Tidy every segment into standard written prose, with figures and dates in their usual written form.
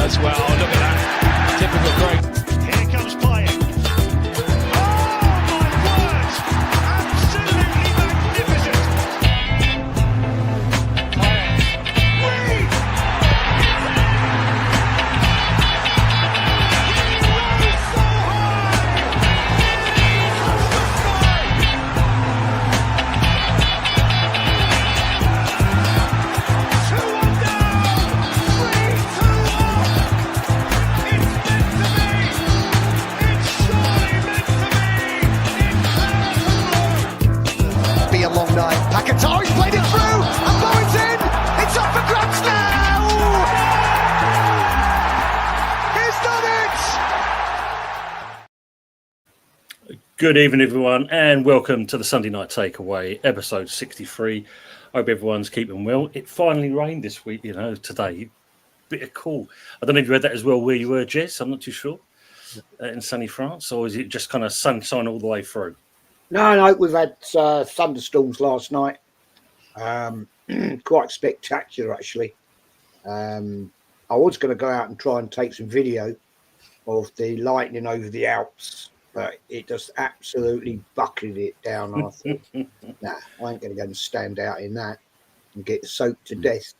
as well. Look at that. Typical Craig. Here comes playing. Oh my word! Absolutely magnificent. Reed! He rose so high! Touched the sky! 2-1 down! 3-2 up! It's meant to be! It's surely meant to be! It's there to be a long night. Paquetá, he's played it through! And Bowen's in! It's up for grabs now! He's done it! Good evening, everyone, and welcome to the Sunday Night Takeaway, episode 63. Hope everyone's keeping well. It finally rained this week, today. Bit of cool. I don't know if you read that as well where you were, Jess. I'm not too sure. In sunny France, or is it just kind of sunshine all the way through? No, we've had thunderstorms last night. Quite spectacular, actually. I was going to go out and try and take some video of the lightning over the Alps, but it just absolutely bucketed it down. I thought, nah, I ain't going to go and stand out in that and get soaked to death.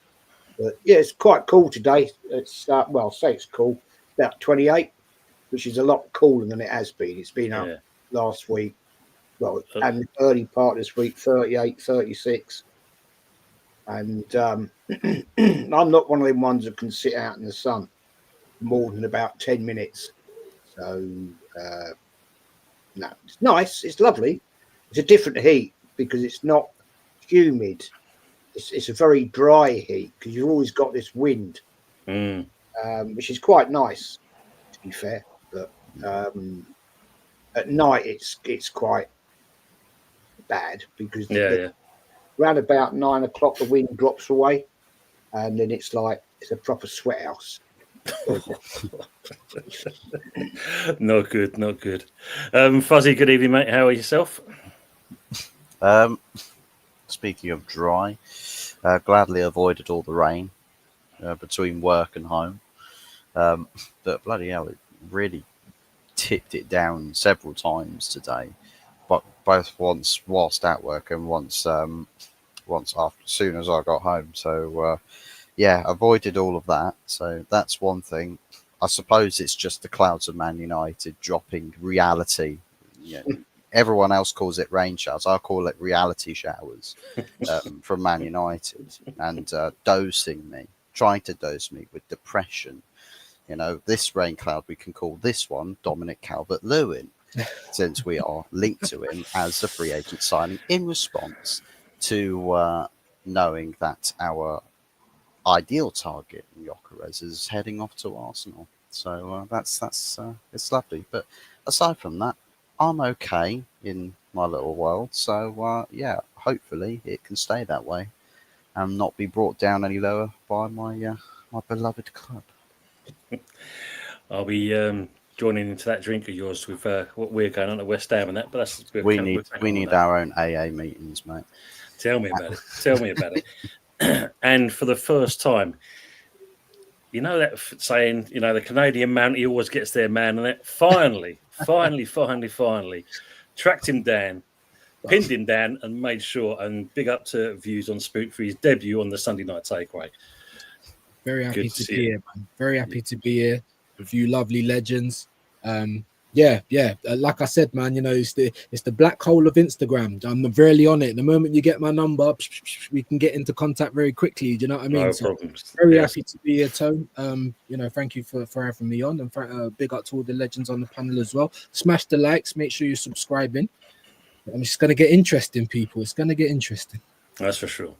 But yeah, it's quite cool today. It's I'll say it's cool. About 28, which is a lot cooler than it has been. It's been up last week. Well, and the early part of this week, 38, 36. And I'm not one of them ones that can sit out in the sun more than about 10 minutes. So, no, it's nice. It's lovely. It's a different heat because it's not humid. It's a very dry heat because you've always got this wind, which is quite nice, to be fair. But at night, it's quite bad because around about 9 o'clock the wind drops away, and then it's a proper sweat house. Not good. Fuzzy, good evening, mate. How are yourself? Speaking of dry, gladly avoided all the rain between work and home. But bloody hell, it really tipped it down several times today. But both once whilst at work and once after, as soon as I got home. So avoided all of that. So that's one thing. I suppose it's just the clouds of Man United dropping reality. Everyone else calls it rain showers. I call it reality showers from Man United and trying to dose me with depression. This rain cloud, we can call this one Dominic Calvert-Lewin, since we are linked to him as a free agent signing in response to knowing that our ideal target, Gyökeres, is heading off to Arsenal. So that's it's lovely. But aside from that, I'm okay in my little world. So hopefully it can stay that way and not be brought down any lower by my beloved club. I'll be joining into that drink of yours with what we're going on at West Ham and that. But that's we need our own AA meetings, mate. Tell me about it. And for the first time, that saying, the Canadian Mountie always gets their man, and that finally tracked him down, pinned him down, and made sure. And big up to Views on Spook for his debut on the Sunday Night Takeaway. Very happy to be here, man. Very happy to be here with you, lovely legends. Like I said, man, it's the black hole of Instagram. I'm very on it. The moment you get my number, we can get into contact very quickly. Do you know what I mean? No problems. Very happy to be here, Tone. Thank you for having me on, and big up to all the legends on the panel as well. Smash the likes. Make sure you're subscribing. And it's going to get interesting, people. It's going to get interesting. That's for sure.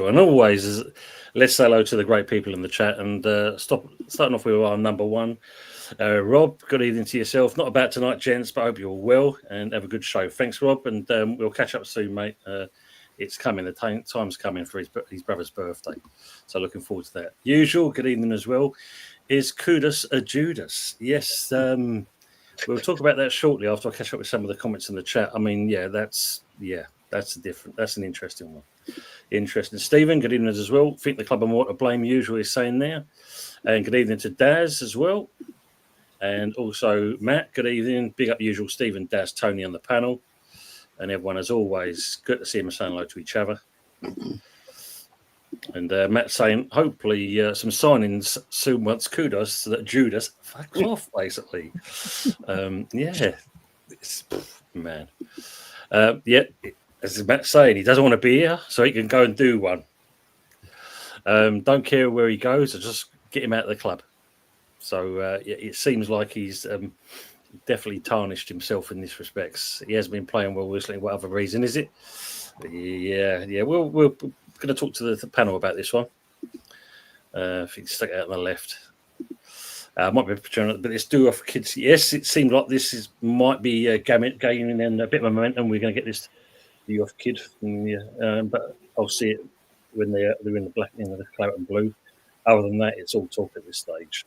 And always, let's say hello to the great people in the chat. And starting off with our number one. Rob, good evening to yourself. Not about tonight, gents, but I hope you're all well and have a good show. Thanks, Rob, and we'll catch up soon, mate. It's coming. The time's coming for his brother's birthday. So looking forward to that. Usual, good evening as well, is Kudos a Judas. Yes, we'll talk about that shortly after I catch up with some of the comments in the chat. I mean, that's an interesting one. Interesting. Stephen, good evening as well. Think the club are more to blame usual is saying there. And good evening to Daz as well. And also Matt, good evening. Big up usual Stephen, Daz, Tony on the panel. And everyone, as always, good to see them saying hello to each other. And Matt saying, hopefully, some signings soon once kudos so that Judas fucks off, basically. Yeah. Man. Yeah, as Matt's saying, he doesn't want to be here, so he can go and do one. Don't care where he goes, just get him out of the club. So it seems like he's definitely tarnished himself in this respect. He has been playing well recently. What other reason is it? Yeah. We're going to talk to the panel about this one. If you can stick it out on the left. Might be but this do off kids. Yes, it seemed like this might be gaining in a bit of momentum. We're going to get this do off kid, but I'll see it when they're in the black, the claret and blue. Other than that, it's all talk at this stage.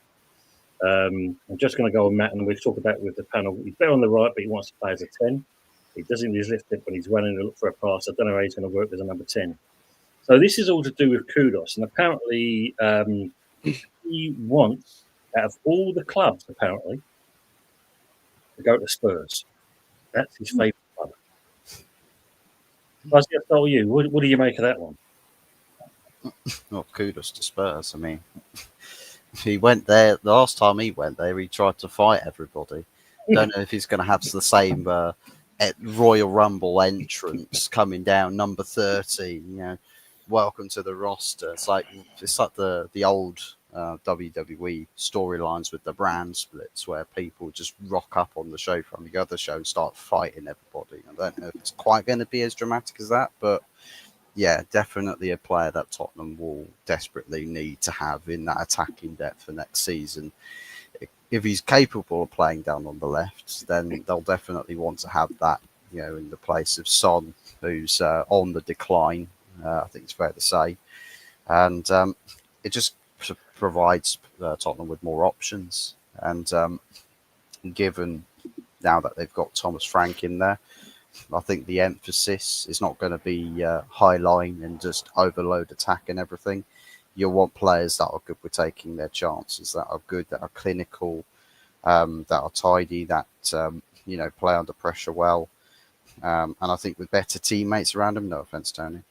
I'm just going to go on Matt, and we'll talk about with the panel. He's better on the right, but he wants to play as a 10. He doesn't use lift it when he's running to look for a pass. I don't know how he's going to work as a number 10. So this is all to do with Kudos, and apparently he wants, out of all the clubs, apparently, to go to Spurs. That's his favourite club. I was going to tell you, what do you make of that one? Well, kudos to Spurs. I mean, he went there the last time he went there. He tried to fight everybody. Don't know if he's going to have the same Royal Rumble entrance coming down number 30. Welcome to the roster. It's like the old WWE storylines with the brand splits, where people just rock up on the show from the other show and start fighting everybody. I don't know if it's quite going to be as dramatic as that, but yeah, definitely a player that Tottenham will desperately need to have in that attacking depth for next season. If he's capable of playing down on the left, then they'll definitely want to have that, in the place of Son, who's on the decline. I think it's fair to say. And it just provides Tottenham with more options. And given now that they've got Thomas Frank in there, I think the emphasis is not going to be high line and just overload attack and everything. You'll want players that are good with taking their chances, that are good, that are clinical, that are tidy, that play under pressure well. And I think with better teammates around him, no offense, Tony,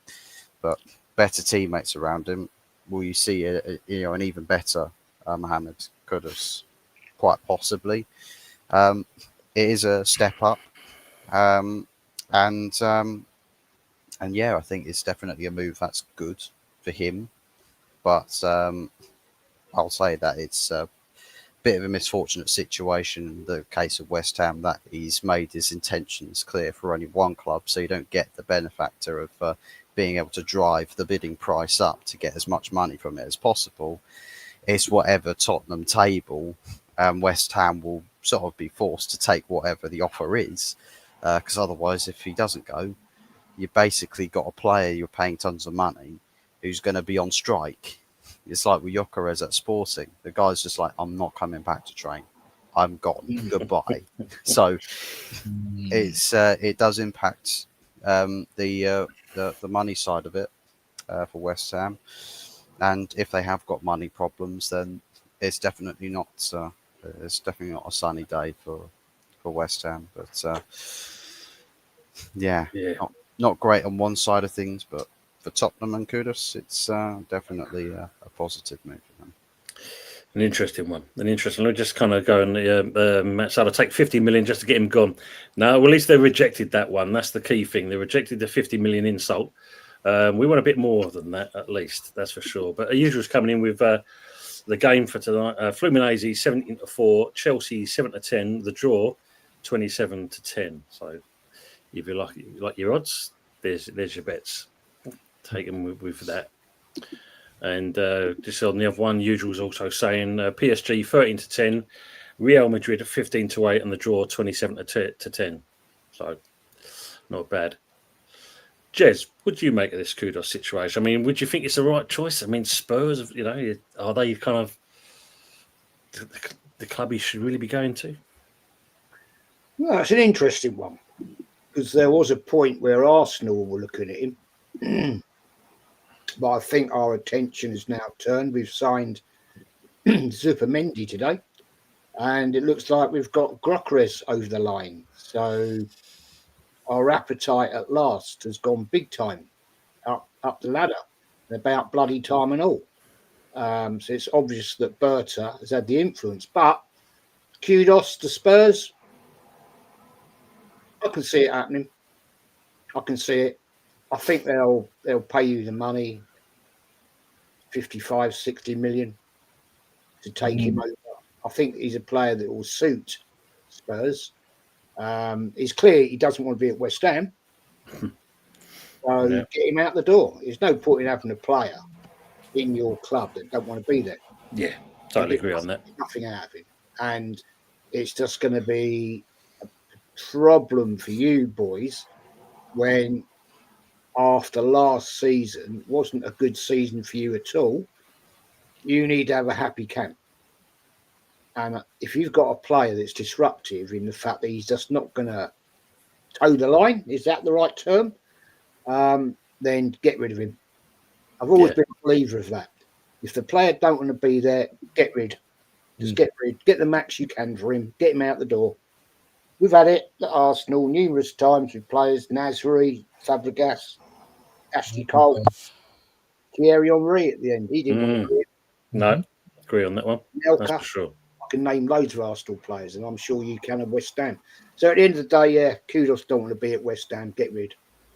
but better teammates around him, will you see an even better Mohamed Kudus? Quite possibly. It is a step up. And yeah, I think it's definitely a move that's good for him. But I'll say that it's a bit of a misfortunate situation in the case of West Ham, that he's made his intentions clear for only one club, so you don't get the benefactor of being able to drive the bidding price up to get as much money from it as possible. It's whatever Tottenham table, West Ham will sort of be forced to take whatever the offer is. Because otherwise, if he doesn't go, you basically got a player you're paying tons of money who's going to be on strike. It's like with Gyökeres at Sporting. The guy's just like, I'm not coming back to train. I'm gone. Goodbye. So it does impact the money side of it for West Ham. And if they have got money problems, then it's definitely not a sunny day for West Ham. But yeah. Not great on one side of things, but for Tottenham and Kudus, it's definitely a positive move for them. An interesting one. We'll just kind of go and Matt Salah take 50 million just to get him gone. No, well, at least they rejected that one. That's the key thing. They rejected the 50 million insult. We want a bit more than that, at least. That's for sure. But usual's coming in with the game for tonight. Fluminense 17-4, Chelsea 7-10. The draw 27-10. So if you like your odds, there's your bets. Take them with that. And just on the other one, usual's also saying PSG 13-10, Real Madrid 15-8, and the draw 27-10. So not bad. Jez, what do you make of this Kudos situation? I mean, would you think it's the right choice? I mean, Spurs, are they kind of the club he should really be going to? Well, it's an interesting one, because there was a point where Arsenal were looking at him. But I think our attention is now turned. We've signed Zupermendi today, and it looks like we've got Grokres over the line. So our appetite at last has gone big time up the ladder, about bloody time and all. So it's obvious that Berta has had the influence. But kudos to Spurs. I can see it happening. I can see it. I think they'll pay you the money, 55, 60 million to take him over. I think he's a player that will suit Spurs. It's clear he doesn't want to be at West Ham. So get him out the door. There's no point in having a player in your club that don't want to be there. Yeah, totally agree on that. Nothing out of him. And it's just going to be a problem for you boys when after last season wasn't a good season for you at all. You need to have a happy camp. And if you've got a player that's disruptive in the fact that he's just not going to toe the line, is that the right term? Then get rid of him. I've always been a believer of that. If the player don't want to be there, get rid. Just get rid. Get the max you can for him. Get him out the door. We've had it at Arsenal numerous times with players, Nasri, Fabregas, Ashley Cole, Thierry Henry at the end. He didn't want to be it. No, agree on that one. Nelka. That's for sure. I can name loads of Arsenal players, and I'm sure you can at West Ham. So at the end of the day, kudos don't want to be at West Ham. Get rid.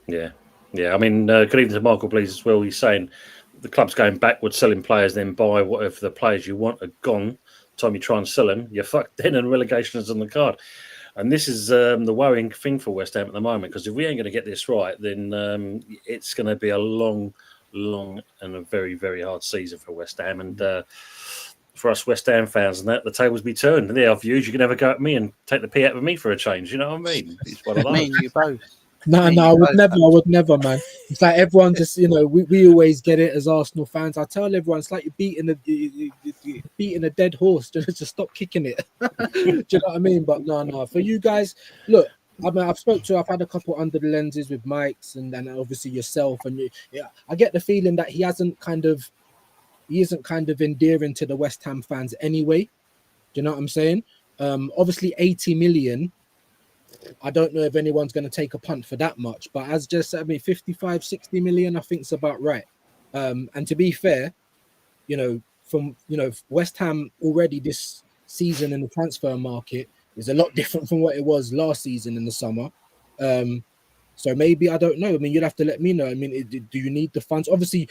Yeah. I mean, good evening to Michael, please, as well. He's saying the club's going backwards, selling players, then buy whatever the players you want are gone. Time you try and sell them, you're fucked then, and relegation is on the card. And this is the worrying thing for West Ham at the moment, because if we ain't going to get this right, then it's going to be a long and a very, very hard season for West Ham. And for us West Ham fans and that, the tables be turned. And our views, you can never go at me and take the pee out of me for a change. You know what I mean? It's one of those. Me and you both. No, I would never, man. It's like everyone just, we always get it as Arsenal fans. I tell everyone, it's like you're beating a dead horse. Just stop kicking it. Do you know what I mean? But no. For you guys, look, I mean, I've had a couple under the lenses with Mike's and obviously yourself. And I get the feeling that he isn't kind of endearing to the West Ham fans anyway. Do you know what I'm saying? Obviously 80 million. I don't know if anyone's going to take a punt for that much, but as just said, 55, 60 million, I think it's about right. And to be fair, West Ham already this season in the transfer market is a lot different from what it was last season in the summer. So maybe, I don't know. I mean, you'd have to let me know. I mean, do you need the funds? Obviously,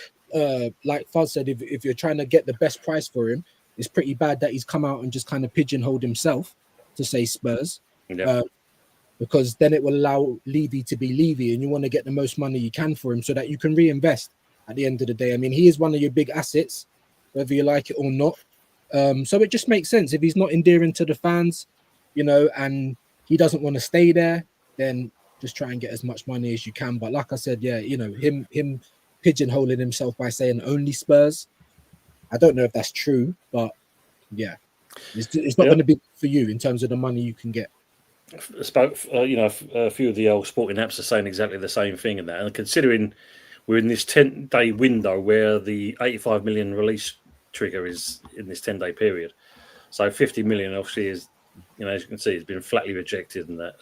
like Fuzz said, if you're trying to get the best price for him, it's pretty bad that he's come out and just kind of pigeonholed himself to say Spurs. Yeah. Because then it will allow Levy to be Levy, and you want to get the most money you can for him so that you can reinvest at the end of the day. I mean, he is one of your big assets, whether you like it or not. So it just makes sense. If he's not endearing to the fans, and he doesn't want to stay there, then just try and get as much money as you can. But like I said, him pigeonholing himself by saying only Spurs, I don't know if that's true, but yeah, it's not going to be for you in terms of the money you can get. A few of the old sporting apps are saying exactly the same thing in that. And considering we're in this 10-day window where the 85 million release trigger is in this 10-day period, so 50 million obviously is, as you can see, it's been flatly rejected and that.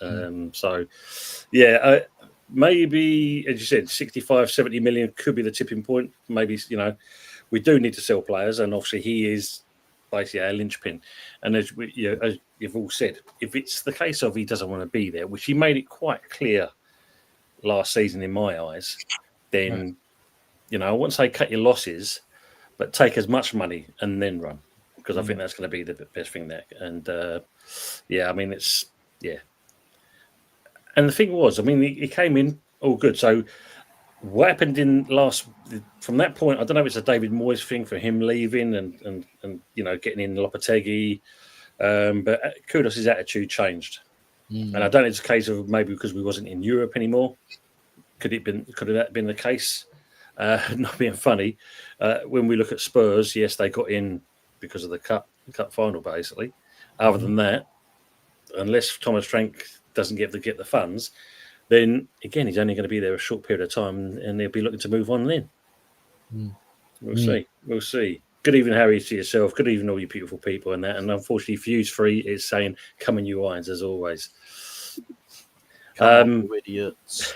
Maybe, as you said, 65, 70 million could be the tipping point. Maybe, we do need to sell players, and obviously he is basically our linchpin. And as you've all said, if it's the case of he doesn't want to be there, which he made it quite clear last season in my eyes, then, I wouldn't say cut your losses, but take as much money and then run, because I think that's going to be the best thing there. And And the thing was, he came in all good. So what happened from that point, I don't know if it's a David Moyes thing for him leaving and getting in Lopetegui, but Kudus' attitude changed. And I don't know if it's a case of maybe because we wasn't in Europe anymore. Could that been the case? Not being funny. When we look at Spurs, yes, they got in because of the cup final, basically. Other than that, unless Thomas Frank doesn't get the funds, then again he's only going to be there a short period of time, and they'll be looking to move on then. We'll see. We'll see. Good evening, Harry, to yourself. Good evening, all you beautiful people and that. And unfortunately, Fuse Free is saying, come in you irons, as always. Come on, you idiots.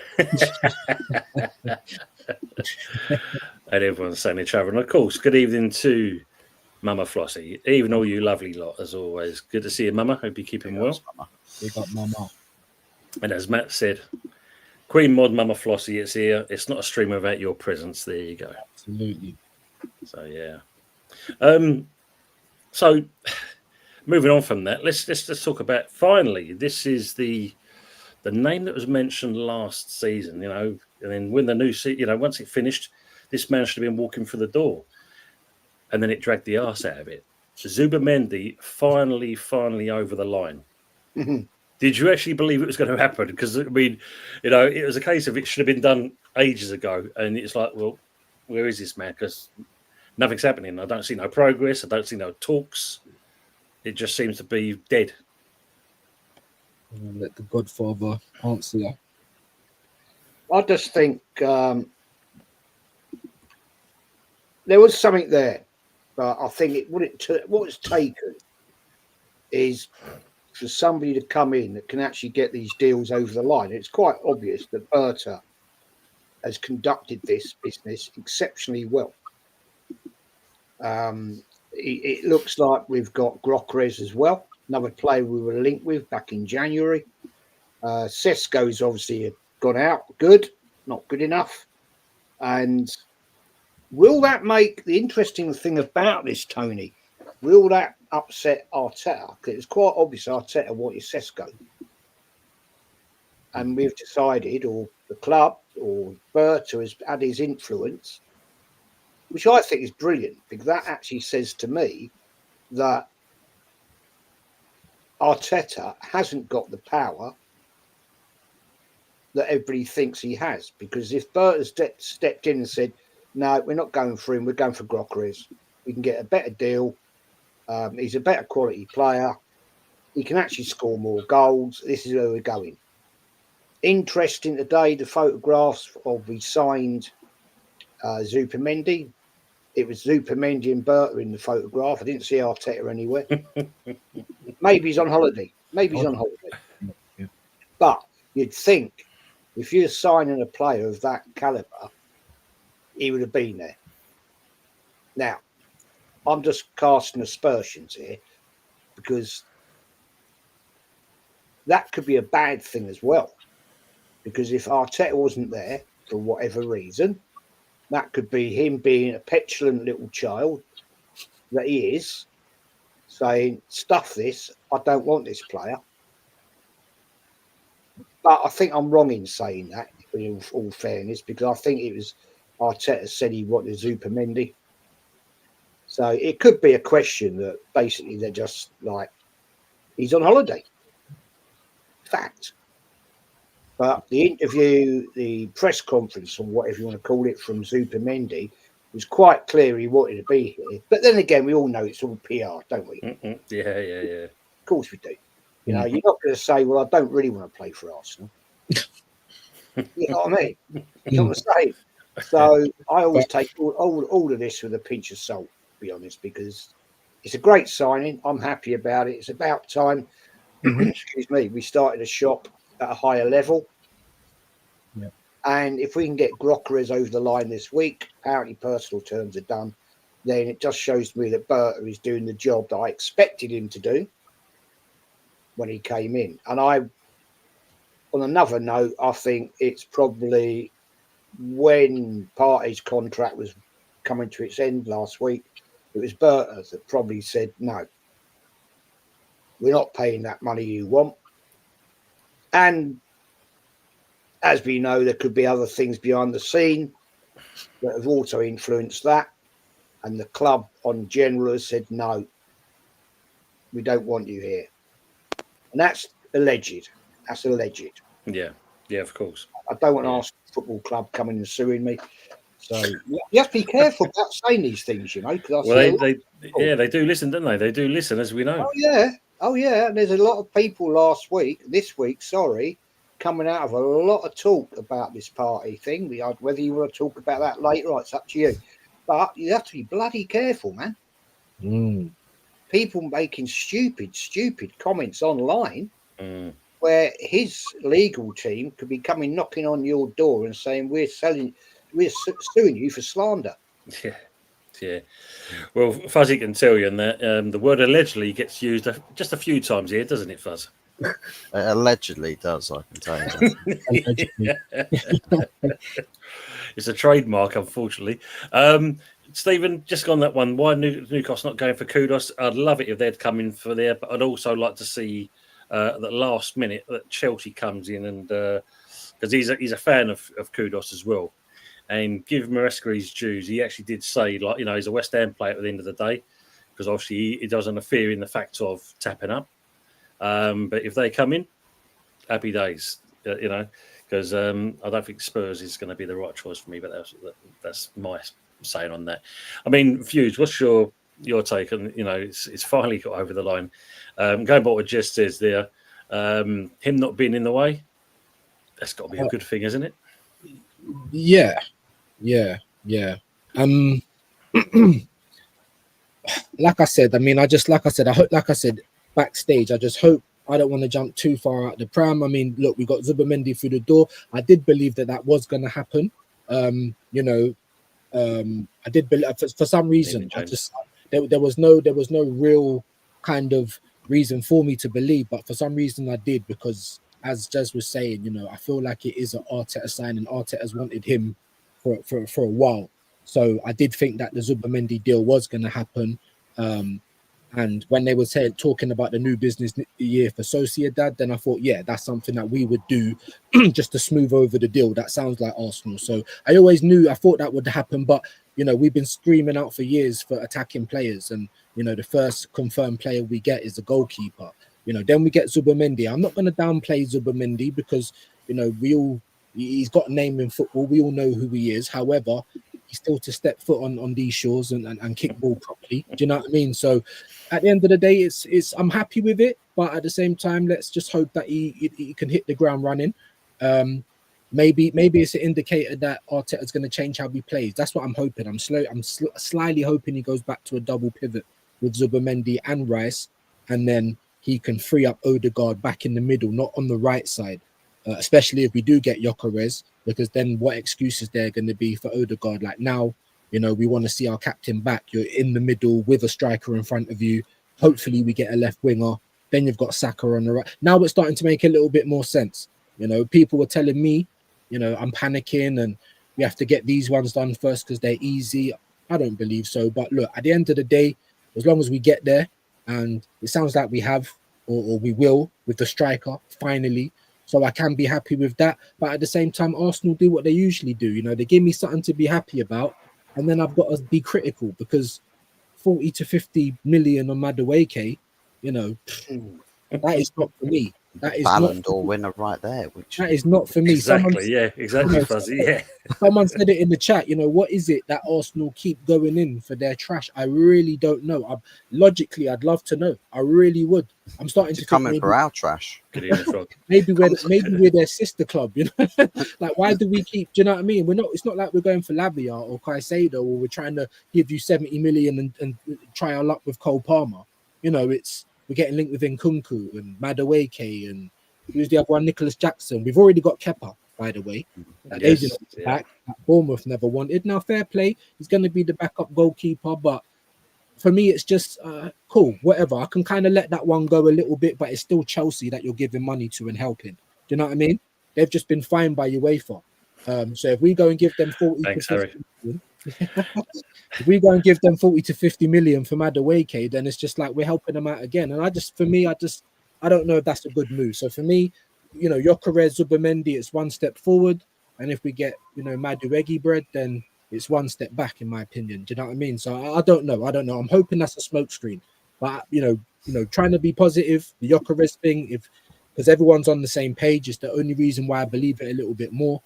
And everyone's saying each other. And of course, good evening to Mama Flossie. Even all you lovely lot, as always. Good to see you, Mama. Hope you're keeping well. Big up, Mama. And as Matt said, Queen Mod Mama Flossie is here. It's not a stream without your presence. There you go. Absolutely. So yeah. So moving on from that, let's talk about finally. This is the name that was mentioned last season, you know, and then when the new season, you know, once it finished, this man should have been walking through the door, and then it dragged the arse out of it. Zubimendi finally over the line. Did you actually believe it was going to happen? Because I mean, you know, it was a case of it should have been done ages ago, and it's like, well, where is this man? Because nothing's happening. I don't see no progress. I don't see no talks. It just seems to be dead. Let the Godfather answer that. I just think there was something there, but I think what it's taken is for somebody to come in that can actually get these deals over the line. It's quite obvious that Berta has conducted this business exceptionally well. It looks like we've got Grocres as well, another player we were linked with back in January. Sesko's obviously gone out. Good, not good enough. And will that make the interesting thing about this, Tony? Will that upset Arteta? Because it's quite obvious Arteta wanted Sesko. And we've decided, or the club, or Berta has had his influence, which I think is brilliant, because that actually says to me that Arteta hasn't got the power that everybody thinks he has. Because if Berta stepped in and said, no, we're not going for him, we're going for Grocres, we can get a better deal, he's a better quality player, he can actually score more goals, this is where we're going. Interesting today, the photographs of we signed Zubimendi. It was Zubimendi and Berta in the photograph. I didn't see Arteta anywhere. Maybe he's on holiday. Yeah. But you'd think if you're signing a player of that caliber, he would have been there. Now, I'm just casting aspersions here because that could be a bad thing as well. Because if Arteta wasn't there for whatever reason, that could be him being a petulant little child that he is, saying, stuff this, I don't want this player. But I think I'm wrong in saying that, in all fairness, because I think it was Arteta said he wanted Zubimendi. So it could be a question that basically they're just like, he's on holiday. Fact. But the interview, the press conference, or whatever you want to call it, from Zubimendi was quite clear he wanted to be here. But then again, we all know it's all PR, don't we? Yeah. Of course we do. You know, you're not going to say, well, I don't really want to play for Arsenal. You know what I mean? You know what I'm saying? So I always take all of this with a pinch of salt, to be honest, because it's a great signing. I'm happy about it. It's about time, excuse me, we started a shop at a higher level. Yeah. And if we can get Grocres over the line this week, apparently personal terms are done, then it just shows me that Berta is doing the job that I expected him to do when he came in. And on another note, I think it's probably when Partey's contract was coming to its end last week, it was Berta that probably said, no, we're not paying that money you want. And as we know, there could be other things behind the scene that have also influenced that. And the club on general has said, no, we don't want you here. And that's alleged. That's alleged. Yeah, of course. I don't want Arsenal Football Club coming and suing me. So you have to be careful about saying these things, you know. Because they do listen, don't they? They do listen, as we know. Oh yeah. And there's a lot of people this week, coming out of a lot of talk about this party thing. Whether you want to talk about that later, it's up to you. But you have to be bloody careful, man. Mm. People making stupid comments online Mm. where his legal team could be coming knocking on your door and saying we're suing you for slander. Yeah. Yeah. Well, Fuzzy can tell you, and that the word allegedly gets used just a few times here, doesn't it, Fuzz? It allegedly does, I can tell you that. Allegedly. It's a trademark, unfortunately. Stephen, just on that one, why Newcastle not going for Kudos? I'd love it if they'd come in for there, but I'd also like to see that last minute that Chelsea comes in, and because he's a fan of Kudos as well, and give Maresca his dues. He actually did say, like, he's a West Ham player at the end of the day, because obviously he doesn't interfere in the fact of tapping up. But if they come in, happy days, because I don't think Spurs is going to be the right choice for me. But that's my saying on that. I mean, Fuse, what's your take on? It's finally got over the line. Going by what Jess says there, him not being in the way, that's got to be a good thing, isn't it? Yeah. Like I said, I hope, backstage, I just hope I don't want to jump too far out the pram. I mean, look, we got Zubimendi through the door. I did believe that was going to happen. I did believe for some reason. There was no real kind of reason for me to believe, but for some reason I did, because as Jez was saying, I feel like it is an Arteta sign, and Arteta's wanted him for a while. So I did think that the Zubimendi deal was going to happen. And when they were talking about the new business year for Sociedad, then I thought, yeah, that's something that we would do just to smooth over the deal. That sounds like Arsenal. So I thought that would happen. But, we've been screaming out for years for attacking players. And, the first confirmed player we get is the goalkeeper. Then we get Zubimendi. I'm not going to downplay Zubimendi because, he's got a name in football. We all know who he is. However, he's still to step foot on these shores and kick ball properly. Do you know what I mean? So at the end of the day, it's I'm happy with it, but at the same time, let's just hope that he can hit the ground running. Maybe it's an indicator that Arteta's going to change how he plays. That's what I'm hoping. I'm slyly hoping he goes back to a double pivot with Zubimendi and Rice, and then he can free up Odegaard back in the middle, not on the right side. Especially if we do get Gyökeres, because then what excuses there going to be for Odegaard? Like now, we want to see our captain back. You're in the middle with a striker in front of you. Hopefully we get a left winger. Then you've got Saka on the right. Now it's starting to make a little bit more sense. People were telling me, I'm panicking and we have to get these ones done first because they're easy. I don't believe so. But look, at the end of the day, as long as we get there, and it sounds like we have, or we will, with the striker finally. So I can be happy with that. But at the same time, Arsenal do what they usually do. They give me something to be happy about. And then I've got to be critical because 40 to 50 million on Madueke, that is not for me. That is Ballon not d'Or winner right there. that is not for me. Exactly, Fuzzy. Yeah. Someone said it in the chat, what is it that Arsenal keep going in for their trash? I really don't know. Logically, I'd love to know. I really would. I'm starting to come think in for our trash. maybe we're their sister club, Like, why do we keep? Do you know what I mean? It's not like we're going for Lavia or Caicedo, or we're trying to give you 70 million and try our luck with Cole Palmer. We're getting linked with Nkunku and Madueke and who's the other one? Nicholas Jackson. We've already got Kepa, by the way. They didn't back. That Bournemouth never wanted. Now, fair play. He's going to be the backup goalkeeper, but for me, it's just cool. Whatever. I can kind of let that one go a little bit, but it's still Chelsea that you're giving money to and helping. Do you know what I mean? They've just been fined by UEFA. So if we go and give them 40 Thanks, to 50 Harry. million, if we go and give them 40 to 50 million for Madueke, then it's just like we're helping them out again. And I don't know if that's a good move. So for me, Gyökeres, Zubimendi, it's one step forward. And if we get, Madueke bread, then it's one step back, in my opinion. Do you know what I mean? So I don't know. I'm hoping that's a smokescreen. But, trying to be positive, the Gyökeres thing, because everyone's on the same page, is the only reason why I believe it a little bit more.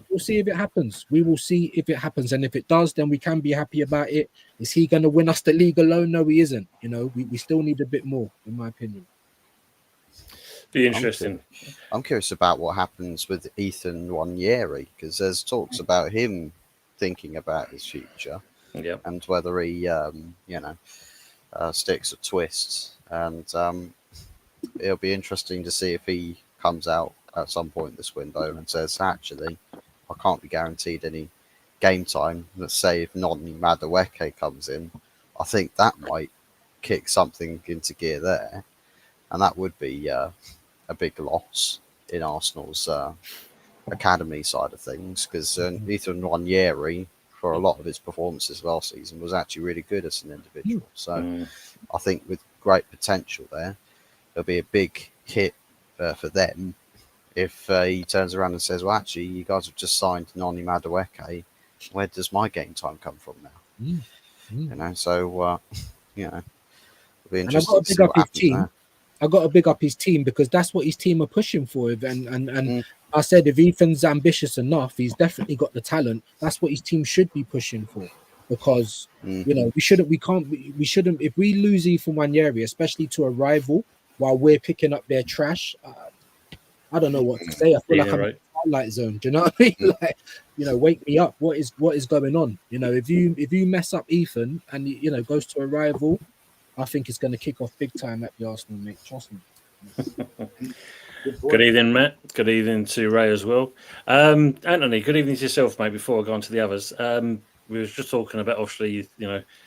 We'll see if it happens. We will see if it happens. And if it does, then we can be happy about it. Is he going to win us the league alone? No, he isn't. We still need a bit more, in my opinion. Be interesting. I'm curious about what happens with Ethan Nwaneri, because there's talks about him thinking about his future. Yeah. and whether he, sticks or twists. And it'll be interesting to see if he comes out at some point this window and says, actually, I can't be guaranteed any game time. Let's say if Noni Madueke comes in, I think that might kick something into gear there. And that would be a big loss in Arsenal's academy side of things, because Ethan Nwaneri, for a lot of his performances last season, was actually really good as an individual. So I think with great potential there, there'll be a big hit for them if he turns around and says, well, actually, you guys have just signed Noni Madueke. Where does my game time come from now? So, it'll be And I've got interesting to to see big up what his happens team. there. I've got to big up his team because that's what his team are pushing for. And I said, if Ethan's ambitious enough, he's definitely got the talent. That's what his team should be pushing for. Because we shouldn't. If we lose Ethan Wanyeri, especially to a rival, while we're picking up their trash, I don't know what to say. I feel like I'm in the twilight zone. Do you know what I mean? Like, wake me up. What is going on? If you mess up Ethan and goes to a rival, I think it's going to kick off big time at the Arsenal, mate. Trust me. Good evening, Matt. Good evening to Ray as well. Anthony, good evening to yourself, mate. Before I go on to the others, we were just talking about obviously,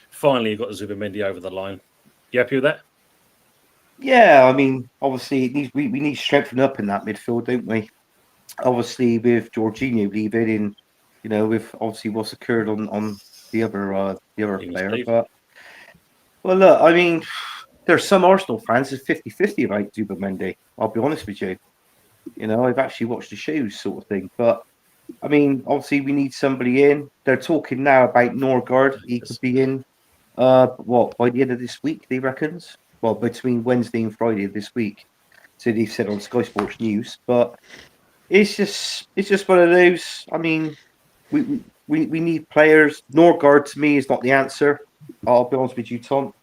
finally you got Zubimendi over the line. You happy with that? Yeah, I mean, obviously, we need to strengthen up in that midfield, don't we? Obviously, with Jorginho leaving, and with obviously what's occurred on the other Even player, Steve. but well, look, I mean, there's some Arsenal fans is 50-50 about Zubimendi. I'll be honest with you. I've actually watched the shows, sort of thing, but I mean, obviously, we need somebody in. They're talking now about Norgard. He could be in. By the end of this week, they reckons. Well, between Wednesday and Friday of this week. So they've said on Sky Sports News. But it's just one of those. I mean, we need players. Norgard to me is not the answer. I'll be honest with you, Tom.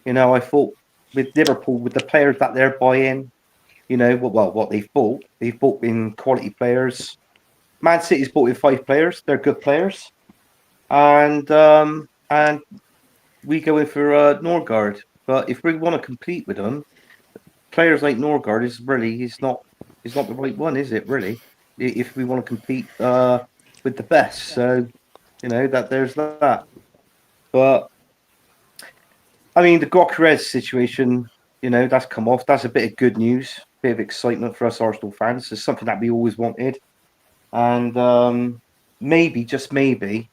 I thought with Liverpool, with the players that they're buying, what they've bought in quality players. Man City's bought in 5 players. They're good players, and we go in for Norgard. But if we want to compete with them, players like Norgard is not the right one, is it? Really, if we want to compete with the best, so that there's that. But I mean, the Gyökeres situation, that's come off. That's a bit of good news, bit of excitement for us Arsenal fans. It's something that we always wanted, and maybe, just maybe,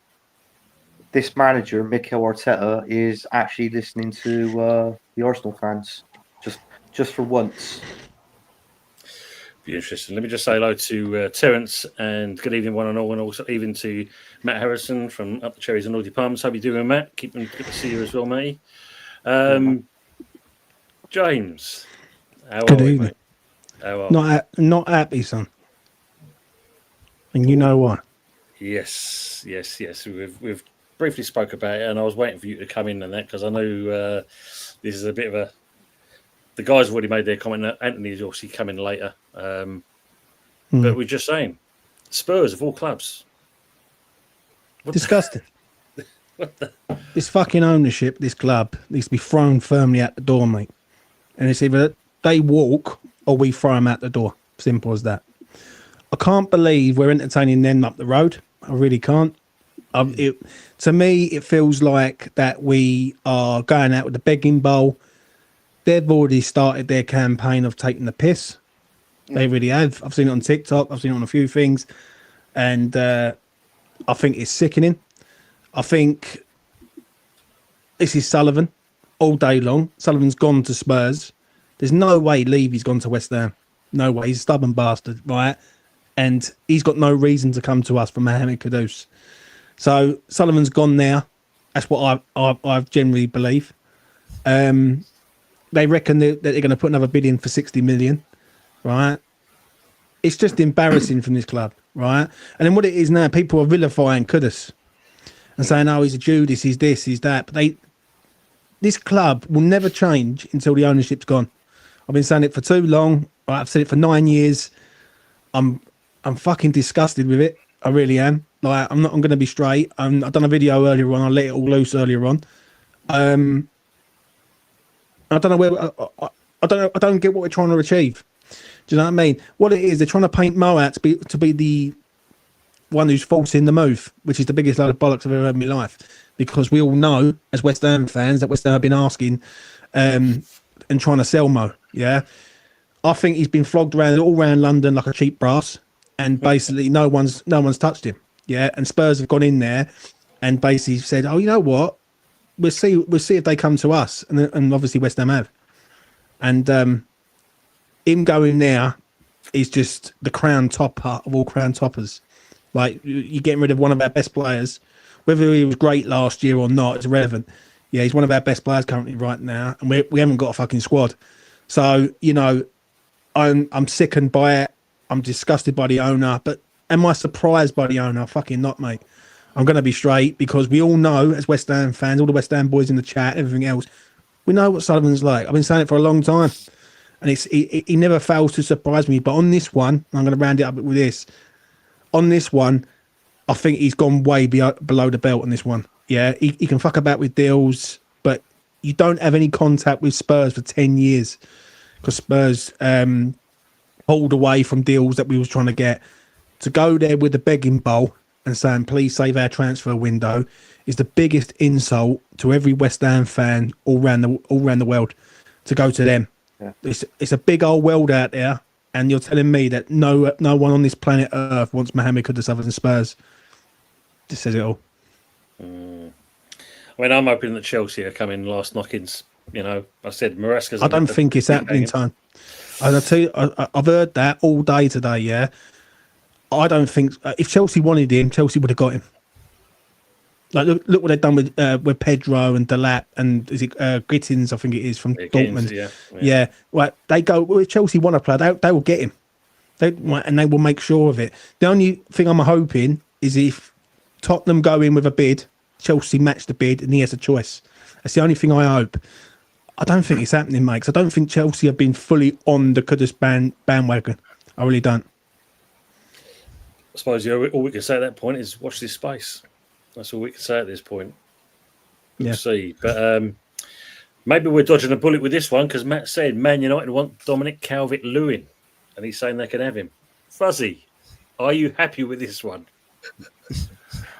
this manager, Mikel Arteta, is actually listening to the Arsenal fans just for once. Be interesting. Let me just say hello to Terence and good evening, one and all, and also even to Matt Harrison from Up the Cherries and Naughty Palms. How are you doing, Matt? Good to see you as well, mate. James, how Good are we, evening. mate? How are we? Not happy, son. And you know why? Yes. We've briefly spoke about it, and I was waiting for you to come in on that because I know this is a bit of the guys have already made their comment. Anthony's obviously coming later, but we're just saying, Spurs of all clubs, disgusting. This fucking ownership, this club needs to be thrown firmly out the door, mate. And it's either they walk or we throw them out the door. Simple as that. I can't believe we're entertaining them up the road. I really can't. To me, it feels like that we are going out with the begging bowl. They've already started their campaign of taking the piss. They really have. I've seen it on TikTok. I've seen it on a few things. And I think it's sickening. I think this is Sullivan all day long. Sullivan's gone to Spurs. There's no way Levy's gone to West Ham. No way. He's a stubborn bastard, right? And he's got no reason to come to us from Mohamed Kudus. So Sullivan's gone now. That's what I generally believe. They reckon that they're going to put another bid in for 60 million, right? It's just embarrassing from this club, right? And then what it is now, people are vilifying Kudus and saying, oh, he's a Judas, he's this, he's that. But this club will never change until the ownership's gone. I've been saying it for too long. Right? I've said it for 9 years. I'm fucking disgusted with it. I really am. Like, I'm going to be straight. I've done a video earlier on. I let it all loose earlier on. I don't know where. I don't know. I don't get what we're trying to achieve. Do you know what I mean? What it is, they're trying to paint Mo out to be the one who's forcing the move, which is the biggest load of bollocks I've ever heard in my life. Because we all know, as West Ham fans, that West Ham have been asking and trying to sell Mo. Yeah, I think he's been flogged all around London like a cheap brass, and basically no one's touched him. Yeah, and Spurs have gone in there and basically said, "Oh, you know what? We'll see if they come to us," and obviously West Ham have, and him going there is just the crown topper of all crown toppers. Like, you're getting rid of one of our best players, whether he was great last year or not, it's irrelevant. Yeah, he's one of our best players currently right now, and we haven't got a fucking squad. So, you know, I'm sickened by it. I'm disgusted by the owner, but am I surprised by the owner? Fucking not, mate. I'm going to be straight, because we all know, as West Ham fans, all the West Ham boys in the chat, everything else, we know what Sullivan's like. I've been saying it for a long time, and he never fails to surprise me. But on this one, I'm going to round it up with this. On this one, I think he's gone way below the belt on this one. Yeah, he can fuck about with deals, but you don't have any contact with Spurs for 10 years, because Spurs pulled away from deals that we was trying to get. To go there with the begging bowl and saying, please save our transfer window, is the biggest insult to every West Ham fan all around the world. To go to them, it's a big old world out there, and you're telling me that no one on this planet Earth wants Mohamed Kudus other than Spurs. Just says it all. I mean, I'm hoping that Chelsea are coming last knockings. You know, I said Maresca's. I don't think it's happening, time. And I tell you, I've heard that all day today. Yeah, I don't think if Chelsea wanted him, Chelsea would have got him. Like, look what they've done with Pedro and Delap and is it Gittins? I think it is from Dortmund. Yeah. Right. They go, if Chelsea want a player, they will get him. And they will make sure of it. The only thing I'm hoping is if Tottenham go in with a bid, Chelsea match the bid, and he has a choice. That's the only thing I hope. I don't think it's happening, mate, 'cause I don't think Chelsea have been fully on the Kudus bandwagon. I really don't. I suppose all we can say at that point is watch this space. That's all we can say at this point. We'll see. But maybe we're dodging a bullet with this one, because Matt said Man United want Dominic Calvert-Lewin, and he's saying they can have him. Fuzzy, are you happy with this one?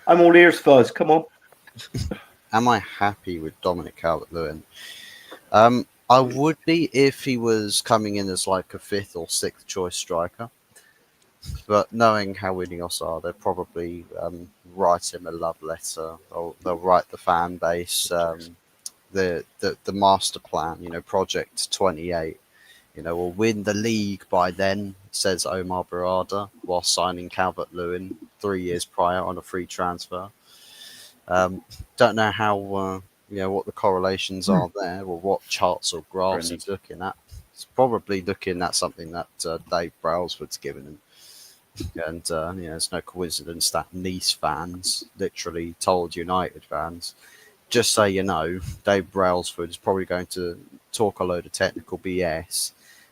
I'm all ears, Fuzz. Come on. Am I happy with Dominic Calvert-Lewin? I would be if he was coming in as like a 5th or 6th choice striker. But knowing how Ineos are, they'll probably write him a love letter. They'll write the fan base the master plan. You know, Project 28. You know, we'll win the league by then, says Omar Barada, while signing Calvert-Lewin 3 years prior on a free transfer. Don't know how what the correlations are there, or what charts or graphs he's looking at. He's probably looking at something that Dave Brailsford's given him. And it's no coincidence that Nice fans literally told United fans, just so you know, Dave Brailsford is probably going to talk a load of technical BS,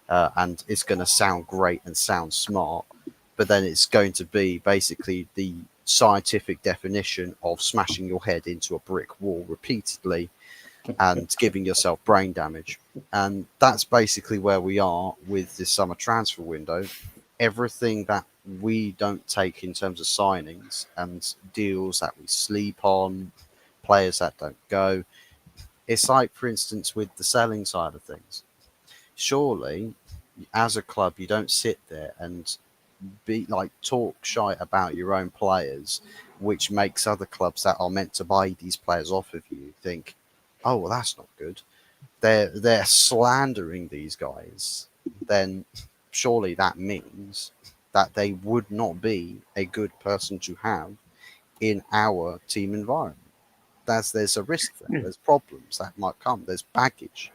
and it's going to sound great and sound smart, but then it's going to be basically the scientific definition of smashing your head into a brick wall repeatedly and giving yourself brain damage. And that's basically where we are with this summer transfer window. Everything that we don't take in terms of signings and deals that we sleep on, players that don't go. It's like, for instance, with the selling side of things. Surely, as a club, you don't sit there and talk shite about your own players, which makes other clubs that are meant to buy these players off of you think, oh, well, that's not good. They're slandering these guys. Then surely that means that they would not be a good person to have in our team environment. There's a risk there. There's problems that might come. There's baggage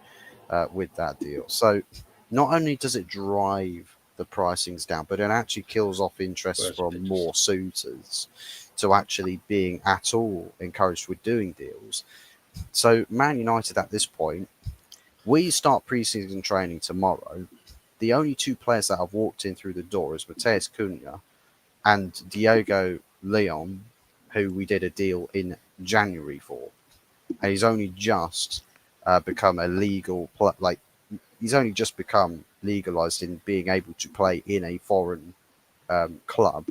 with that deal. So not only does it drive the pricings down, but it actually kills off interest from more suitors to actually being at all encouraged with doing deals. So Man United at this point, we start pre-season training tomorrow. The only 2 players that have walked in through the door is Mateus Cunha and Diogo Leon, who we did a deal in January for, and he's only just become a legal he's only just become legalized in being able to play in a foreign club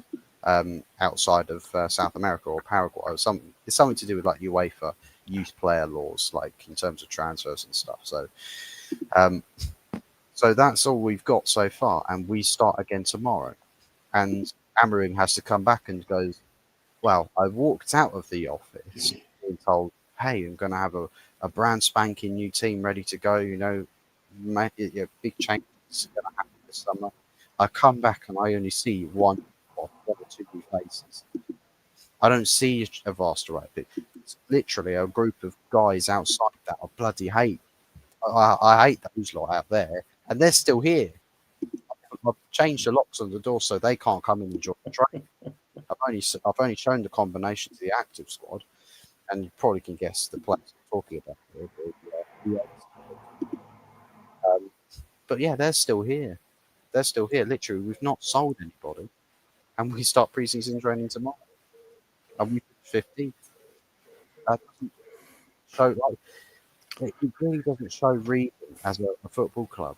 outside of South America or Paraguay or something. It's something to do with like UEFA youth player laws, like in terms of transfers and stuff. So so that's all we've got so far, and we start again tomorrow. And Amorim has to come back and goes, well, I walked out of the office being told, hey, I'm going to have a brand spanking new team ready to go, big changes going to happen this summer. I come back and I only see one or two new faces. I don't see a vast array. It's literally a group of guys outside that I bloody hate. I hate those lot out there, and they're still here. I've changed the locks on the door so they can't come in and join the train. I've only shown the combination to the active squad, and you probably can guess the players I'm talking about. But yeah, they're still here. They're still here. Literally, we've not sold anybody, and we start pre-season training tomorrow, and we 15th. That doesn't show it really doesn't show reason as a football club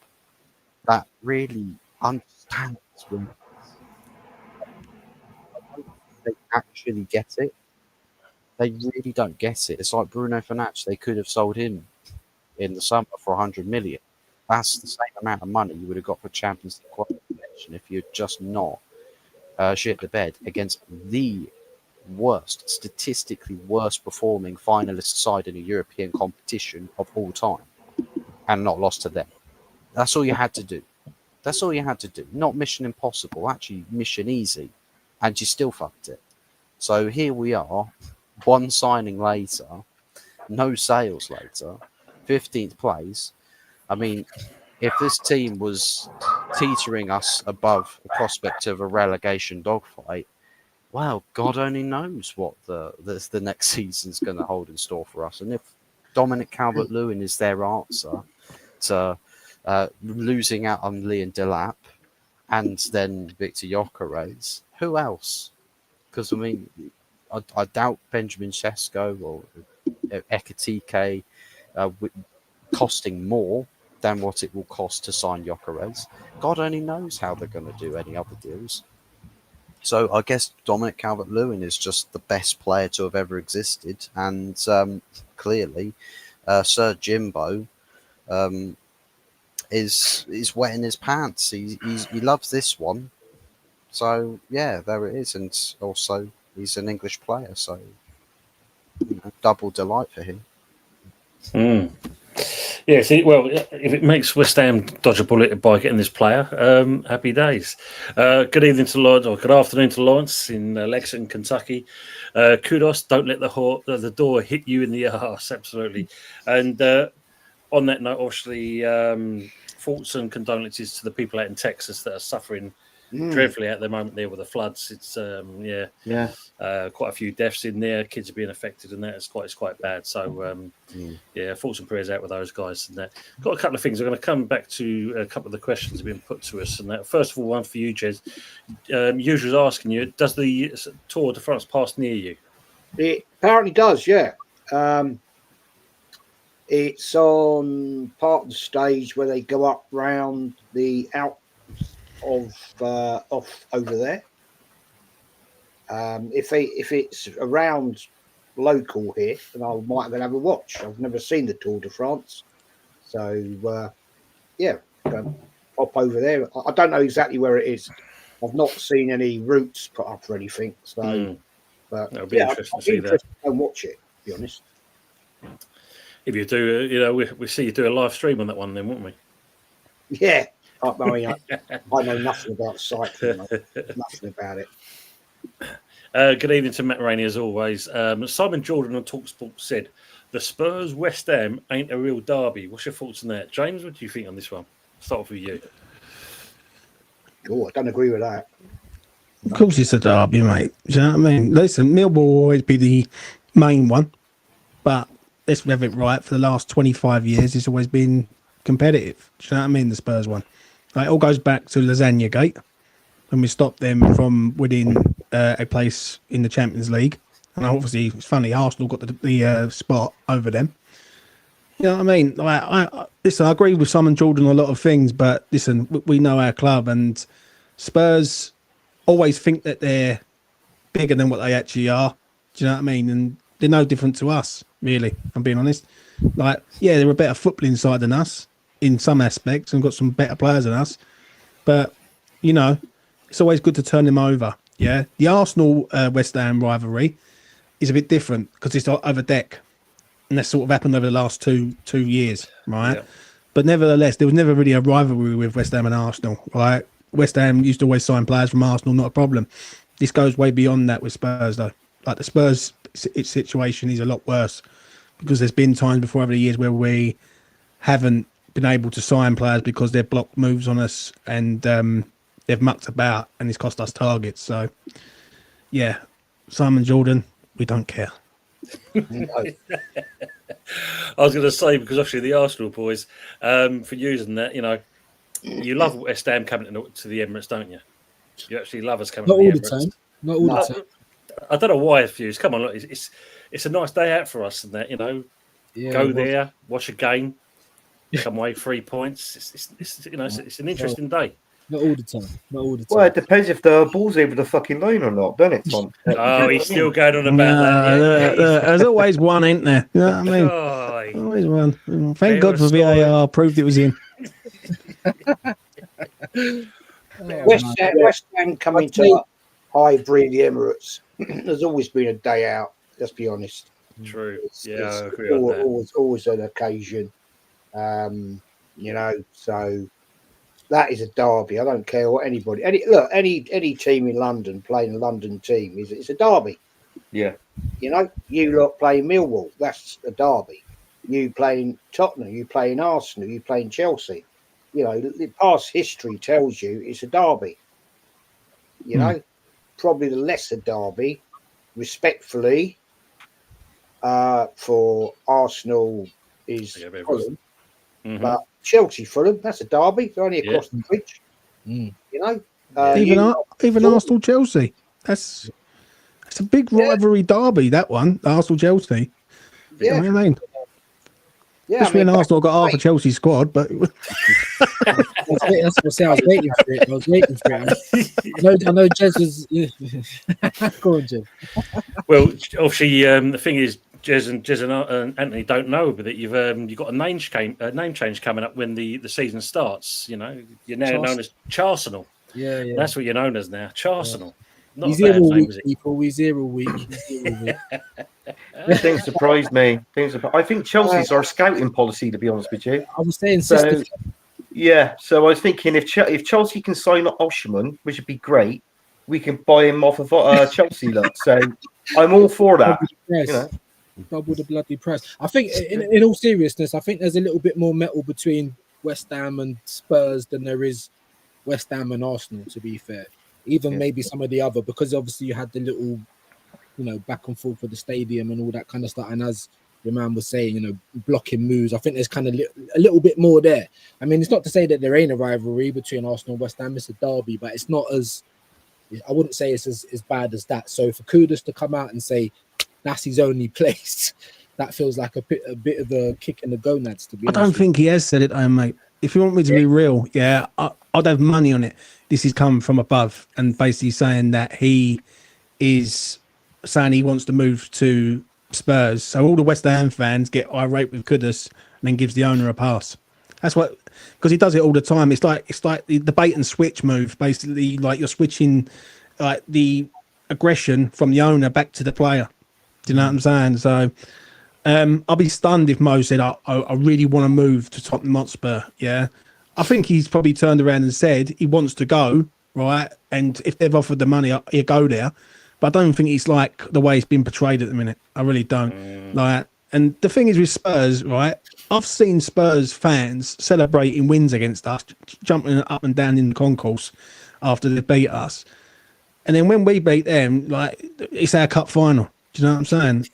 that really understands when they actually get it. They really don't get it. It's like Bruno Fernandes. They could have sold him in the summer for 100 million. That's the same amount of money you would have got for Champions League qualification if you're just not shit the bed against the statistically worst performing finalist side in a European competition of all time, and not lost to them. That's all you had to do. That's all you had to do. Not mission impossible, actually mission easy, and you still fucked it. So here we are, one signing later, no sales later, 15th place. I mean, if this team was teetering us above the prospect of a relegation dogfight, well, God only knows what the next season's going to hold in store for us. And if Dominic Calvert-Lewin is their answer to losing out on Liam Delap and then Victor Gyökeres, who else? Because, I mean, I doubt Benjamin Sesko or Ekitike costing more than what it will cost to sign Gyökeres. God only knows how they're going to do any other deals. So I guess Dominic Calvert-Lewin is just the best player to have ever existed, and clearly, Sir Jimbo is wetting his pants. He loves this one, so yeah, there it is. And also, he's an English player, so double delight for him. Yeah, see, well, if it makes West Ham dodge a bullet by getting this player, happy days. Good evening to Lawrence, or good afternoon to Lawrence in Lexington, Kentucky. Kudos, don't let the door hit you in the arse, absolutely. And on that note, obviously, thoughts and condolences to the people out in Texas that are suffering dreadfully at the moment there with the floods. It's quite a few deaths in there. Kids are being affected, and that is quite bad. So thoughts and prayers out with those guys. And that got a couple of things. I'm going to come back to a couple of the questions that have been put to us. And that first of all, one for you, Jez. Usual's asking you, does the Tour de France pass near you? It apparently does. Yeah. It's on part of the stage where they go up round the Alps off over there. If it's around local here, then I might have a watch. I've never seen the Tour de France, so go pop over there. I don't know exactly where it is. I've not seen any routes put up or anything. So, but it'll be interesting to see that. And watch it. To be honest. If you do, we see you do a live stream on that one, then, won't we? Yeah. I mean, I know nothing about cycling, nothing about it. Good evening to Matt Rainey, as always. Simon Jordan on TalkSport said, the Spurs West Ham ain't a real derby. What's your thoughts on that? James, what do you think on this one? Start off with you. Oh, I don't agree with that. Of course it's a derby, mate. Do you know what I mean? Listen, Millwall will always be the main one, but let's have it right. For the last 25 years, it's always been competitive. Do you know what I mean? The Spurs one. It all goes back to Lasagna Gate, when we stopped them from winning a place in the Champions League, And obviously, it's funny, Arsenal got the spot over them. You know what I mean? Like, listen, I agree with Simon Jordan on a lot of things, but listen, we know our club, and Spurs always think that they're bigger than what they actually are. Do you know what I mean? And they're no different to us, really, if I'm being honest. Like, yeah, they're a better footballing side than us in some aspects and got some better players than us. But, you know, it's always good to turn them over. Yeah. The Arsenal West Ham rivalry is a bit different because it's over deck. And that's sort of happened over the last two years, right? Yeah. But nevertheless, there was never really a rivalry with West Ham and Arsenal, right? West Ham used to always sign players from Arsenal, not a problem. This goes way beyond that with Spurs, though. Like the Spurs situation is a lot worse because there's been times before over the years where we haven't been able to sign players because they've blocked moves on us and they've mucked about and it's cost us targets. So, yeah, Simon Jordan, we don't care. I was going to say, because obviously the Arsenal boys, for using that, you know, you love West Ham coming to the Emirates, don't you? You actually love us coming Not to the all the Emirates. time. Not all the time. I don't know why it's views. Come on, look, it's a nice day out for us, and that, you know, Yeah, go well, there, watch a game, come away 3 points. It's you know, it's an interesting day. Not all the time. Not all the time. Well, it depends if the ball's over the fucking line or not, doesn't it, Tom? Oh, he's still going on about that. Yeah, There's always one, ain't there? You know what I mean? Oh, Always one. Thank There God was for VAR, proved it was in. West Ham coming to hybrid Emirates. There's always been a day out. Let's be honest. true. It's I agree on that. always an occasion. You know, so that is a derby. I don't care what anybody. Any team in London playing a London team it's a derby. Yeah. You know, you lot playing Millwall, that's a derby. You playing Tottenham, you playing Arsenal, you playing Chelsea. You know, the past history tells you it's a derby. You know, probably the lesser derby, respectfully, for Arsenal is Fulham, but Chelsea Fulham, that's a derby. They're only across the bridge. You know, even Arsenal Chelsea. It's a big rivalry derby, that one, Arsenal Chelsea. Yeah. You know what I mean? Yeah, Especially when Arsenal got half a Chelsea squad, but That's what I was waiting for it. I know Jez was. Go on, Jez. Well, obviously, the thing is, Jez and Anthony don't know, but that you've got a name change coming up when the season starts. You know, you're now known as Charsenal. Yeah. That's what you're known as now, Charsenal. Not He's a here bad all name, week, is it? people. He's here all week. Things surprised me. I think Chelsea's our scouting policy, to be honest with you. I was saying, So, sister. yeah, so I was thinking if Chelsea can sign Osherman, which would be great, we can buy him off of Chelsea. Look, so I'm all for that. You know. Double the bloody price. I think, in all seriousness, I think there's a little bit more metal between West Ham and Spurs than there is West Ham and Arsenal, to be fair. Even maybe some of the other, because obviously you had the little, you know, back and forth with the stadium and all that kind of stuff. And as your man was saying, you know, blocking moves, I think there's kind of a little bit more there. I mean, it's not to say that there ain't a rivalry between Arsenal and West Ham. It's a derby, but it's not as, I wouldn't say it's as bad as that. So for Kudus to come out and say that's his only place, that feels like a bit of a kick in the gonads, to be honest. I don't think he has said it, mate. If you want me to be real, I'd have money on it. This is coming from above and basically saying that he is saying he wants to move to Spurs. So all the West Ham fans get irate with Kudus and then gives the owner a pass. That's what, because he does it all the time. It's like the bait and switch move, basically. Like you're switching like the aggression from the owner back to the player. Do you know what I'm saying? So I'll be stunned if Mo said, I really want to move to Tottenham Hotspur. Yeah. I think he's probably turned around and said he wants to go, right? And if they've offered the money, he'll go there. But I don't think it's like the way it's been portrayed at the minute. I really don't. Like, and the thing is with Spurs, right? I've seen Spurs fans celebrating wins against us, jumping up and down in the concourse after they beat us. And then when we beat them, like, it's our cup final. Do you know what I'm saying?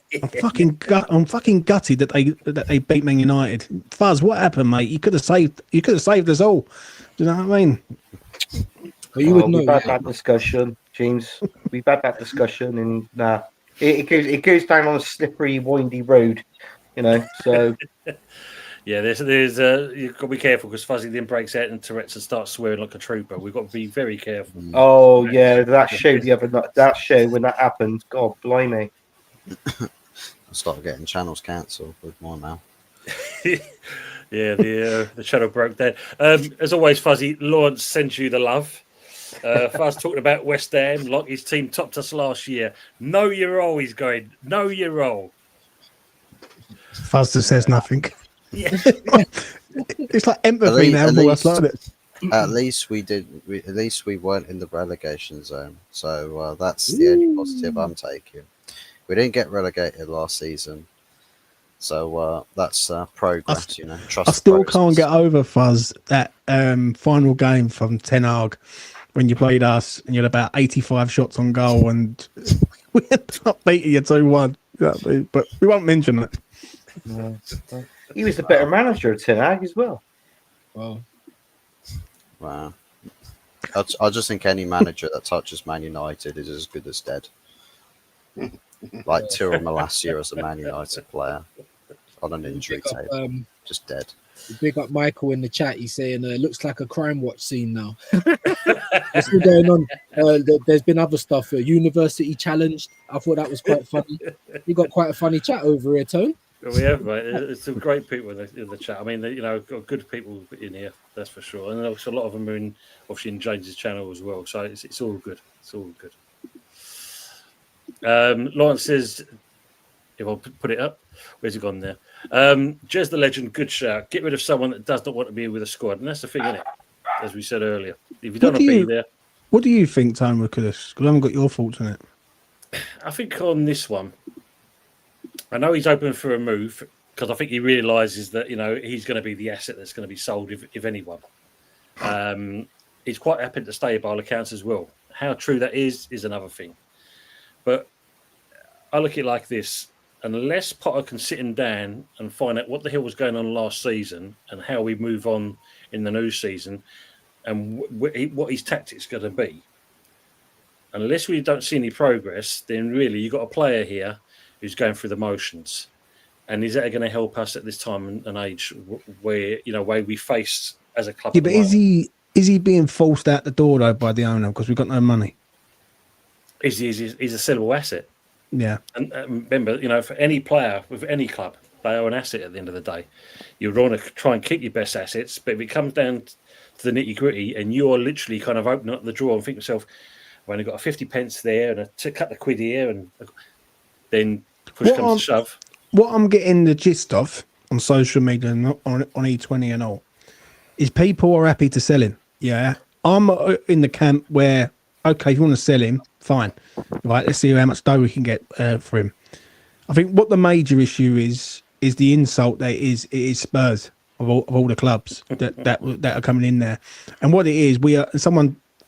I'm fucking gutted that they beat Man United. Fuzz, what happened, mate? You could have saved us all. Do you know what I mean? Well, you would know. We've had that discussion, James. We've had that discussion, and It goes down on a slippery, windy road, you know. So Yeah, there's you've got to be careful because Fuzzy then breaks out and Tourette's and starts swearing like a trooper. We've got to be very careful. oh yeah, that show the other night, that show when that happened, God blimey. I start getting channels cancelled with more now. Yeah, the channel broke down. As always, Fuzzy, Lawrence sends you the love. Fuzz talking about West Ham, like his team topped us last year. Know your role, he's going. Know your role. Fuzz just says nothing. Yeah. It's like empathy now for us, like it. At least we did. At least we weren't in the relegation zone, so that's the only positive I'm taking. We didn't get relegated last season, so that's progress. Trust. I still can't get over, Fuzz, that final game from Ten Hag when you played us and you had about 85 shots on goal and we ended up beating you 2-1. But we won't mention it. No. He was the better manager, Ten Hag, as well. Wow. Wow. I just think any manager that touches Man United is as good as dead. Like Tyrell last year as a Man United player on an injury table, just dead. Big up Michael in the chat. He's saying looks like a crime watch scene now. What's still going on? There's been other stuff. University challenged. I thought that was quite funny. You got quite a funny chat over here, Tone. We have, mate. It's some great people in the chat. I mean, got good people in here, that's for sure. And also a lot of them are obviously in James's channel as well. So it's all good. It's all good. Lawrence says, if I'll put it up, where's it gone there? Jez the Legend, good shout. Get rid of someone that does not want to be with a squad. And that's the thing, isn't it? As we said earlier. If you don't want to be there. What do you think, Tone, with this? Because I haven't got your thoughts on it. I think on this one, I know he's open for a move because I think he realises that, he's going to be the asset that's going to be sold if anyone. He's quite happy to stay by all accounts as well. How true that is another thing. But I look at it like this. Unless Potter can sit him down and find out what the hell was going on last season and how we move on in the new season and what his tactics are going to be, unless we don't see any progress, then really you've got a player here who's going through the motions. And is that going to help us at this time and age where, where we face as a club? Yeah, but is he being forced out the door, though, by the owner because we've got no money? He's a sellable asset. Yeah. And remember, for any player with any club, they are an asset at the end of the day. You want to try and keep your best assets, but if it comes down to the nitty gritty and you're literally kind of opening up the drawer and think to yourself, I've only got a 50 pence there and a couple of quid here, and then push comes to shove. What I'm getting the gist of on social media and on E20 and all is people are happy to sell him. Yeah. I'm in the camp where, okay, if you want to sell him, fine. Right, let's see how much dough we can get for him. I think what the major issue is the insult that it is Spurs of all the clubs that are coming in there. And what it is, I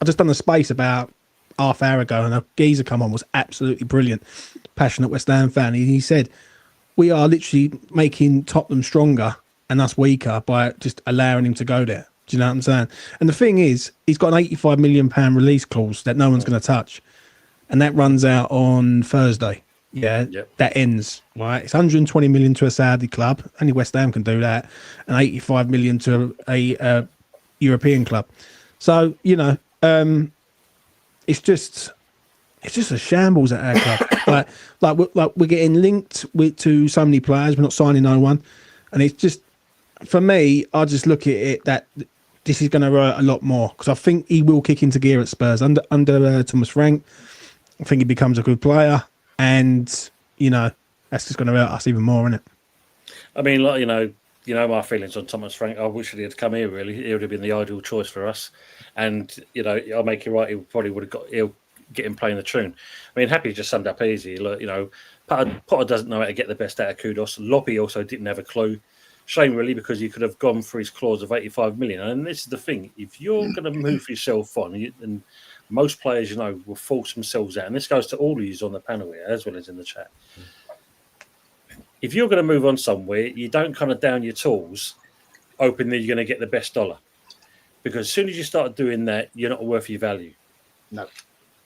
just done a space about half hour ago and a geezer come on was absolutely brilliant, passionate West Ham fan. He said, we are literally making Tottenham stronger and us weaker by just allowing him to go there. Do you know what I'm saying? And the thing is, he's got an £85 million release clause that no one's going to touch. And that runs out on Thursday. Yeah, yep. That ends, right? It's 120 million to a Saudi club. Only West Ham can do that. And 85 million to a European club. So, it's just a shambles at our club. like we're getting linked to so many players. We're not signing no one. And it's just, for me, I just look at it that this is going to hurt a lot more because I think he will kick into gear at Spurs under Thomas Frank. I think he becomes a good player, and that's just going to hurt us even more, isn't it? I mean, my feelings on Thomas Frank. I wish he had come here. Really, he would have been the ideal choice for us. And I'll make it right. He probably would have he'll get him playing the tune. I mean, Happy just summed up easy. Look, Potter doesn't know how to get the best out of Kudos. Loppy also didn't have a clue. Shame, really, because he could have gone for his clause of 85 million. And this is the thing: if you're going to move yourself on, and most players, will force themselves out, and this goes to all of you on the panel here as well as in the chat. If you're going to move on somewhere, you don't kind of down your tools, hoping that you're going to get the best dollar, because as soon as you start doing that, you're not worth your value. No.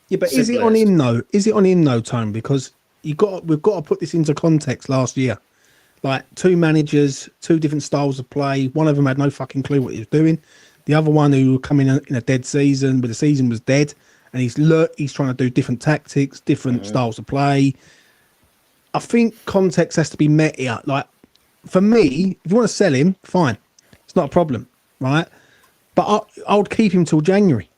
Yeah, but is it on him though? Is it on him though, Tone? Because we've got to put this into context. Last year, like 2 managers, 2 different styles of play. One of them had no fucking clue what he was doing. The other one who come in a dead season, but the season was dead, and he's trying to do different tactics, different styles of play. I think context has to be met here. Like, for me, if you want to sell him, fine, it's not a problem, right? But I would keep him till January.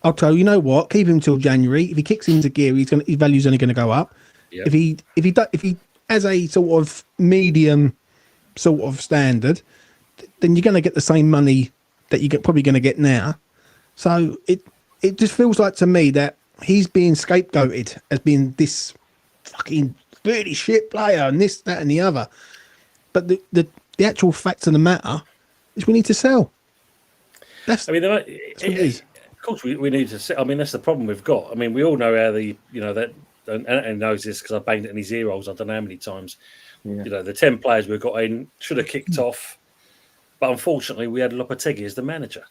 I'll tell you, you know what? Keep him till January. If he kicks into gear, his value's only going to go up. Yep. If he has a sort of medium sort of standard, then you're going to get the same money that you're probably going to get now. So it just feels like to me that he's being scapegoated as being this fucking really shit player and this, that, and the other. But the actual fact of the matter is we need to sell. That's what it is. Of course, we need to sell. I mean, that's the problem we've got. I mean, we all know how that. And knows this because I banged it in his ear holes I don't know how many times. Yeah. The 10 players we've got in should have kicked off, but unfortunately we had Lopetegui as the manager,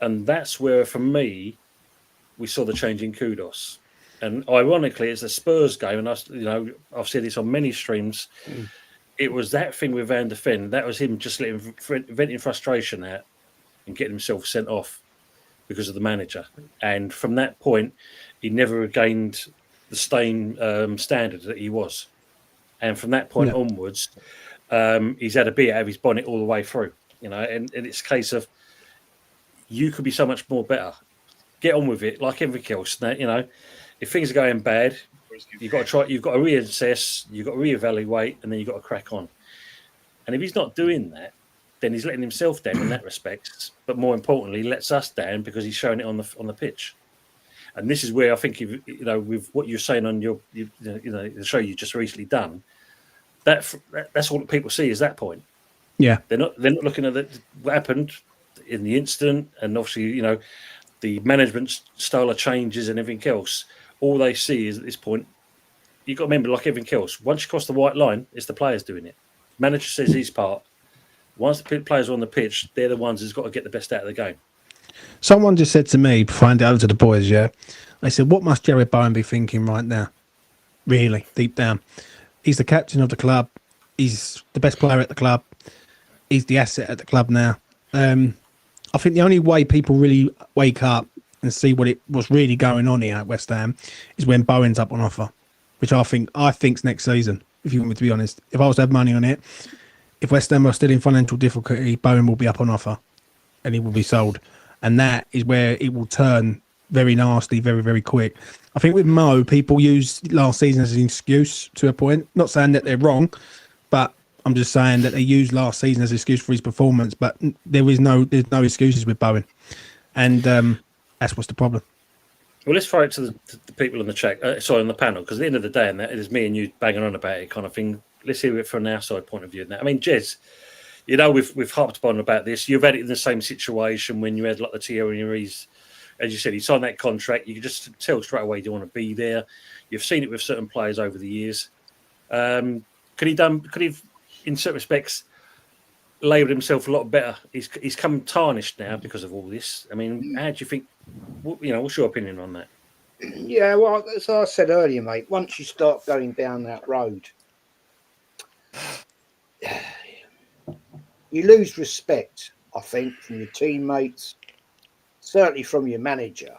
and that's where, for me, we saw the change in Kudos. And ironically, it's the Spurs game, and I've said this on many streams. It was that thing with Van der Ven. That was him just venting frustration out and getting himself sent off because of the manager. And from that point, he never regained the staying standard that he was. And from that point onwards, he's had a bit out of his bonnet all the way through. And it's a case of you could be so much more better. Get on with it, like everything else. Now, if things are going bad, you've got to reassess, you've got to reevaluate, and then you've got to crack on. And if he's not doing that, then he's letting himself down in that respect. But more importantly, he lets us down because he's showing it on the pitch. And this is where I think with what you're saying on the show you just recently done, that's all that people see is that point. Yeah, they're not looking at what happened in the incident, and obviously the management style of changes and everything else. All they see is at this point. You've got to remember, like everything else, once you cross the white line, it's the players doing it. Manager says his part. Once the players are on the pitch, they're the ones who's got to get the best out of the game. Someone just said to me, find out to the boys, they said, what must Jared Bowen be thinking right now? Really, deep down. He's the captain of the club. He's the best player at the club. He's the asset at the club now. I think the only way people really wake up and see what's really going on here at West Ham is when Bowen's up on offer, which I think's next season, if you want me to be honest. If I was to have money on it, if West Ham are still in financial difficulty, Bowen will be up on offer and he will be sold. And that is where it will turn very nasty, very, very quick. I think with Mo, people use last season as an excuse to a point. Not saying that they're wrong, but I'm just saying that they use last season as an excuse for his performance. But there's no excuses with Bowen. And that's what's the problem. Well, let's throw it to the people in the chat, on the panel, because at the end of the day, and that is me and you banging on about it kind of thing. Let's hear it from an outside point of view. Now, I mean, Jez, we've harped upon about this. You've had it in the same situation when you had like the Thierry Henry's, as you said, he signed that contract. You could just tell straight away you want to be there. You've seen it with certain players over the years. Could he have, in certain respects, labelled himself a lot better? He's come tarnished now because of all this. I mean, how do you think? What's your opinion on that? Yeah, well, as I said earlier, mate, once you start going down that road, you lose respect, I think, from your teammates, certainly from your manager.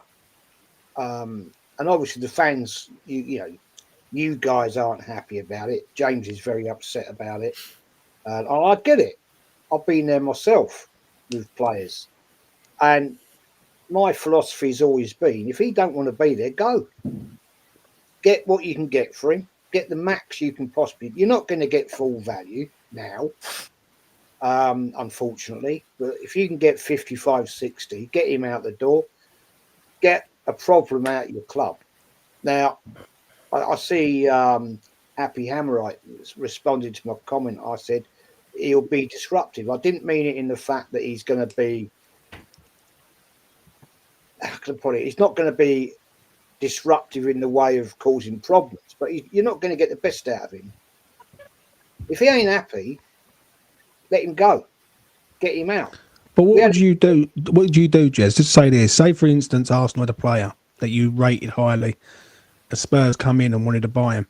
And obviously the fans, you guys aren't happy about it. James is very upset about it. And I get it. I've been there myself with players. And my philosophy has always been, if he don't want to be there, go. Get what you can get for him. Get the max you can possibly. You're not going to get full value now, unfortunately. But if you can get 55, 60, get him out the door. Get a problem out of your club. Now, I see Happy Hammerite responded to my comment. I said, he'll be disruptive. I didn't mean it in the fact that he's going to be, how can I put it? He's not going to be disruptive in the way of causing problems, but you're not going to get the best out of him. If he ain't happy, let him go. Get him out. But what would you do? What would you do, Jez? Just say this. Say, for instance, Arsenal had a player that you rated highly. The Spurs come in and wanted to buy him.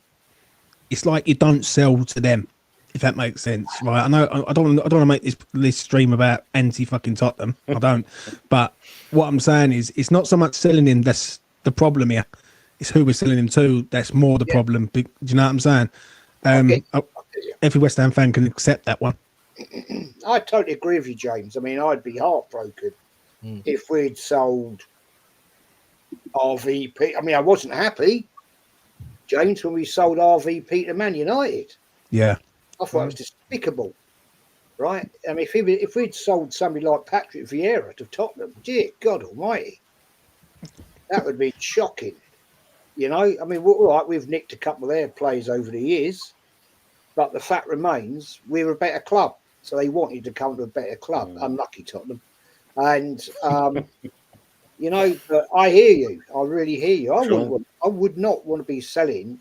it's like you don't sell to them, if that makes sense, right? I know I don't want to make this stream about anti fucking Tottenham. I don't, but what I'm saying is it's not so much selling him that's the problem here. It's who we're selling him to that's more the problem. Do you know what I'm saying? Every West Ham fan can accept that one. I totally agree with you, James. I mean, I'd be heartbroken if we'd sold RVP. I mean, I wasn't happy, James, when we sold RVP to Man United. Yeah. I thought it was despicable, right? I mean, if we'd sold somebody like Patrick Vieira to Tottenham, dear God Almighty, that would be shocking. You know, I mean, all right, we've nicked a couple of their players over the years, but the fact remains we're a better club. So they wanted to come to a better club. Unlucky Tottenham. And, you know, but I hear you. I really hear you. I would not want to be selling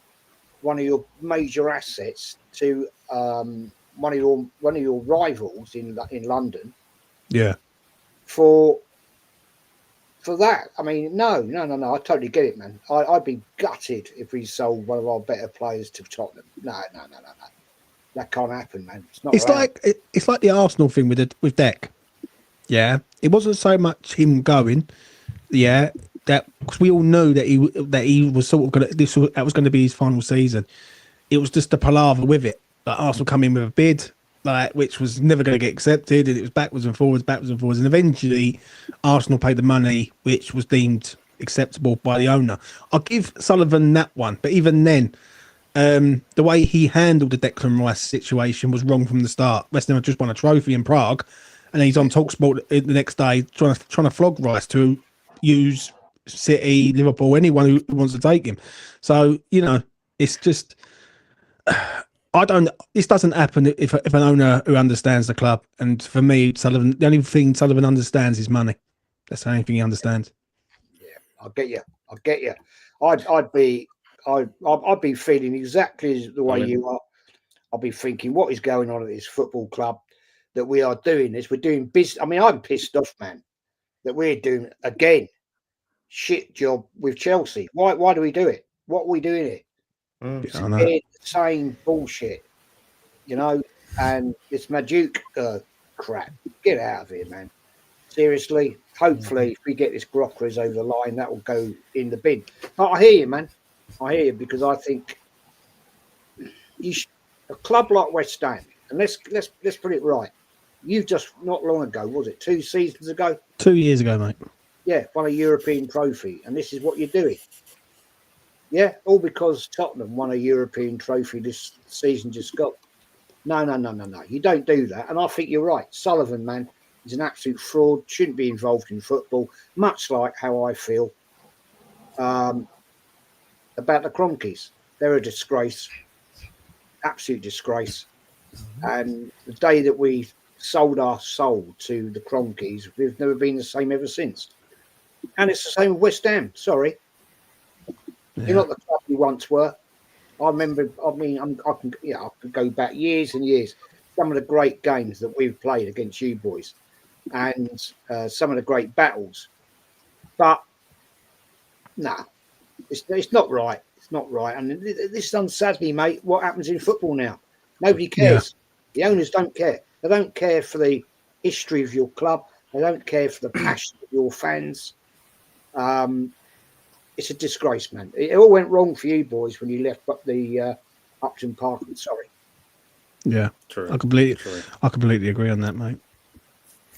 one of your major assets to one of your rivals in London. Yeah. For that. I mean, no. I totally get it, man. I'd be gutted if we sold one of our better players to Tottenham. No. That can't happen, man. It's not. It's like the Arsenal thing with Deck. Yeah, it wasn't so much him going. Yeah, that because we all knew that he was sort of that was going to be his final season. It was just the palaver with it. Like Arsenal come in with a bid, like which was never going to get accepted, and it was backwards and forwards, and eventually Arsenal paid the money, which was deemed acceptable by the owner. I'll give Sullivan that one, but even then. The way he handled the Declan Rice situation was wrong from the start. West Ham had just won a trophy in Prague, and he's on TalkSport the next day trying to flog Rice to use City, Liverpool, anyone who wants to take him. So you know, it's just This doesn't happen if an owner who understands the club. And for me, Sullivan, the only thing Sullivan understands is money. That's the only thing he understands. Yeah, I get you. I'd be feeling exactly the way you are. I'll be thinking, what is going on at this football club that we are doing this? We're doing business. I mean, I'm pissed off, man, that we're doing again shit job with Chelsea. Why do we do it? What are we doing here? It's the same bullshit, you know. And this Majuk crap. Get out of here, man. Seriously. Hopefully, if we get this Grokers over the line, that will go in the bin. But I hear you, man. I hear you because I think a club like West Ham, and let's put it right. You just not long ago, was it 2 seasons ago? 2 years ago, mate. Yeah, won a European trophy, and this is what you're doing. Yeah, all because Tottenham won a European trophy this season just got. No. You don't do that, and I think you're right. Sullivan, man, is an absolute fraud. Shouldn't be involved in football. Much like how I feel. About the Cronkies. They're a disgrace. Absolute disgrace. And the day that we sold our soul to the Cronkies, we've never been the same ever since. And it's the same with West Ham. Sorry. Yeah. You're not the club you once were. I remember, I could go back years and years. Some of the great games that we've played against you boys and some of the great battles. But, no. It's not right. It's not right. And this is sadly, mate, what happens in football now. Nobody cares. Yeah. The owners don't care. They don't care for the history of your club. They don't care for the passion of your fans. It's a disgrace, man. It all went wrong for you boys when you left the Upton Park. I'm sorry. Yeah, true. I completely agree on that, mate.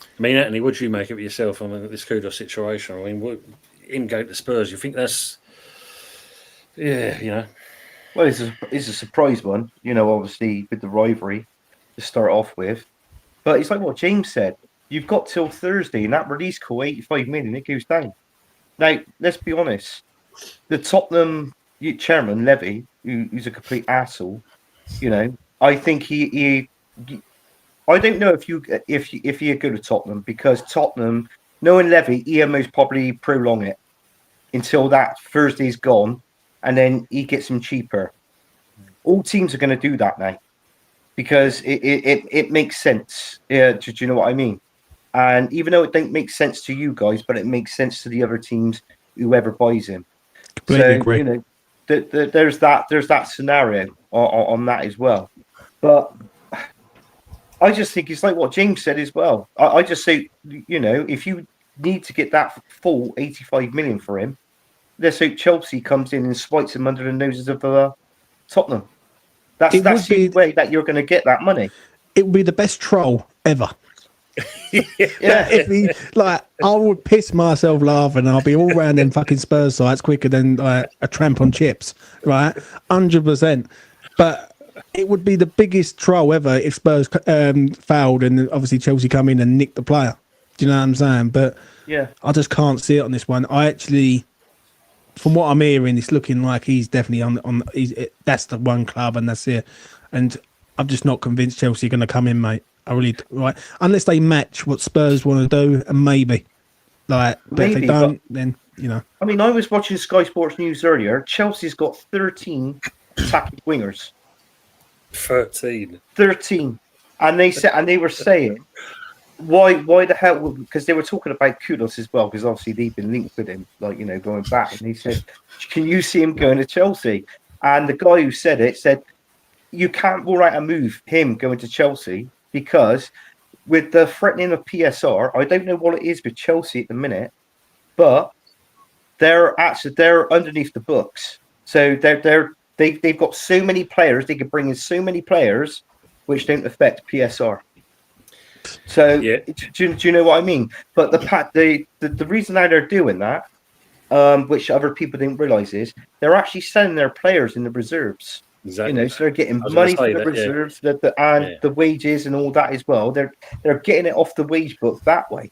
I mean, Anthony, what do you make of it yourself? I mean, this Kudos situation. I mean, him going to Spurs, you think that's... Yeah, you know. Well, it's a surprise one, you know, obviously with the rivalry to start off with. But it's like what James said. You've got till Thursday, and that release call, 85 million, it goes down. Now, let's be honest. The Tottenham chairman, Levy, who's a complete asshole, you know, I think he I don't know if you're good at Tottenham, because Tottenham, knowing Levy, he most probably prolong it until that Thursday's gone. And then he gets them cheaper. All teams are going to do that now because it makes sense. Yeah, do you know what I mean? And even though it don't make sense to you guys, but it makes sense to the other teams, whoever buys him. Completely agree. You know, there's that scenario on that as well. But I just think it's like what James said as well. I just say, if you need to get that full 85 million for him, let's hope Chelsea comes in and spikes him under the noses of Tottenham. That's the only way that you're going to get that money. It would be the best troll ever. Yeah. If he, I would piss myself laughing. I'll be all round them fucking Spurs sites quicker than a tramp on chips, right? 100%. But it would be the biggest troll ever if Spurs fouled and obviously Chelsea come in and nick the player. Do you know what I'm saying? But yeah, I just can't see it on this one. I actually, from what I'm hearing, it's looking like he's definitely on. That's the one club and that's it. And I'm just not convinced Chelsea are going to come in, mate. I really right unless they match what Spurs want to do, and maybe but if they don't, then I mean, I was watching Sky Sports News earlier. Chelsea's got 13 attacking wingers. 13, and they were saying why the hell? Because they were talking about Kudus as well, because obviously they've been linked with him, going back. And he said, "Can you see him going to Chelsea?" And the guy who said it said, "You can't rule out a move him going to Chelsea." Because with the threatening of PSR, I don't know what it is with Chelsea at the minute, but they're underneath the books. So they've got so many players, they could bring in so many players which don't affect PSR. So do you know what I mean? But the reason that they're doing that, which other people didn't realize, is they're actually selling their players in the reserves. Exactly. So they're getting money for the reserves, the wages and all that as well. They're getting it off the wage book that way.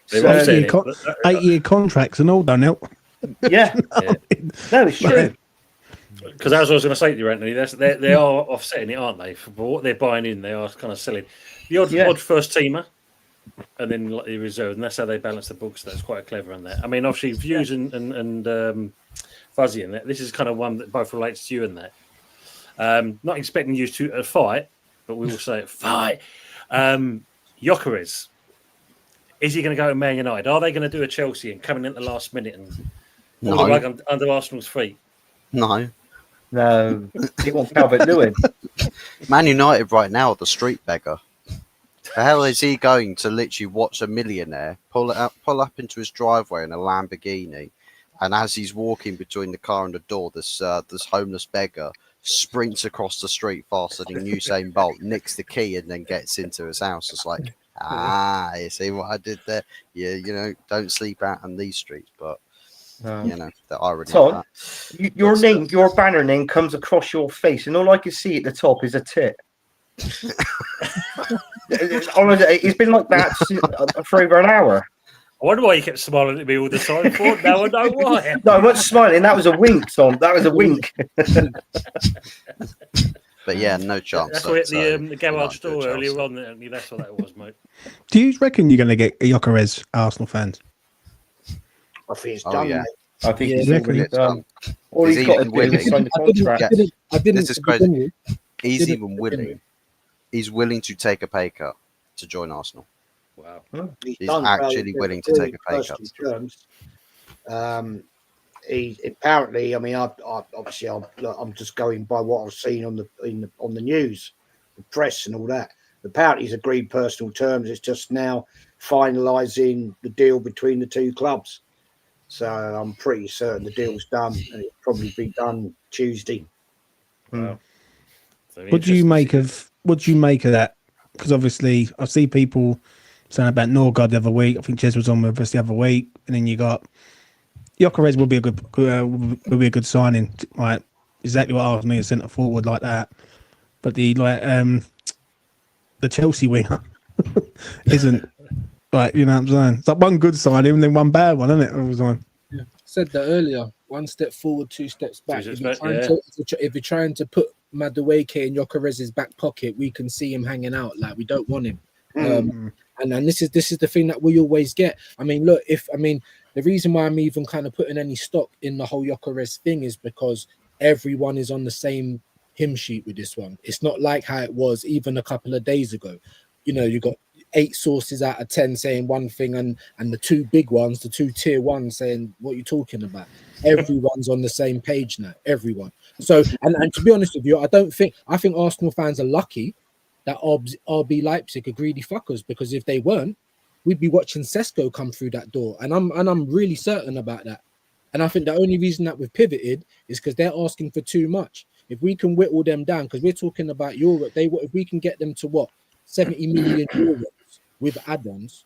They're 8-year contracts and all done now. Yeah. No, it's true. Because as I was going to say to you, Anthony, they are offsetting it, aren't they? For what they're buying in, they are kind of selling the odd first teamer, and then the reserve, and that's how they balance the books. That's quite clever on that. I mean, obviously, Views and Fuzzy in that. This is kind of one that both relates to you in that. Not expecting you to fight, but we will say it, fight. Gyökeres, is he going to go to Man United? Are they going to do a Chelsea and coming in at the last minute and pull the rug under Arsenal's feet? No. He wants Calvert-Lewin. Man United right now are the street beggar. The hell is he going to literally watch a millionaire pull up into his driveway in a Lamborghini, and as he's walking between the car and the door, this homeless beggar sprints across the street faster than Usain Bolt, nicks the key, and then gets into his house. It's like, you see what I did there? Yeah, don't sleep out on these streets, but the irony of that. Your banner name comes across your face, and all I can see at the top is a tit. It's been like that for over an hour. I wonder why you kept smiling at me all the time. Now I know why. No, I wasn't smiling. That was a wink, Tom. That was a wink. But yeah, no chance. That's why at the garage store earlier on. That's what that was, mate. Do you reckon you're going to get Gyökeres, Arsenal fans? I think it's done. Yeah. I think it's done. All he's got to do is sign the contract. This is crazy. He's even willing. He's willing to take a pay cut to join Arsenal. Wow. He's actually willing to take a pay cut. He apparently, I mean, I'm just going by what I've seen on the news, the press, and all that. Apparently, he's agreed personal terms. It's just now finalising the deal between the two clubs. So I'm pretty certain the deal's done, and it'll probably be done Tuesday. Wow. What do you make of that? Because obviously, I see people saying about Norgard the other week. I think Ches was on with us the other week, and then you got Gyökeres will be a good signing, right? Exactly what Arsenal need, a centre forward like that. But the Chelsea winger isn't like, you know what I'm saying? It's like one good signing and then one bad one, isn't it? All the time. Yeah. Said that earlier. One step forward, two steps back. If you're trying to put Madueke in Gyökeres's back pocket, we can see him hanging out. Like, we don't want him. And this is the thing that we always get. I mean, look, the reason why I'm even kind of putting any stock in the whole Gyökeres thing is because everyone is on the same hymn sheet with this one. It's not like how it was even a couple of days ago. You know, you got 8 sources out of 10 saying one thing, and the 2 big ones, the 2 tier 1 saying what you're talking about. Everyone's on the same page now. Everyone. So and to be honest with you, I think Arsenal fans are lucky that RB Leipzig are greedy fuckers, because if they weren't, we'd be watching Sesko come through that door, and I'm really certain about that. And I think the only reason that we've pivoted is because they're asking for too much. If we can whittle them down, because we're talking about Europe, if we can get them to what, 70 million euros with add-ons,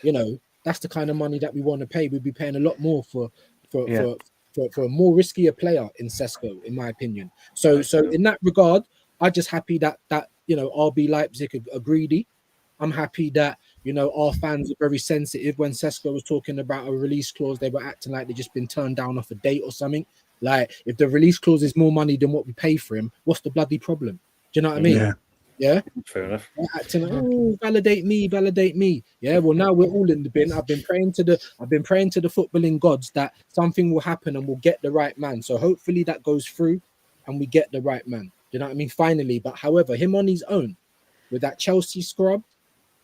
you know, that's the kind of money that we want to pay. We'd be paying a lot more for a more riskier player in Sesko, in my opinion. So in that regard, I'm just happy that you know, RB Leipzig are greedy. I'm happy that, you know, our fans are very sensitive. When Sesko was talking about a release clause, they were acting like they've just been turned down off a date or something. Like, if the release clause is more money than what we pay for him, what's the bloody problem? Do you know what I mean? Yeah. Fair enough. They're acting like, oh, validate me. Yeah. Well, now we're all in the bin. I've been praying to the footballing gods that something will happen and we'll get the right man. So hopefully that goes through and we get the right man. Do you know what I mean? Finally. But however, him on his own with that Chelsea scrub,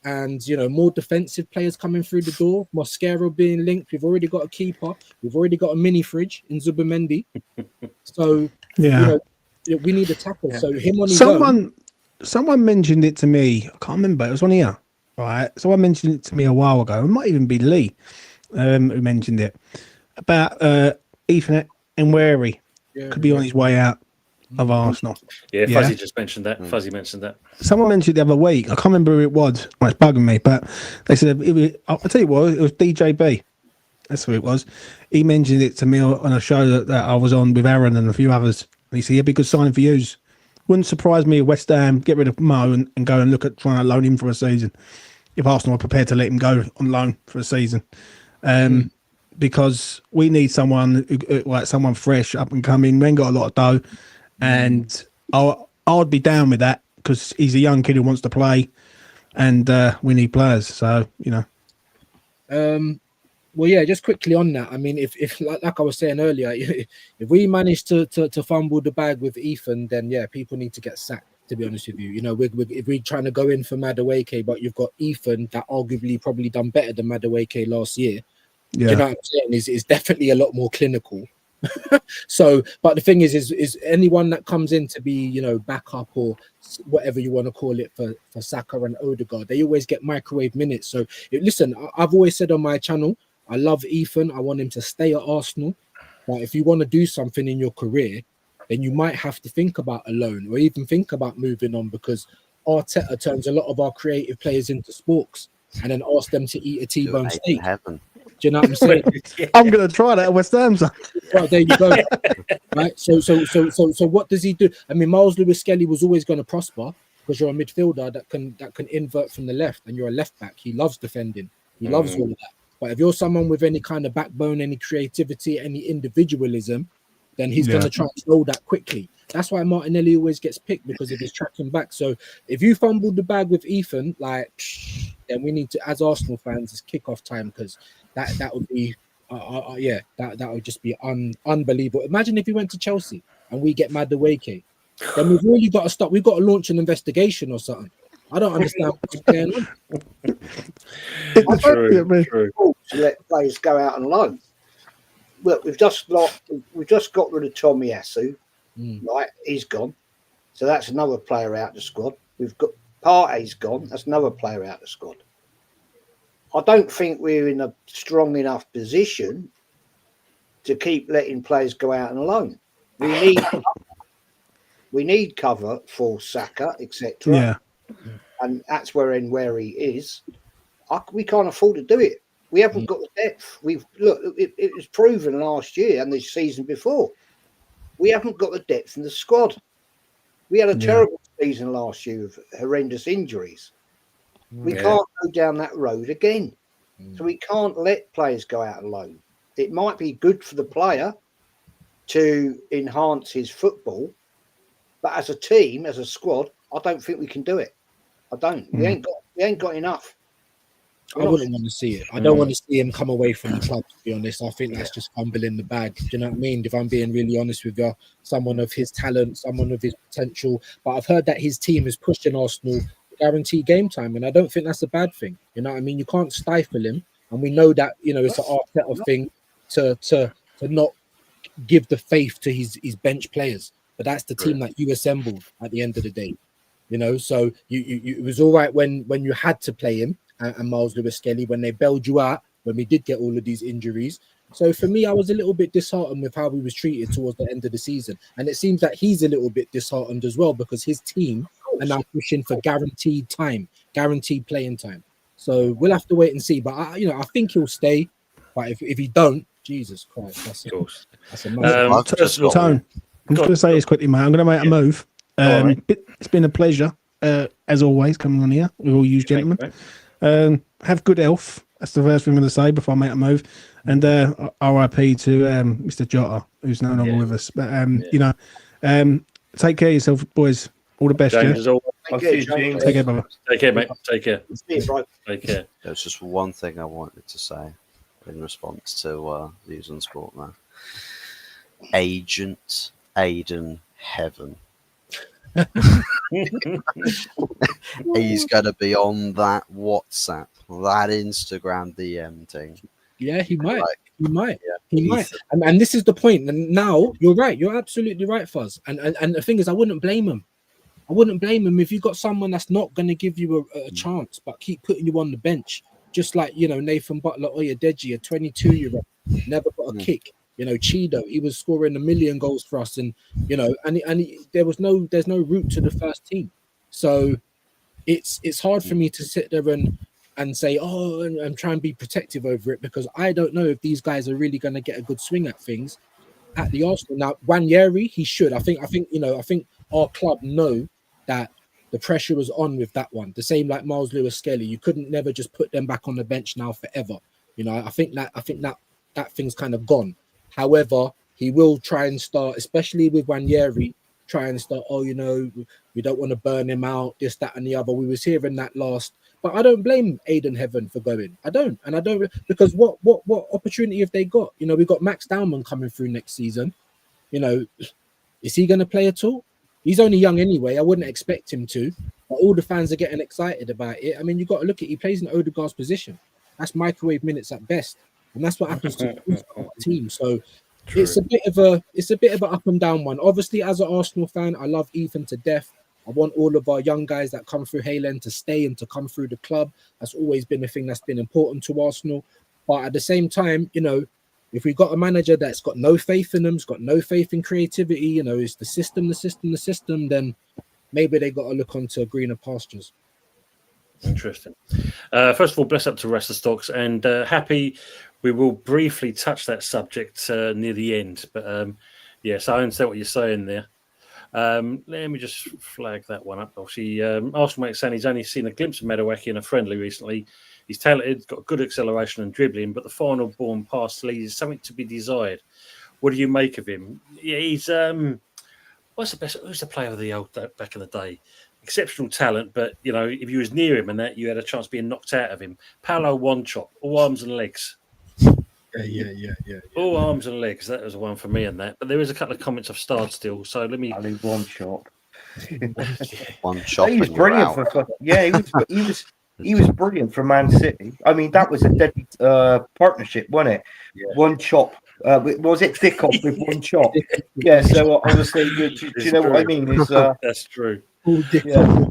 and, you know, more defensive players coming through the door, Mosquera being linked. We've already got a keeper. We've already got a mini fridge in Zubimendi. So, Yeah. you know, we need a tackle. So him on his own. Someone mentioned it to me. I can't remember. It was one here, right? Someone mentioned it to me a while ago. It might even be Lee who mentioned it about Ethan Nweri could be on his way out of Arsenal. Yeah, Fuzzy just mentioned that. Fuzzy mentioned that. Someone mentioned it the other week. I can't remember who it was. Well, it's bugging me, but they said I'll tell you what, it was DJB. That's who it was. He mentioned it to me on a show that I was on with Aaron and a few others. And he said, "Yeah, be a good signing for yous. Wouldn't surprise me if West Ham get rid of Mo and go and look at trying to loan him for a season. If Arsenal are prepared to let him go on loan for a season, because we need someone like someone fresh, up and coming. We ain't got a lot of dough, and I'd be down with that because he's a young kid who wants to play, and we need players. So you know." Well, yeah, just quickly on that. I mean, if like I was saying earlier, if we manage to fumble the bag with Ethan, then yeah, people need to get sacked. To be honest with you, you know, if we're trying to go in for Madueke, but you've got Ethan that arguably probably done better than Madueke last year. Yeah. Do you know what I'm saying? Is definitely a lot more clinical. So, but the thing is anyone that comes in to be, you know, backup or whatever you want to call it for Saka and Odegaard, they always get microwave minutes. So listen, I've always said on my channel, I love Ethan. I want him to stay at Arsenal. But if you want to do something in your career, then you might have to think about a loan or even think about moving on, because Arteta turns a lot of our creative players into sporks and then asks them to eat a T-bone steak. Do you know what I'm saying? I'm going to try that at West Ham. Right, there you go. Right. So what does he do? I mean, Miles Lewis-Skelly was always going to prosper because you're a midfielder that can invert from the left, and you're a left back. He loves defending. He loves all of that. But if you're someone with any kind of backbone, any creativity, any individualism, then he's going to try and slow that quickly. That's why Martinelli always gets picked, because of his tracking back. So if you fumbled the bag with Ethan, like, then we need to, as Arsenal fans, it's kickoff time, because that would be, that would just be unbelievable. Imagine if he went to Chelsea and we get Madueke, then we've really got to stop. We've got to launch an investigation or something. I don't understand what's going on. True. To let players go out on loan. Look, we've just got rid of Tomiyasu, right? He's gone, so that's another player out the squad. We've got Partey's gone. That's another player out the squad. I don't think we're in a strong enough position to keep letting players go out on loan. We need cover for Saka, etc. Yeah. And that's where Nweri is. We can't afford to do it. We haven't got the depth. It was proven last year and the season before. We haven't got the depth in the squad. We had a terrible season last year with horrendous injuries. We can't go down that road again. So we can't let players go out alone. It might be good for the player to enhance his football, but as a team, as a squad, I don't think we can do it. I don't. We ain't got enough. I wouldn't want to see it. I don't want to see him come away from the club, to be honest. I think that's just fumbling the bag. Do you know what I mean? If I'm being really honest with you, someone of his talent, someone of his potential. But I've heard that his team is pushing Arsenal guarantee game time, and I don't think that's a bad thing. You know what I mean? You can't stifle him, and we know that, you know, it's an Arteta thing to not give the faith to his bench players, but that's the team that you assembled at the end of the day. You know, so you it was all right when you had to play him and Miles Lewis-Skelly when they bailed you out when we did get all of these injuries. So for me, I was a little bit disheartened with how he was treated towards the end of the season, and it seems that he's a little bit disheartened as well because his team are now pushing for guaranteed time, guaranteed playing time. So we'll have to wait and see. But I think he'll stay. But if he don't, Jesus Christ, that's a massive. I've just got Tone, I'm just going to say this quickly, mate. I'm going to make a move. right. It's been a pleasure, as always, coming on here with all you gentlemen. Have good health. That's the first thing I'm going to say before I make a move. And RIP to Mr. Jota, who's no longer with us. But, take care of yourself, boys. All the best, James, as always. I'll see you, James. Take care, brother. Take care, mate. Take care. Take care. There's just one thing I wanted to say in response to Views on Sport now. Agent Aiden Heaven. He's going to be on that WhatsApp, that Instagram DM thing. Yeah, he might. He might. Yeah, he might. And this is the point. And now you're right. You're absolutely right, Fuzz. And the thing is, I wouldn't blame him. I wouldn't blame him if you got someone that's not going to give you a chance, but keep putting you on the bench. Just like, Nathan Butler, Oyedeji, a 22-year-old, never got a kick. Chido, he was scoring 1 million goals for us, and there's no route to the first team. So it's hard for me to sit there and say, and try and be protective over it, because I don't know if these guys are really going to get a good swing at things at the Arsenal. Now, Wanyeri, he should. I think our club know that the pressure was on with that one. The same like Miles Lewis-Skelly. You couldn't never just put them back on the bench now forever. I think that thing's kind of gone. However, he will try and start, especially with Wanyeri, try and start, we don't want to burn him out, this, that, and the other. We was hearing that last. But I don't blame Aiden Heaven for going. I don't. And I don't, because what opportunity have they got? We got Max Dowman coming through next season. Is he going to play at all? He's only young anyway. I wouldn't expect him to. But all the fans are getting excited about it. I mean, you've got to look at, he plays in Odegaard's position. That's microwave minutes at best. And that's what happens to our team. So True. It's a bit of an up and down one. Obviously, as an Arsenal fan, I love Ethan to death. I want all of our young guys that come through Haylen to stay and to come through the club. That's always been a thing that's been important to Arsenal. But at the same time, if we've got a manager that's got no faith in them, has got no faith in creativity, it's the system, then maybe they got to look onto greener pastures. Interesting. First of all, bless up to Rest of Stocks, and happy we will briefly touch that subject near the end. But yes, I understand what you're saying there. Let me just flag that one up. Obviously, Arsenal mate saying he's only seen a glimpse of Madueke in a friendly recently. He's talented, got good acceleration and dribbling, but the final ball pass leads something to be desired. What do you make of him? Yeah, he's what's the best? Who's the player of the old back in the day? Exceptional talent, but if you was near him and that, you had a chance of being knocked out of him. Paolo One Chop, all arms and legs. Yeah. All arms and legs. That was the one for me and that. But there is a couple of comments I've starred still. So let me. Only One Chop. One Chop. He was brilliant for. Yeah, he was brilliant for Man City. I mean, that was a deadly partnership, wasn't it? Yeah. One Chop. Was it Dick off with One Chop? Yeah. So obviously, do you know what I mean? Is that's true. Yeah.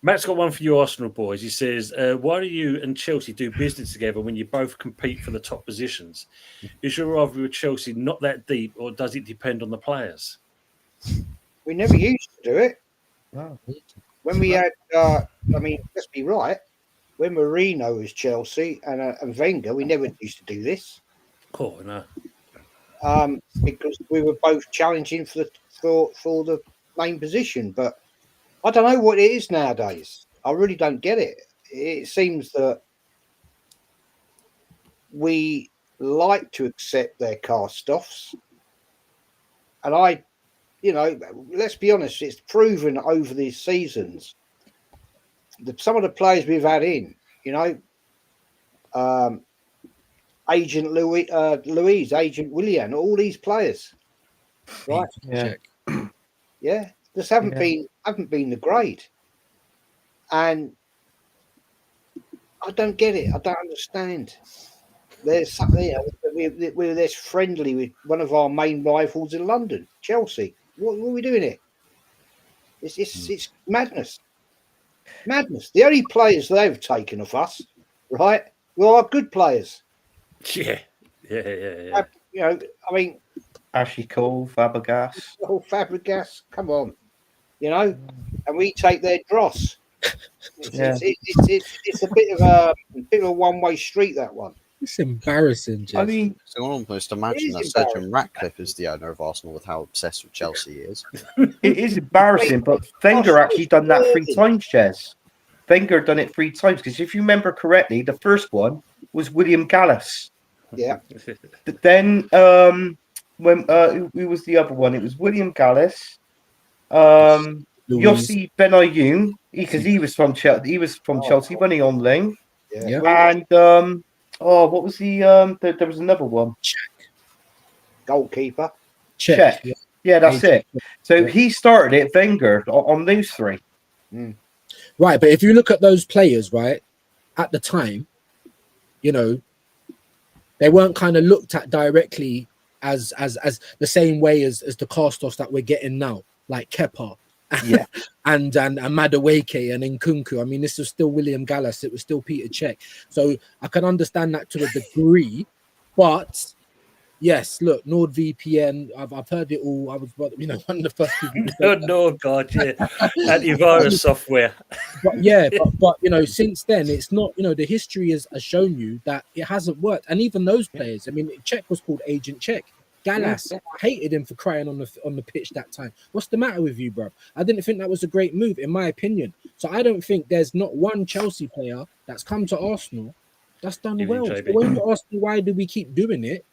Matt's got one for you Arsenal boys. He says, why do you and Chelsea do business together when you both compete for the top positions? Is your rivalry with Chelsea not that deep, or does it depend on the players? We never used to do it. No. When we had, let's be right, when Mourinho was Chelsea and Wenger, we never used to do this. Oh, no. Because we were both challenging for the main position. But I don't know what it is nowadays. I really don't get it. It seems that we like to accept their cast-offs. And let's be honest, it's proven over these seasons that some of the players we've had in, Agent Louise, Agent Willian, all these players, right? Yeah. Yeah, just haven't been the grade. And I don't get it. I don't understand. There's something, we're this friendly with one of our main rivals in London, Chelsea. What are we doing here? It's madness. Madness. The only players they've taken of us, right, were our good players. Yeah. You know, I mean, Ashley Cole, Fabregas. oh, Fabregas, come on, you know, and we take their dross. It's a bit of a one-way street, that one. It's embarrassing, Jez. I mean, So I almost imagine is that Sergeant Ratcliffe is the owner of Arsenal with how obsessed with Chelsea he is. it is embarrassing, but Wenger actually done that 3 times, Jez. Wenger done it 3 times because if you remember correctly, the first one was William Gallas. Yeah. Then when who was the other one? It was William Gallas. Yossi Benayoun, because he was from Chelsea. He was from Chelsea when he on loan. Yeah. And what was the there was another one. Goalkeeper. Check. Yeah, that's it. So he started it, Wenger, on those 3. Right, but if you look at those players, right, at the time, you know, they weren't kind of looked at directly as the same way as the cast-offs that we're getting now, like Kepa, Yeah, and Madueke and Nkunku. I mean, this was still William Gallas. It was still Peter Cech. So I can understand that to a degree, but yes, look, NordVPN. I've heard it all. I was, you know, one of the first people. No, God, yeah, antivirus software. But yeah, but you know, since then, it's not. You know, the history has shown you that it hasn't worked. And even those players. I mean, Czech was called Agent Czech. Gallas, I hated him for crying on the pitch that time. What's the matter with you, bro? I didn't think that was a great move, in my opinion. So I don't think there's not one Chelsea player that's come to Arsenal that's done Even well. So JB. when you ask me why do we keep doing it,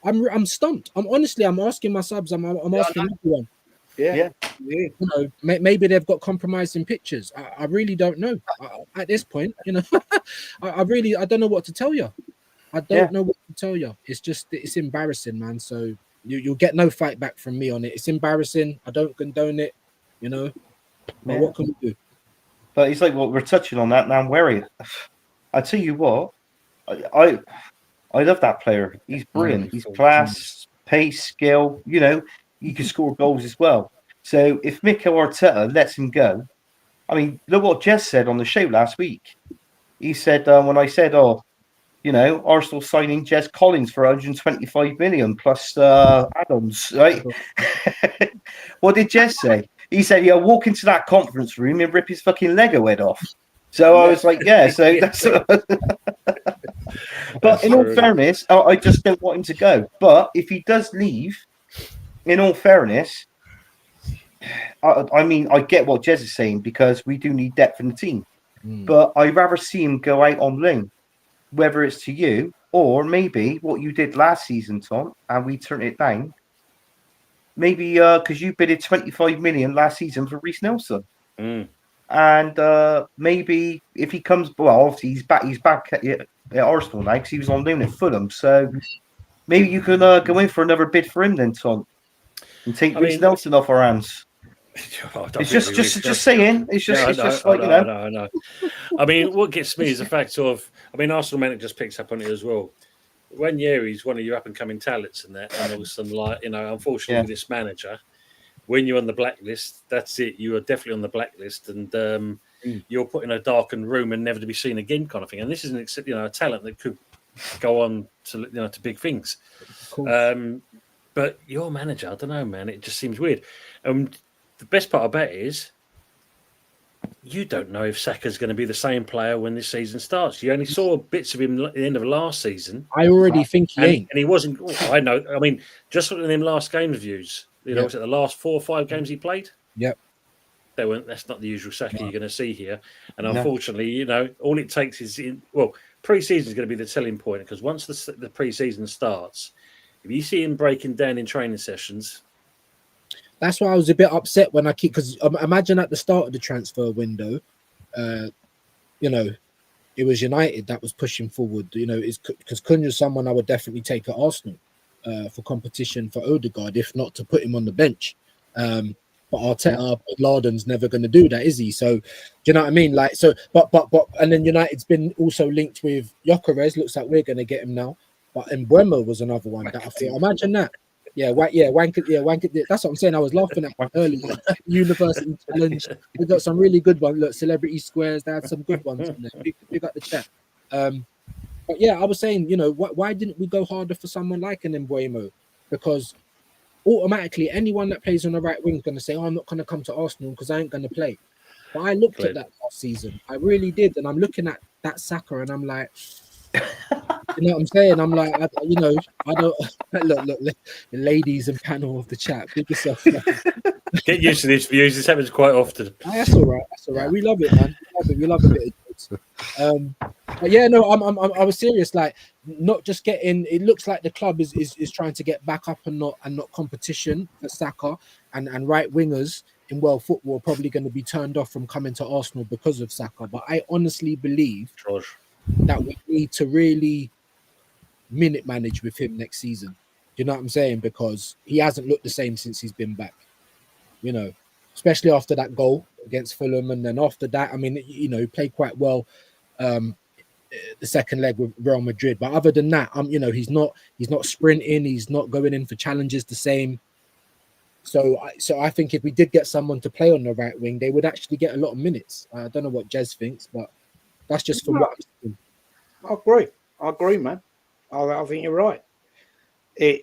I'm stumped. I'm asking my subs. I'm asking everyone. Yeah. You know, maybe they've got compromising pictures. I really don't know. At this point, you know, I don't know what to tell you. I don't know what to tell you. It's embarrassing, man. So you'll get no fight back from me on it. It's embarrassing. I don't condone it, you know. But what can we do? but it's like we're touching on that now. I'm wary. I tell you what, I love that player. He's brilliant. He's class, pace, skill. You know, he can score goals as well. So if Mikel Arteta lets him go, I mean, look what Jess said on the show last week. He said when I said, you know, Arsenal signing Jez Collins for 125 million plus add-ons, right? What did Jez say? He said he'll walk into that conference room and rip his fucking Lego head off. So I was like, yeah, so that's... But in all fairness, I just don't want him to go. But if he does leave, in all fairness, I mean, I get what Jez is saying because we do need depth in the team. But I'd rather see him go out on loan. Whether it's to you or maybe what you did last season, Tom, and we turned it down. Maybe because you bidded 25 million last season for Reece Nelson, and maybe if he comes, well, obviously he's back at Arsenal now because he was on loan at Fulham. So maybe you can go in for another bid for him then, Tom, and take Reece Nelson off our hands. It's just saying. It's just like, you know. I know. I mean, what gets me is the fact of, I mean, Arsenal Manic just picks up on it as well. When he's one of your up and coming talents and that, and all some like, you know, unfortunately with this manager, when you're on the blacklist, that's it. You are definitely on the blacklist, and you're put in a darkened room and never to be seen again, kind of thing. And this is a talent that could go on to to big things. But your manager, I don't know, man. It just seems weird. The best part about it is you don't know if Saka's going to be the same player when this season starts. You only saw bits of him at the end of last season. I already think he ain't. And he wasn't. I know. I mean, just looking at them last game views, you know, was it the last 4 or 5 games he played? Yep. They weren't. That's not the usual Saka you're going to see here. And unfortunately, you know, all it takes is pre-season is going to be the telling point because once the pre-season starts, if you see him breaking down in training sessions. That's why I was a bit upset when because imagine at the start of the transfer window, you know, it was United that was pushing forward. You know, it's because Cunha's someone I would definitely take at Arsenal for competition for Odegaard, if not to put him on the bench. But Arteta, Larden's never going to do that, is he? So, do you know what I mean? Like, so, but, and then United's been also linked with Gyökeres. Looks like we're going to get him now. But Mbeumo was another one that I thought. Imagine that. Yeah, Wank. That's what I'm saying. I was laughing at earlier. University Challenge. We got some really good ones. Look, Celebrity Squares. They had some good ones in there. Big up the chat. But yeah, I was saying, you know, why didn't we go harder for someone like an Mbeumo? Because automatically, anyone that plays on the right wing is going to say, "Oh, I'm not going to come to Arsenal because I ain't going to play." But I looked at that last season. I really did, and I'm looking at that Saka, and I'm like, you know what I'm saying? I'm like, I don't look, the ladies and panel of the chat. Big yourself. Get used to these views. This happens quite often. That's all right. That's all right. We love it, man. We love a bit of jokes. But yeah, no, I was serious. Like, not just getting. It looks like the club is trying to get back up and not competition for Saka and right wingers in world football are probably going to be turned off from coming to Arsenal because of Saka. But I honestly believe that we need to really minute manage with him next season. Do you know what I'm saying? Because he hasn't looked the same since he's been back. You know, especially after that goal against Fulham, and then after that, I mean, you know, he played quite well the second leg with Real Madrid. But other than that, you know, he's not sprinting, he's not going in for challenges the same. So I think if we did get someone to play on the right wing, they would actually get a lot of minutes. I don't know what Jez thinks, but that's just from what I'm saying. I agree, man. I think you're right. I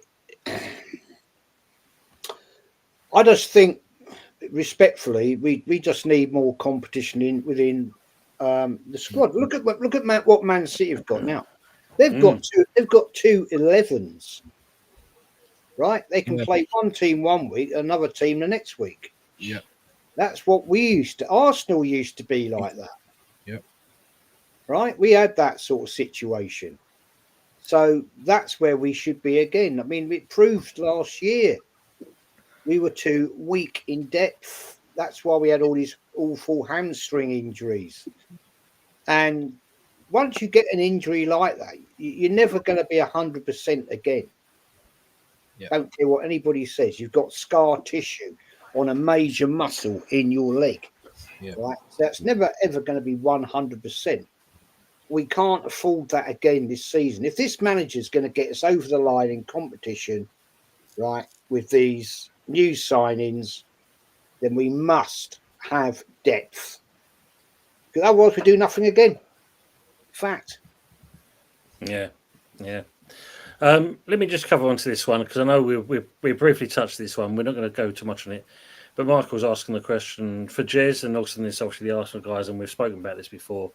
just think, respectfully, we just need more competition within the squad. Look at what Man City have got now. They've got two 11s, right? They can play one team one week, another team the next week. Yeah, that's what Arsenal used to be like that. Yeah, right. We had that sort of situation, so that's where we should be again. I mean, it proved last year we were too weak in depth. That's why we had all these awful hamstring injuries. And once you get an injury like that, you're never going to be 100% again. Yeah. Don't care what anybody says. You've got scar tissue on a major muscle in your leg. Yeah. Right? So that's never, ever going to be 100%. We can't afford that again this season. If this manager is going to get us over the line in competition, right, with these new signings, then we must have depth. Because otherwise we do nothing again. Fact. Yeah. Let me just cover onto this one because I know we briefly touched this one. We're not going to go too much on it. But Michael's asking the question for Jez and also this, obviously, the Arsenal guys, and we've spoken about this before.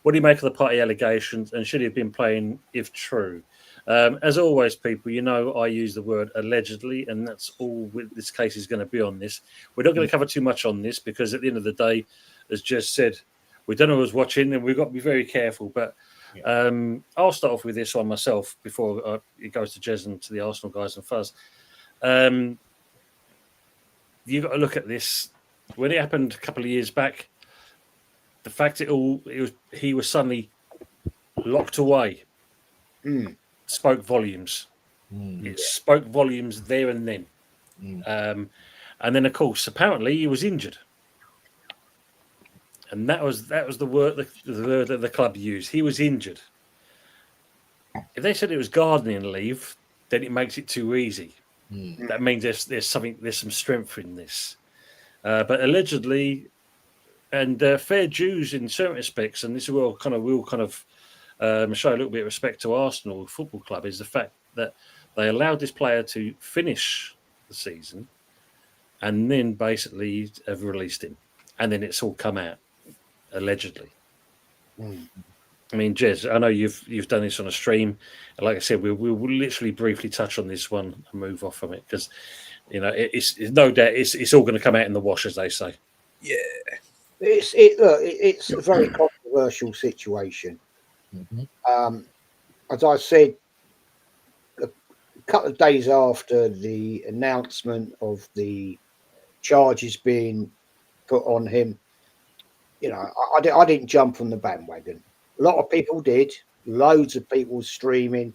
What do you make of the party allegations, and should he have been playing if true? As always, people, you know I use the word allegedly, and that's all this case is going to be on this. We're not going to cover too much on this because at the end of the day, as Jez said, we don't know who's watching, and we've got to be very careful. But I'll start off with this one myself before it goes to Jez and to the Arsenal guys and Fuzz. You've got to look at this. When it happened a couple of years back, the fact he was suddenly locked away spoke volumes. It spoke volumes there and then. And then, of course, apparently he was injured. And that was the word that the club used. He was injured. If they said it was gardening leave, then it makes it too easy. That means there's some strength in this. But allegedly, and fair dues in certain respects, and this will kind of show a little bit of respect to Arsenal Football Club, is the fact that they allowed this player to finish the season and then basically have released him. And then it's all come out, allegedly. I mean, Jez, I know you've done this on a stream. Like I said, we'll literally briefly touch on this one and move off from it because, you know, it's no doubt it's all going to come out in the wash, as they say. Yeah. It's a very controversial situation. As I said, a couple of days after the announcement of the charges being put on him, you know, I didn't jump on the bandwagon. A lot of people did. Loads of people streaming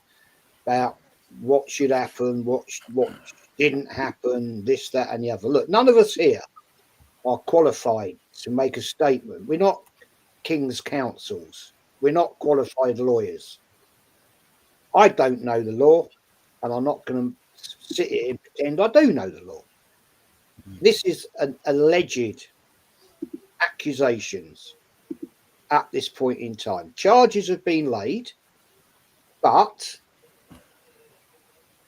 about what should happen, what didn't happen, this, that, and the other. Look, none of us here are qualified to make a statement. We're not king's counsels. We're not qualified lawyers. I don't know the law, and I'm not going to sit here and pretend I do know the law. This is an alleged accusations at this point in time. Charges have been laid, but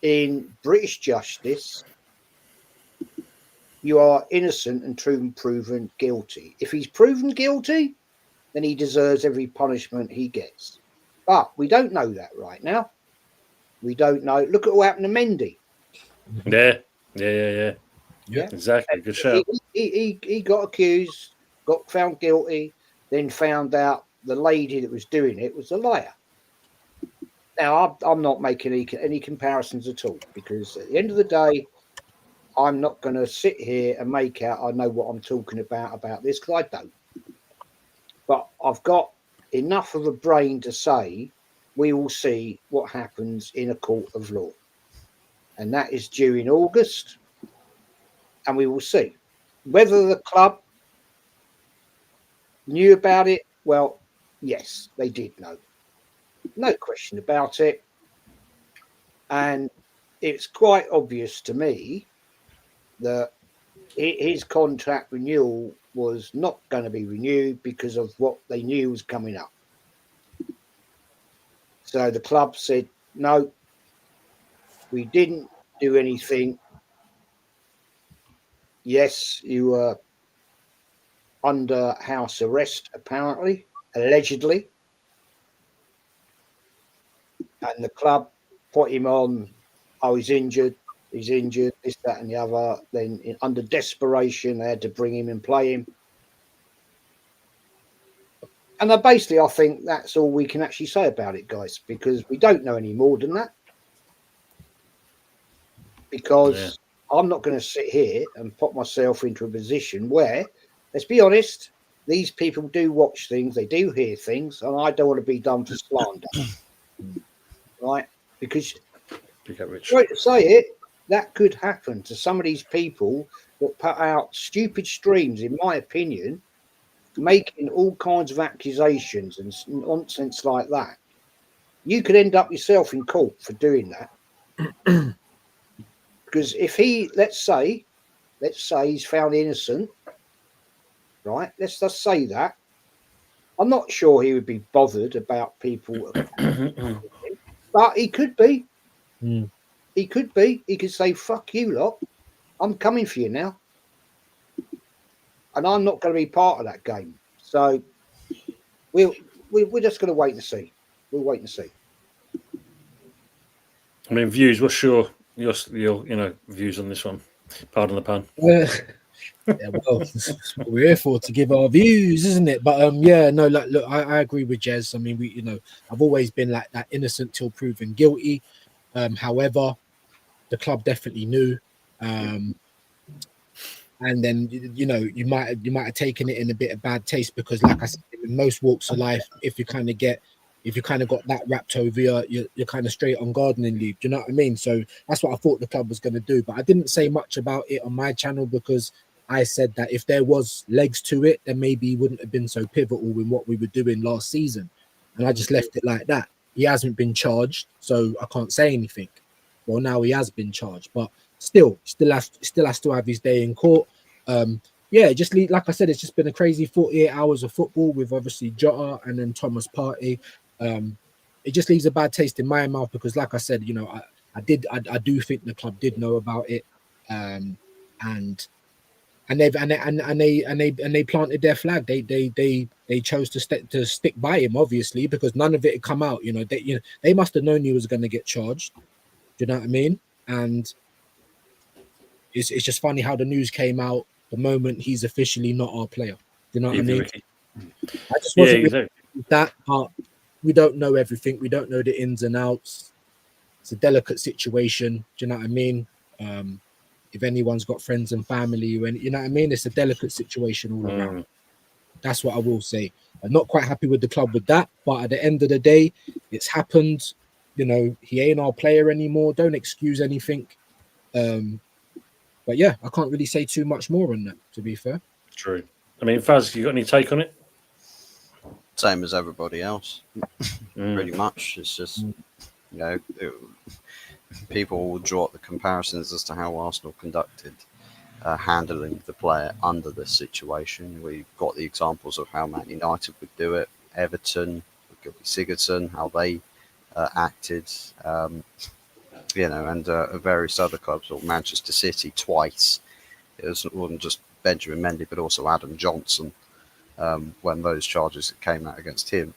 in British justice, you are innocent until proven guilty. If he's proven guilty, then he deserves every punishment he gets. But we don't know that right now. We don't know. Look at what happened to Mendy. Yeah. Yeah. Exactly. Good show. He got accused, got found guilty, then found out the lady that was doing it was a liar. Now, I'm not making any comparisons at all, because at the end of the day, I'm not going to sit here and make out I know what I'm talking about this, because I don't. But I've got enough of a brain to say we will see what happens in a court of law. And that is due in August. And we will see. Whether the club knew about it, well, yes, they did know. No question about it. And it's quite obvious to me that his contract renewal was not going to be renewed because of what they knew was coming up. So the club said, no, we didn't do anything. Yes, you were under house arrest, apparently, allegedly. And the club put him on, oh, he's injured, this, that, and the other. Then, under desperation, they had to bring him and play him. And basically, I think that's all we can actually say about it, guys, because we don't know any more than that. Because I'm not going to sit here and put myself into a position where, let's be honest, these people do watch things, they do hear things, and I don't want to be done for slander. Right? Because, sorry to say it, that could happen to some of these people that put out stupid streams, in my opinion, making all kinds of accusations and nonsense like that. You could end up yourself in court for doing that. Because if he, let's say he's found innocent, right? Let's just say that. I'm not sure he would be bothered about people, but he could be. He could be. He could say, fuck you lot. I'm coming for you now. And I'm not going to be part of that game. So we're just going to wait and see. We'll wait and see. I mean, views. What's your views on this one? Pardon the pun. Yeah, well, that's what we're here for, to give our views, isn't it? But look, I agree with Jez. I mean, I've always been like that, innocent till proven guilty. However, the club definitely knew. And then you might have taken it in a bit of bad taste, because, like I said, in most walks of life, if you kind of got that wrapped over you're kind of straight on gardening leave. Do you know what I mean? So that's what I thought the club was going to do. But I didn't say much about it on my channel, because I said that if there was legs to it, then maybe he wouldn't have been so pivotal in what we were doing last season. And I just left it like that. He hasn't been charged, so I can't say anything. Well, now he has been charged, but still has to have his day in court. Like I said, it's just been a crazy 48 hours of football with obviously Jota and then Thomas Partey. It just leaves a bad taste in my mouth, because, like I said, I do think the club did know about it, and they planted their flag. They chose to stick by him, obviously, because none of it had come out. They must have known he was going to get charged. Do you know what I mean? And it's just funny how the news came out the moment he's officially not our player. Do you know what I mean? I just wasn't really with that, but we don't know everything. We don't know the ins and outs. It's a delicate situation. Do you know what I mean? If anyone's got friends and family, you know what I mean? It's a delicate situation all around. That's what I will say. I'm not quite happy with the club with that, but at the end of the day, it's happened. He ain't our player anymore. Don't excuse anything. But yeah, I can't really say too much more on that, to be fair. True. I mean, Fuzz, you got any take on it? Same as everybody else, pretty Mm. much. It's just, people will draw up the comparisons as to how Arsenal conducted handling the player under this situation. We've got the examples of how Man United would do it, Everton, Gilby Sigurdsson, how they acted, and various other clubs, or Manchester City twice. It wasn't just Benjamin Mendy, but also Adam Johnson when those charges came out against him.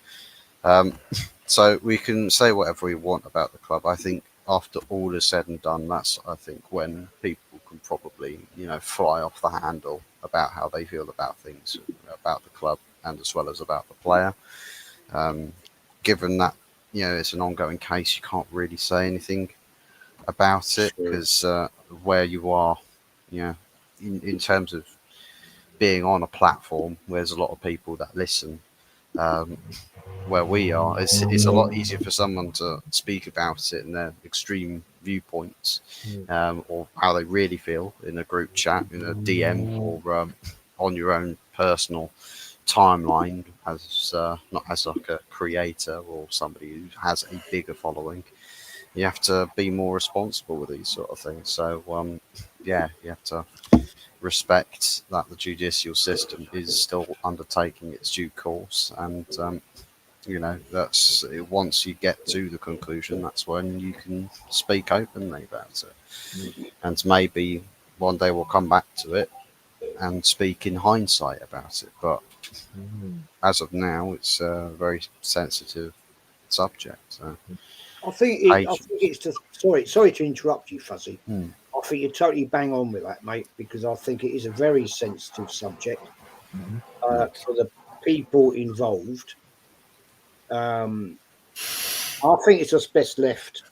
So we can say whatever we want about the club. I think after all is said and done, that's, I think, when people can probably, fly off the handle about how they feel about things, about the club, and as well as about the player. Given that, it's an ongoing case, you can't really say anything about it because where you are, in terms of being on a platform where there's a lot of people that listen, where we are, it's a lot easier for someone to speak about it in their extreme viewpoints, or how they really feel in a group chat, in a DM, or on your own personal timeline as not as like a creator or somebody who has a bigger following. You have to be more responsible with these sort of things. So you have to respect that the judicial system is still undertaking its due course, and that's once you get to the conclusion, that's when you can speak openly about it, and maybe one day we'll come back to it and speak in hindsight about it. But as of now, it's a very sensitive subject. So. I think it's just sorry to interrupt you, Fuzzy. I think you're totally bang on with that, mate, because I think it is a very sensitive subject for the people involved. I think it's just best left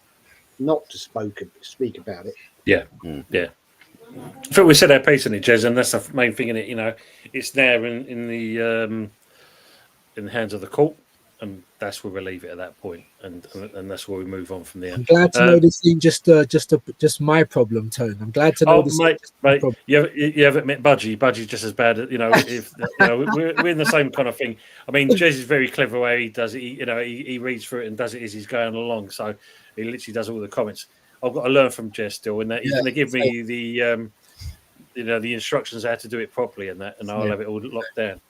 not to speak about it. Yeah. Yeah. I think we said our piece on it, Jez, and that's the main thing in it. It's now in the hands of the court, and that's where we leave it at that point, and that's where we move on from there. I'm glad to know this ain't just my problem, Tone. I'm glad to know this. Mate, you haven't met Budgie. Budgie's just as bad. If we're in the same kind of thing. I mean, Jez is very clever where he does it. He reads through it and does it as he's going along. So he literally does all the comments. I've got to learn from Jez still, and that he's going to give me the the instructions how to do it properly, and I'll have it all locked down.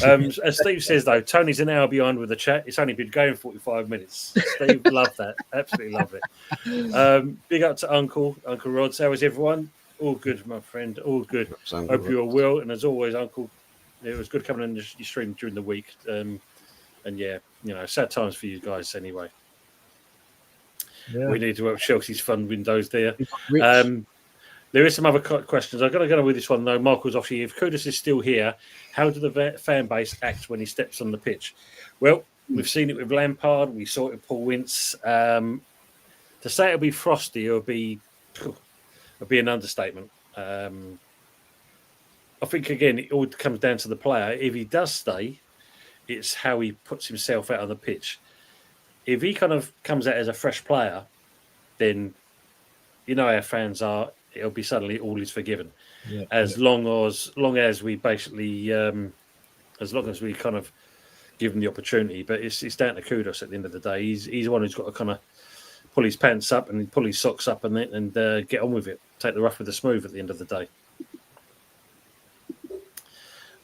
As Steve says, though, Tony's an hour behind with the chat. It's only been going 45 minutes. Steve, love that. Absolutely love it. Big up to Uncle Rod. How is everyone? All good, my friend. All good. Hope you're well. And as always, Uncle, it was good coming on your stream during the week. And sad times for you guys anyway. Yeah. We need to work Chelsea's fund windows there. There is some other questions. I've got to go with this one, though. Michael's off here. If Kudus is still here, how do the fan base act when he steps on the pitch? Well, we've seen it with Lampard. We saw it with Paul Wince. To say it'll be frosty would be an understatement. I think, again, it all comes down to the player. If he does stay, it's how he puts himself out on the pitch. If he kind of comes out as a fresh player, then our fans are. It'll be suddenly all is forgiven, as long as we basically, as long as we kind of give him the opportunity. But it's down to Kudus at the end of the day. He's the one who's got to kind of pull his pants up and pull his socks up and get on with it. Take the rough with the smooth at the end of the day.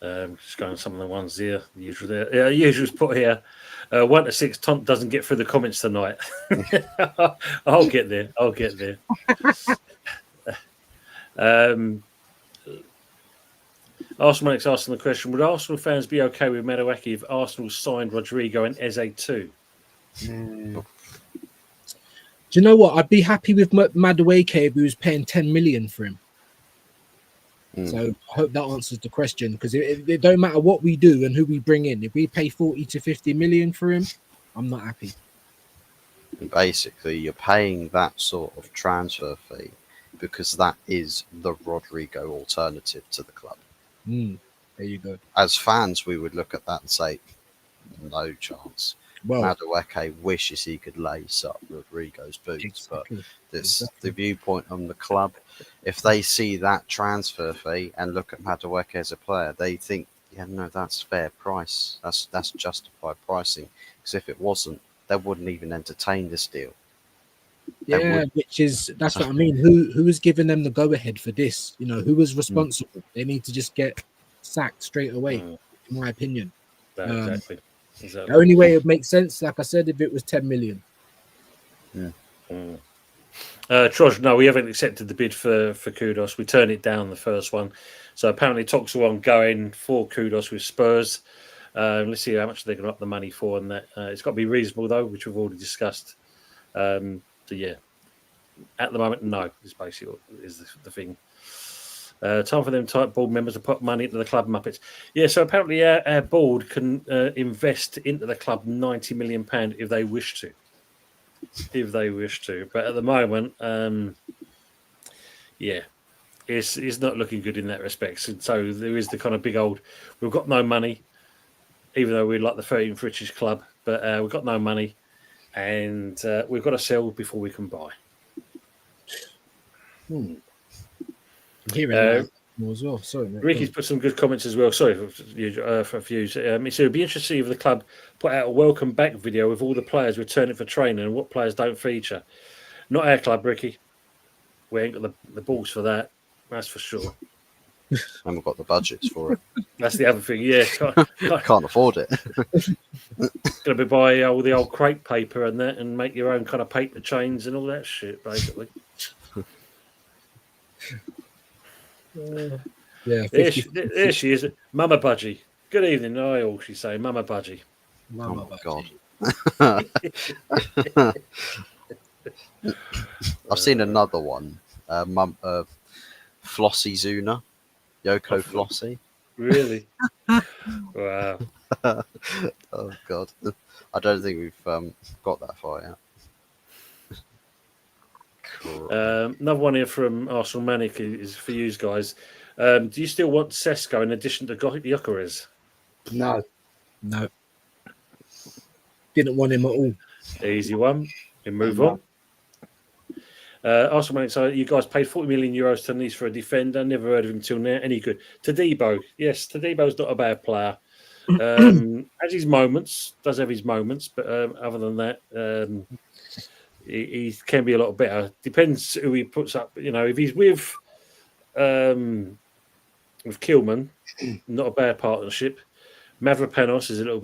Just going some of the ones here. The usual there. Yeah, usual's put here. 1 to 6. Tont doesn't get through the comments tonight. I'll get there. Arsenal makes asking the question: would Arsenal fans be okay with Madueke if Arsenal signed Rodrigo and Eze too? Do you know what? I'd be happy with Madueke if he was paying 10 million for him. So I hope that answers the question, because it don't matter what we do and who we bring in. If we pay 40 to 50 million for him, I'm not happy. Basically, you're paying that sort of transfer fee because that is the Rodrigo alternative to the club. There you go. As fans, we would look at that and say, no chance. Well, Madueke wishes he could lace up Rodrigo's boots, exactly. but it's Exactly. the viewpoint on the club. If they see that transfer fee and look at Madueke as a player, they think, yeah, no, that's fair price. That's justified pricing. Because if it wasn't, they wouldn't even entertain this deal. They Yeah, would. that's what I mean. Who was giving them the go ahead for this? You know, who was responsible? They need to just get sacked straight away, Mm, in my opinion. no, Um, exactly. the only way it makes sense, like I said, if it was 10 million. Troj, no, we haven't accepted the bid for Kudos. We turned it down the first one. So apparently talks are ongoing for Kudos with Spurs. Let's see how much they're going to up the money for, and that it's got to be reasonable though, which we've already discussed. So yeah, at the moment, no, is basically is the thing. Time for them type board members to put money into the club Muppets. Yeah, so apparently our board can invest into the club £90 million if they wish to. If they wish to, but at the moment, yeah, it's not looking good in that respect. So there is the kind of big old, we've got no money, even though we're like the 13th richest club, but we've got no money, and we've got to sell before we can buy. I'm hearing that as well. Sorry, mate. Ricky's put some good comments as well. Sorry for views. He said it'd be interesting if the club put out a welcome back video with all the players returning for training and what players don't feature. Not our club, Ricky. We ain't got the balls for that. That's for sure. And we've got the budgets for it. That's the other thing. Yeah, Can't afford it. Gonna be buy all the old crepe paper and that, and make your own kind of paper chains and all that shit, basically. Yeah, There she is, Mama Budgie. Good evening. I all she say, Mama Budgie. Oh my god. I've seen another one. Flossie Zuna. Yoko Flossie. Really? Wow. Oh god. I don't think we've got that far yet. Another one here from Arsenal Manic is for you guys. Do you still want Sesko in addition to Gyökeres? No. No. Didn't want him at all. Easy one. We move on. Arsenal Manic, so you guys paid €40 million to Nice for a defender. Never heard of him till now. Any good? Tadibo. Yes, Tadibo's not a bad player. Has his moments, does have his moments, but other than that, he can be a lot better. Depends who he puts up. You know, if he's with Kilman, not a bad partnership. Mavropanos is a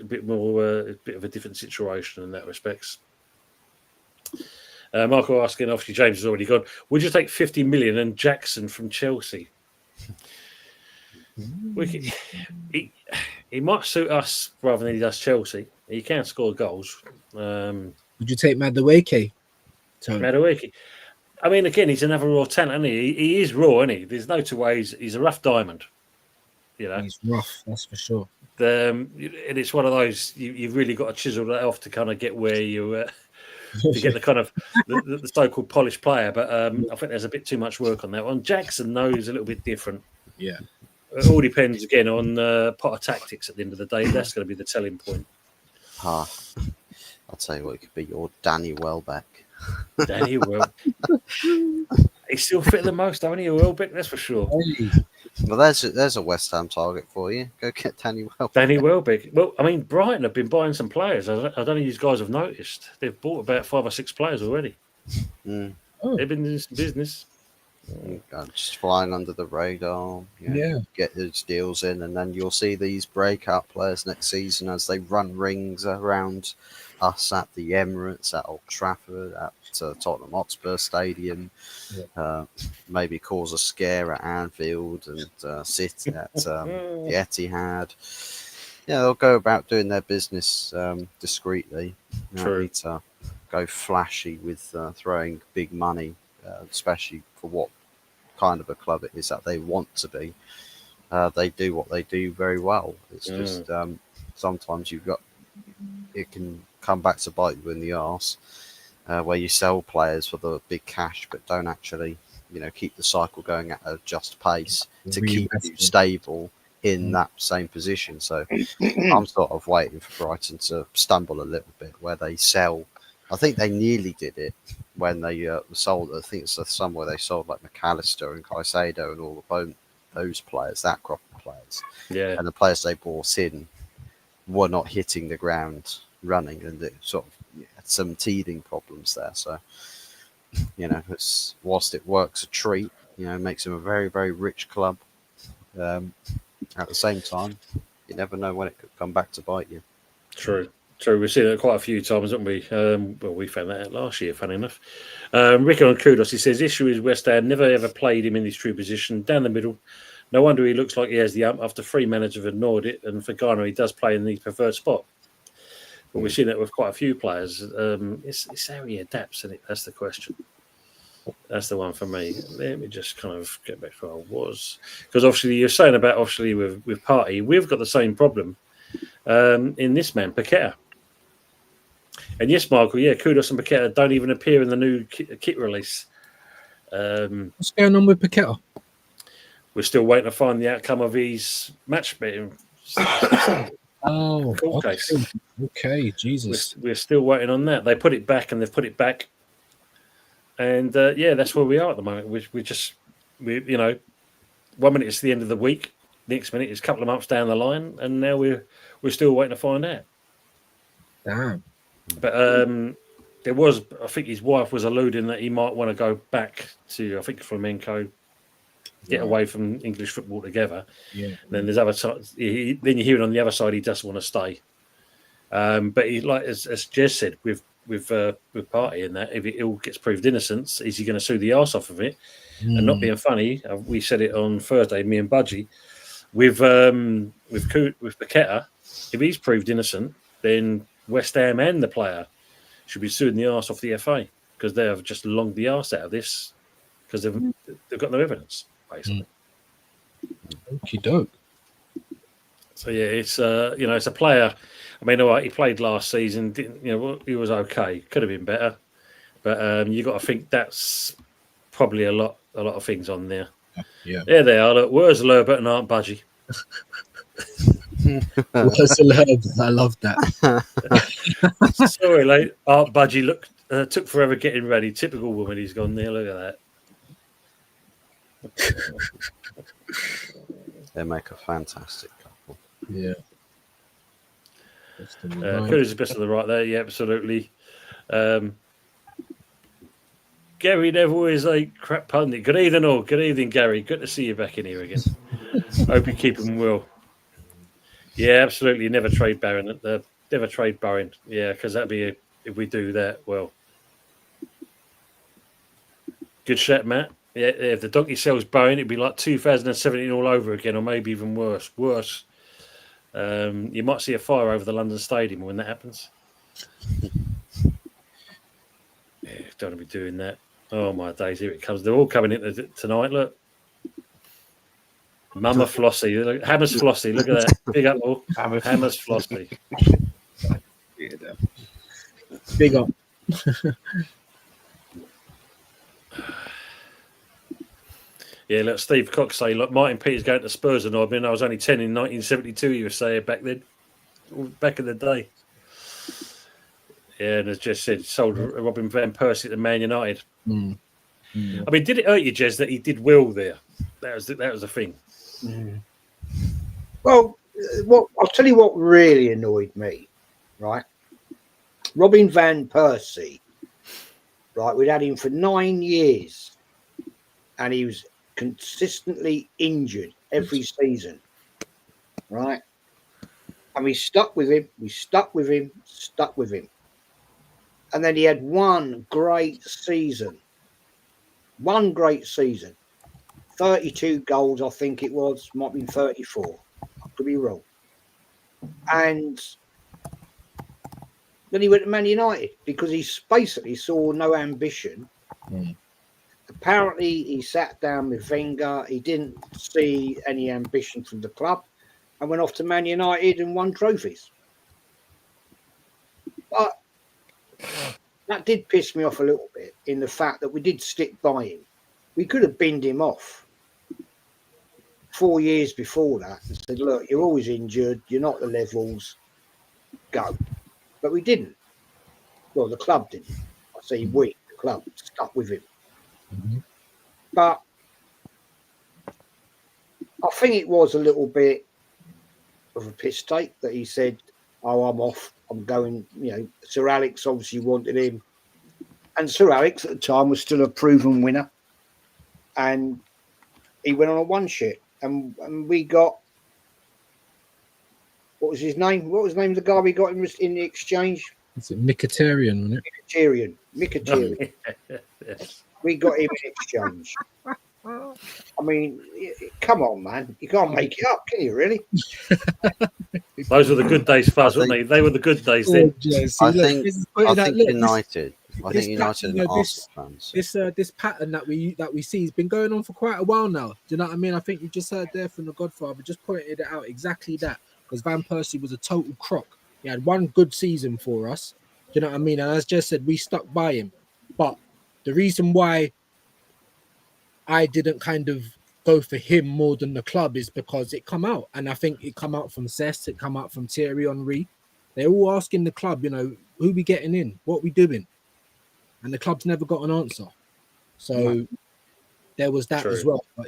bit more, a bit of a different situation in that respects. Marco asking, obviously James has already gone. Would you take 50 million and Jackson from Chelsea? He might suit us rather than he does Chelsea. He can score goals. Would you take Madueke? Madueke. I mean, again, he's another raw talent, isn't he? He is raw, isn't he? There's no two ways. He's a rough diamond. You know, he's rough. That's for sure. And it's one of those you've really got to chisel that off to kind of get where you to get the kind of the so-called polished player. But I think there's a bit too much work on that one. Jackson, though, is a little bit different. Yeah. It all depends again on Potter tactics. At the end of the day, that's going to be the telling point. I'll tell you what, it could be your Danny Welbeck. Danny Welbeck. He's still fit the most, don't he? Welbeck, that's for sure. Well, there's a West Ham target for you. Go get Danny Welbeck. Danny Welbeck. Well, I mean, Brighton have been buying some players. I don't know if you guys have noticed. They've bought about 5 or 6 players already. They've been doing some business. Just flying under the radar. Get those deals in, and then you'll see these breakout players next season as they run rings around us at the Emirates, at Old Trafford, at Tottenham Hotspur Stadium. Maybe cause a scare at Anfield and sit at the Etihad. Yeah, they'll go about doing their business discreetly. True. Need to go flashy with throwing big money, especially for what kind of a club it is that they want to be. They do what they do very well. It's just sometimes it can come back to bite you in the arse, where you sell players for the big cash but don't actually, keep the cycle going at a just pace to keep you stable in that same position. So I'm sort of waiting for Brighton to stumble a little bit where they sell. I think they nearly did it when they sold. I think it's somewhere they sold like McAllister and Caicedo and all the those players, that crop of players, Yeah, and the players they brought in were not hitting the ground running, and it sort of had some teething problems there. So it's whilst it works a treat, it makes them a very very rich club. At the same time, you never know when it could come back to bite you. true. True. We've seen it quite a few times, haven't we? Well, we found that out last year, funny enough. Rico on Kudos, he says, issue is West Ham never ever played him in his true position, down the middle. No wonder he looks like he has the ump after 3 managers have ignored it. And for Ghana, he does play in the preferred spot. But we've seen that with quite a few players. It's how he adapts, isn't it? That's the question. That's the one for me. Let me just kind of get back to where I was. Because obviously, you're saying about with Partey, we've got the same problem in this man, Paqueta. And yes, Michael, Kudos and Paqueta don't even appear in the new kit release. What's going on with Paqueta? We're still waiting to find the outcome of his match betting. Oh, Court okay. case. Okay, Jesus. We're still waiting on that. They put it back and they've put it back. And that's where we are at the moment. We 1 minute it's the end of the week, next minute it's a couple of months down the line, and now we're still waiting to find out. Damn. But there was, I think his wife was alluding that he might want to go back to, I think, Flamenco, get away from English football together. Yeah. Then there's other sides. Then you hear it on the other side. He does want to stay. But he, like as Jez said, with Partey in that, if it all gets proved innocence, is he going to sue the arse off of it? And not being funny, we said it on Thursday, me and Budgie, with Paqueta, if he's proved innocent, then West Ham and the player should be suing the arse off the FA because they have just longed the arse out of this because they've got no evidence, basically. Okie doke. So it's it's a player. I mean, all right, he played last season. He was okay. Could have been better, but you got to think that's probably a lot of things on there. Yeah. There they are. Look, where's Lurbert and Aunt Budgie? I love that. Sorry, like Aunt Budgie took forever getting ready. Typical woman. He's gone there. Look at that. They make a fantastic couple. Yeah. Cooley's the best of the right there. Yeah, absolutely. Gary Neville is a crap pundit. Good evening, all. Good evening, Gary. Good to see you back in here again. Hope you keep him well. Yeah, absolutely. Never trade Barron. Never trade Barron. Yeah, because that'd be if we do that. Well, good shot, Matt. Yeah, if the donkey sells Bowen, it'd be like 2017 all over again, or maybe even worse. Worse. You might see a fire over the London Stadium when that happens. Yeah, don't want to be doing that. Oh my days! Here it comes. They're all coming in tonight. Look, Mama Flossie, look, Hammers Flossie. Look at that. Big up, all. Hammers Flossie. Big up. Yeah, look, Steve Cox say, look, Martin Peters going to Spurs and I was only 10 in 1972, you were saying back then, back in the day. Yeah, and as Jez said, sold Robin Van Persie to Man United. I mean, did it hurt you, Jez, that he did well there? That was the thing. Well, I'll tell you what really annoyed me, right? Robin Van Persie, right? We'd had him for 9 years, and he was consistently injured every season, right? And we stuck with him. And then he had one great season. 32 goals, I think it was. Might be 34. I could be wrong. And then he went to Man United because he basically saw no ambition. Apparently, he sat down with Wenger. He didn't see any ambition from the club and went off to Man United and won trophies. But that did piss me off a little bit in the fact that we did stick by him. We could have binned him off 4 years before that and said, look, you're always injured, you're not the levels, go. But we didn't. Well, the club didn't. I say we, the club, stuck with him. Mhm. But I think it was a little bit of a piss take that he said, oh, I'm off, I'm going, Sir Alex obviously wanted him. And Sir Alex at the time was still a proven winner. And he went on a one shit. And we got, what was his name? What was the name of the guy we got in the exchange? It's a Mkhitaryan, wasn't it? Mkhitaryan. Yes. We got him in exchange. I mean, come on, man. You can't make it up, can you, really? Those were the good days for us, I weren't they? They were the good days then. I think United. I think United and Arsenal fans. This pattern that we see has been going on for quite a while now. Do you know what I mean? I think you just heard there from the Godfather, just pointed it out exactly that, because Van Persie was a total crock. He had one good season for us. Do you know what I mean? And as Jess said, we stuck by him. But the reason why I didn't kind of go for him more than the club is because it come out, and I think it come out from Cesc, it come out from Thierry Henry. They're all asking the club, who we getting in, what we doing, and the club's never got an answer. So there was that as well. But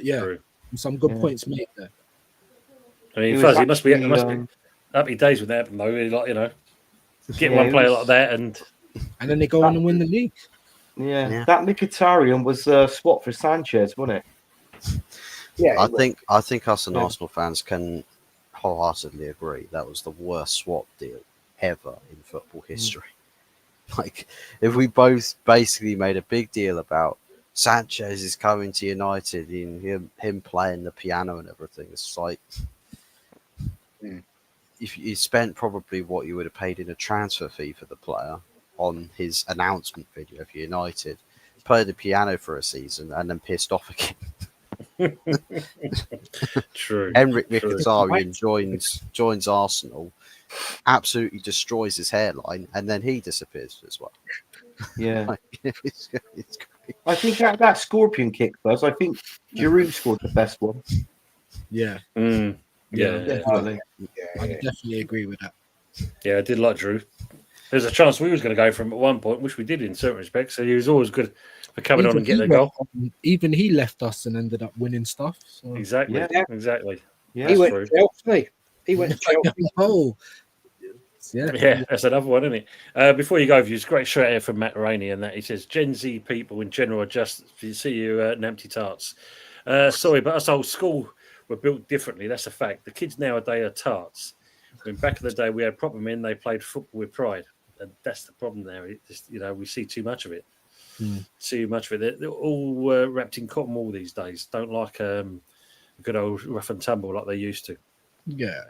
some good points made there. I mean, Fuzzy, it must be happy days with that, though. Like, get one player like that, and then they go on and win the league. Yeah. That Mkhitaryan was swap for Sanchez, wasn't it? Yeah, I think us and Arsenal fans can wholeheartedly agree that was the worst swap deal ever in football history. Like, if we both basically made a big deal about Sanchez is coming to United and him playing the piano and everything, it's like if you spent probably what you would have paid in a transfer fee for the player on his announcement video for United, played the piano for a season and then pissed off again. True. Henrik Mkhitaryan joins Arsenal, absolutely destroys his hairline, and then he disappears as well. Yeah. it's great. I think that scorpion kick, Buzz, I think Giroud scored the best one. Yeah. Yeah, definitely. I definitely agree with that. Yeah, I did like Drew. There's a chance we was going to go for him at one point, which we did in certain respects. So he was always good for coming on and getting a goal. Even he left us and ended up winning stuff. So. Exactly. Yeah, he went to Chelsea. He went to Chelsea. Oh, yeah, that's another one, isn't it? Before you go, it's a great shout out from Matt Rainey, and that he says Gen Z people in general are just see you in empty tarts. Sorry, but us old school were built differently. That's a fact. The kids nowadays are tarts. When back in the day we had proper men, they played football with pride. And that's the problem there. It just, we see too much of it. Too much of it. They're all wrapped in cotton wool these days. Don't like a good old rough and tumble like they used to. Yeah.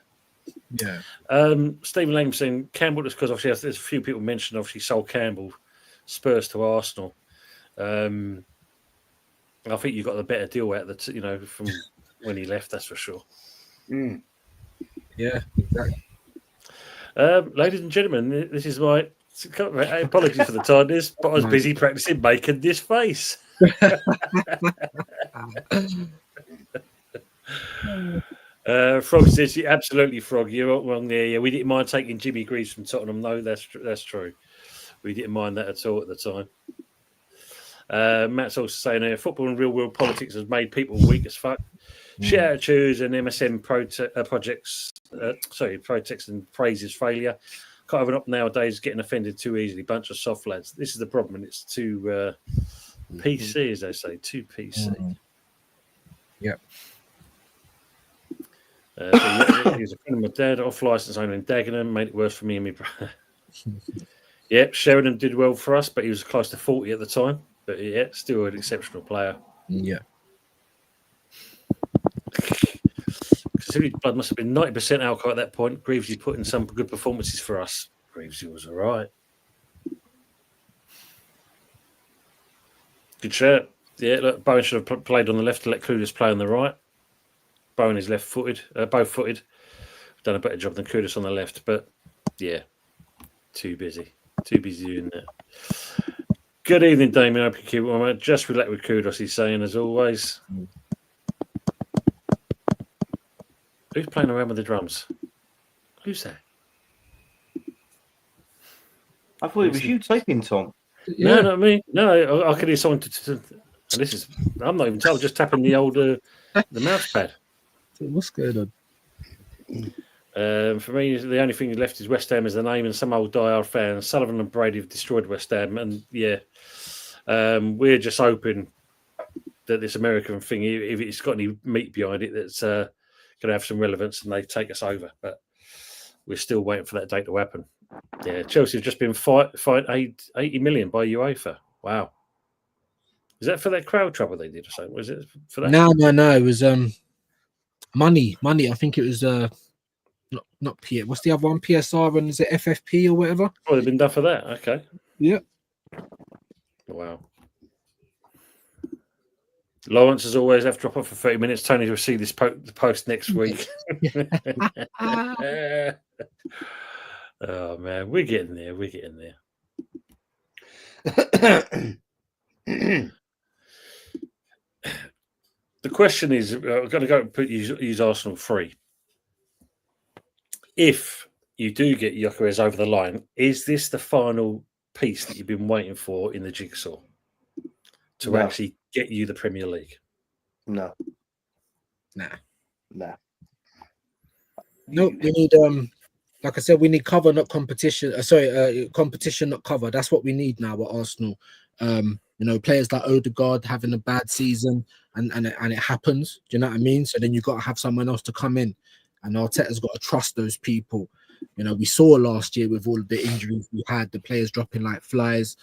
Stephen Lang saying Campbell, just because obviously there's a few people mentioned obviously sold Campbell Spurs to Arsenal. I think you got the better deal out of from when he left. That's for sure. Yeah, exactly. Ladies and gentlemen, this is my apologies for the tardiness, but I was busy practicing making this face. Frog says, absolutely, Frog. You're not wrong there. Yeah, we didn't mind taking Jimmy Greaves from Tottenham. No, that's true. We didn't mind that at all at the time. Matt's also saying football and real world politics has made people weak as fuck. Shit attitudes and MSM projects, protects and praises failure. Can't have an up nowadays getting offended too easily. Bunch of soft lads. This is the problem, and it's too PC, as they say, too PC. Yep. He's a friend of my dad, off license owner in Dagenham, made it worse for me and my brother. Yep, Sheridan did well for us, but he was close to 40 at the time. But yeah, still an exceptional player. Yeah. Considering blood must have been 90% alcohol at that point. Greavesy put in some good performances for us. Greavesy was all right. Good shirt. Yeah, look, Bowen should have played on the left to let Kudus play on the right. Bowen is left-footed, both-footed. Done a better job than Kudus on the left, but yeah, too busy doing that. Good evening, Damien. Hope you keep well, mate. Just relax with Kudus, he's saying, as always. Who's playing around with the drums? Who's that? I thought it was you typing, Tom. No, Yeah. not me. No, I could hear someone. And this is. I'm not even told. Just tapping the old the mouse pad. What's going on? For me, the only thing left is West Ham as the name, and some old diehard fans. Sullivan and Brady have destroyed West Ham, and yeah, we're just hoping that this American thing, if it's got any meat behind it, that's going to have some relevance, and they take us over. But we're still waiting for that day to happen. Yeah, Chelsea have just been fined 80 million by UEFA. Wow. Is that for that crowd trouble they did or something? Was it for that? No. It was money. I think it was not P. What's the other one? PSR and is it FFP or whatever? Oh, they've been done for that. Okay. Yeah. Wow. Lawrence, as always, have to drop off for 30 minutes. Tony will see this the post next week. Oh man, we're getting there. We're getting there. The question is, we're going to go and use Arsenal free. If you do get Gyökeres over the line, is this the final piece that you've been waiting for in the jigsaw to actually get you the Premier League? No. Nah. Nope. We need like I said, we need cover, not competition. Competition, not cover. That's what we need now at Arsenal. Players like Odegaard having a bad season, and it happens. Do you know what I mean? So then you got to have someone else to come in, and Arteta's got to trust those people. We saw last year with all of the injuries we had, the players dropping like flies.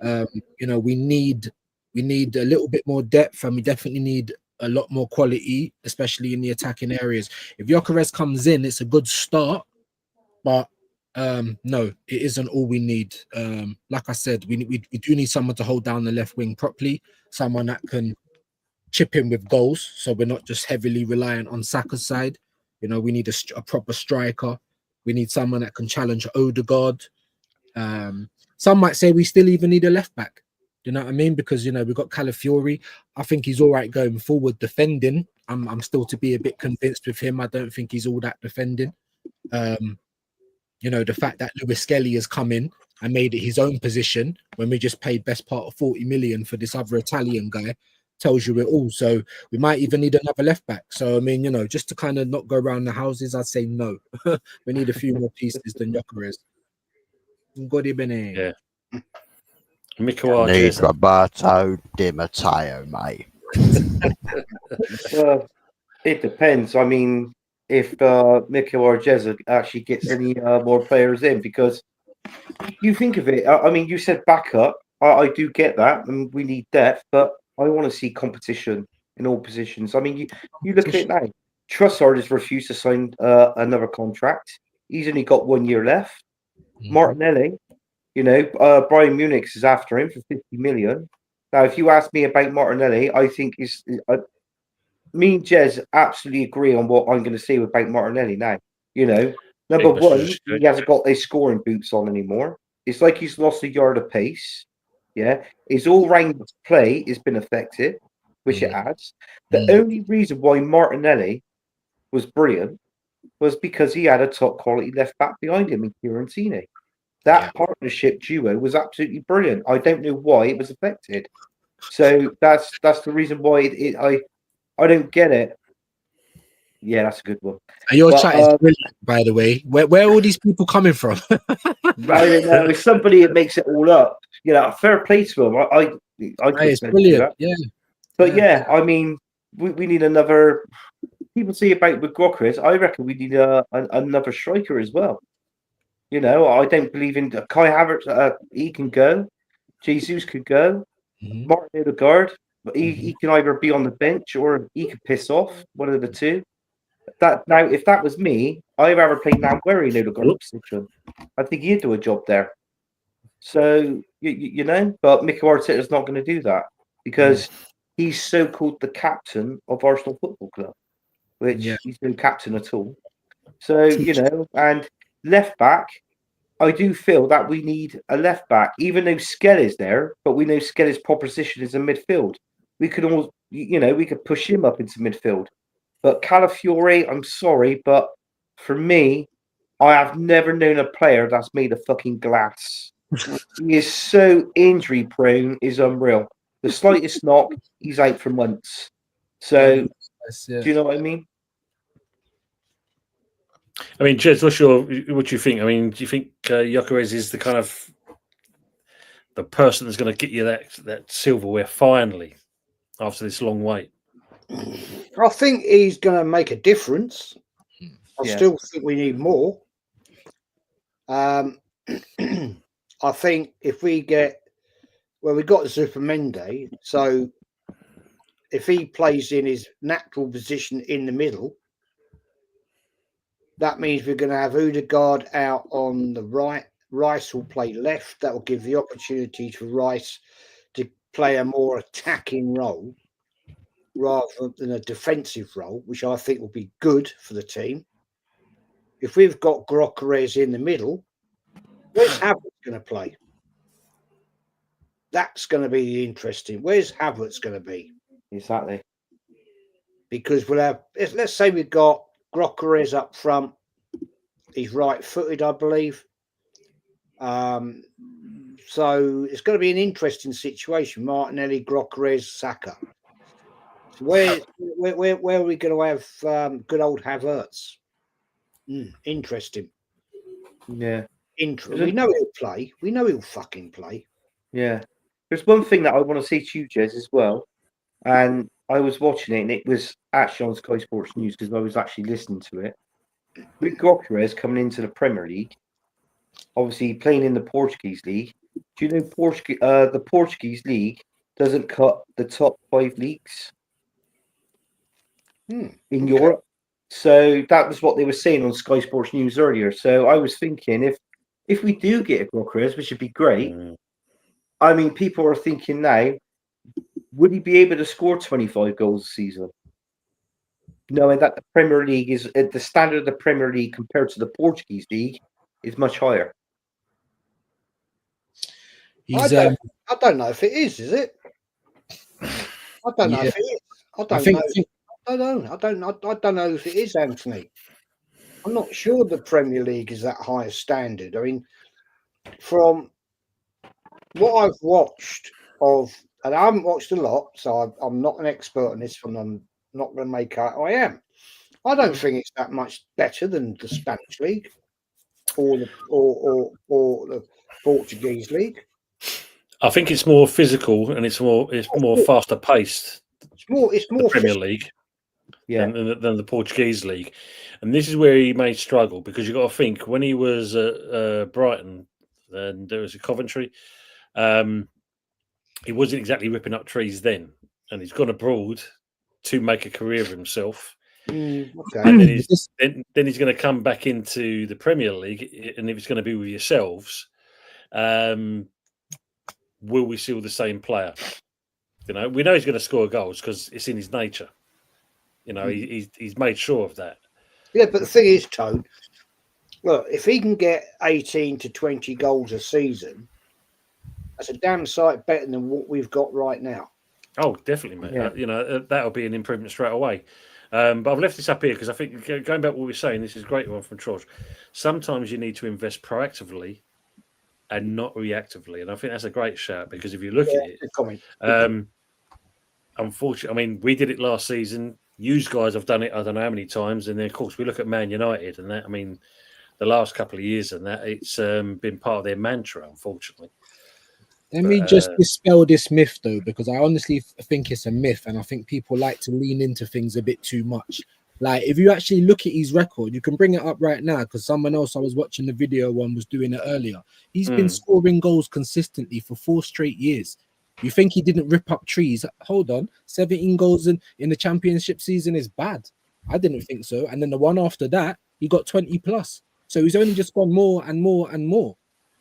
We need a little bit more depth, and we definitely need a lot more quality, especially in the attacking areas. If Gyökeres comes in, it's a good start. But no, it isn't all we need. Like I said, we do need someone to hold down the left wing properly, someone that can chip in with goals, so we're not just heavily reliant on Saka's side. We need a proper striker. We need someone that can challenge Odegaard. Some might say we still even need a left back. Do you know what I mean? Because we've got Calafiori. I think he's all right going forward defending. I'm still to be a bit convinced with him. I don't think he's all that defending. The fact that Lewis Skelly has come in and made it his own position when we just paid best part of 40 million for this other Italian guy tells you it all. So we might even need another left back. So, I mean, just to kind of not go around the houses, I'd say no. We need a few more pieces than Gyökeres. Yeah. Mikel Need Roberto Di Matteo, mate. Well, it depends. I mean, if Mikel Arteta actually gets any more players in, because you think of it. I mean, you said backup. I do get that, and we need depth, but I want to see competition in all positions. I mean, you look at it now. Trossard has refused to sign another contract. He's only got 1 year left. Martinelli, Bayern Munich is after him for 50 million. Now, if you ask me about Martinelli, I think me and Jez absolutely agree on what I'm going to say about Martinelli now. Number one, he hasn't got his scoring boots on anymore. It's like he's lost a yard of pace. Yeah, his all-round play has been affected, which it has. The only reason why Martinelli was brilliant was because he had a top-quality left back behind him in Fiorentini. That partnership duo was absolutely brilliant. I don't know why it was affected. So that's the reason why I don't get it. Yeah, that's a good one. And your chat is brilliant, by the way. Where are all these people coming from? I don't know. It's somebody that makes it all up. Fair play to them. I It's brilliant. Yeah. But yeah, I mean, we need another. People say about with Gyökeres, I reckon we need another striker as well. I don't believe in Kai Havertz. He can go. Jesus could go. Martin Odegaard. He can either be on the bench or he could piss off. One of the two. Now, if that was me, I'd rather play Nahueri in Odegaard's position. I think he'd do a job there. So but Mikel Arteta is not going to do that because he's so-called the captain of Arsenal Football Club, which he's no captain at all. So and left back, I do feel that we need a left back, even though Skelly's there, but we know Skelly's proposition is in midfield. We could we could push him up into midfield. But Calafiore, I'm sorry, but for me, I have never known a player that's made of fucking glass. He is so injury prone, is unreal. The slightest knock, he's out for months. So, do you know what I mean? I mean, Jez, what do you think? I mean, do you think Gyökeres is the kind of the person that's going to get you that silverware finally after this long wait? I think he's going to make a difference. I Yeah. still think we need more. I think if we got Zupermende, so if he plays in his natural position in the middle, that means we're going to have Odegaard out on the right. Rice will play left. That will give the opportunity to Rice to play a more attacking role rather than a defensive role, which I think will be good for the team. If we've got Gyökeres in the middle, where's Havertz going to play? That's going to be interesting. Where's Havertz going to be? Exactly. Because we'll have, let's say we've got Gyökeres up front. He's right-footed, I believe. So it's going to be an interesting situation. Martinelli, Gyökeres, Saka. So where are we going to have good old Havertz? Interesting. Yeah. We know he'll play. We know he'll fucking play. Yeah. There's one thing that I want to say to you, Jez, as well. And I was watching it, and it was actually on Sky Sports News because I was actually listening to it. With Gyökeres coming into the Premier League, obviously playing in the Portuguese league. Do you know the Portuguese league doesn't cut the top 5 leagues in Europe? So that was what they were saying on Sky Sports News earlier. So I was thinking if we do get a Gyökeres, which would be great. I mean, people are thinking now, would he be able to score 25 goals a season? Knowing that the Premier League is the standard of the Premier League compared to the Portuguese league is much higher. I don't know if it is it? I don't know if it is. I don't know. I don't know if it is, Anthony. I'm not sure the Premier League is that high a standard. I mean, from what I've watched and I haven't watched a lot, so I'm not an expert on this one. I'm not going to make out I am. I don't think it's that much better than the Spanish league or the Portuguese league. I think it's more physical and it's more faster paced. It's more Premier League than the Portuguese league, and this is where he may struggle because you've got to think when he was at Brighton and there was a Coventry, he wasn't exactly ripping up trees then, and he's gone abroad to make a career of himself. Okay. And then he's going to come back into the Premier League, and if it's going to be with yourselves, will we see the same player? You know, we know he's going to score goals because it's in his nature. You know, he's made sure of that. Yeah, but the thing is, Tone, look, if he can get 18 to 20 goals a season, that's a damn sight better than what we've got right now. Oh, definitely, mate. Yeah. You know, that'll be an improvement straight away. But I've left this up here because I think, going back to what we were saying, this is a great one from Trosh. Sometimes you need to invest proactively and not reactively. And I think that's a great shout because if you look at it, unfortunately, I mean, we did it last season. You guys have done it, I don't know how many times. And then, of course, we look at Man United and that, I mean, the last couple of years and that, it's been part of their mantra, unfortunately. Let me just dispel this myth, though, because I honestly think it's a myth. And I think people like to lean into things a bit too much. Like, if you actually look at his record, you can bring it up right now because someone else I was watching the video one was doing it earlier. He's been scoring goals consistently for 4 straight years. You think he didn't rip up trees? Hold on. 17 goals in the championship season is bad. I didn't think so. And then the one after that, he got 20 plus. So he's only just gone more and more and more.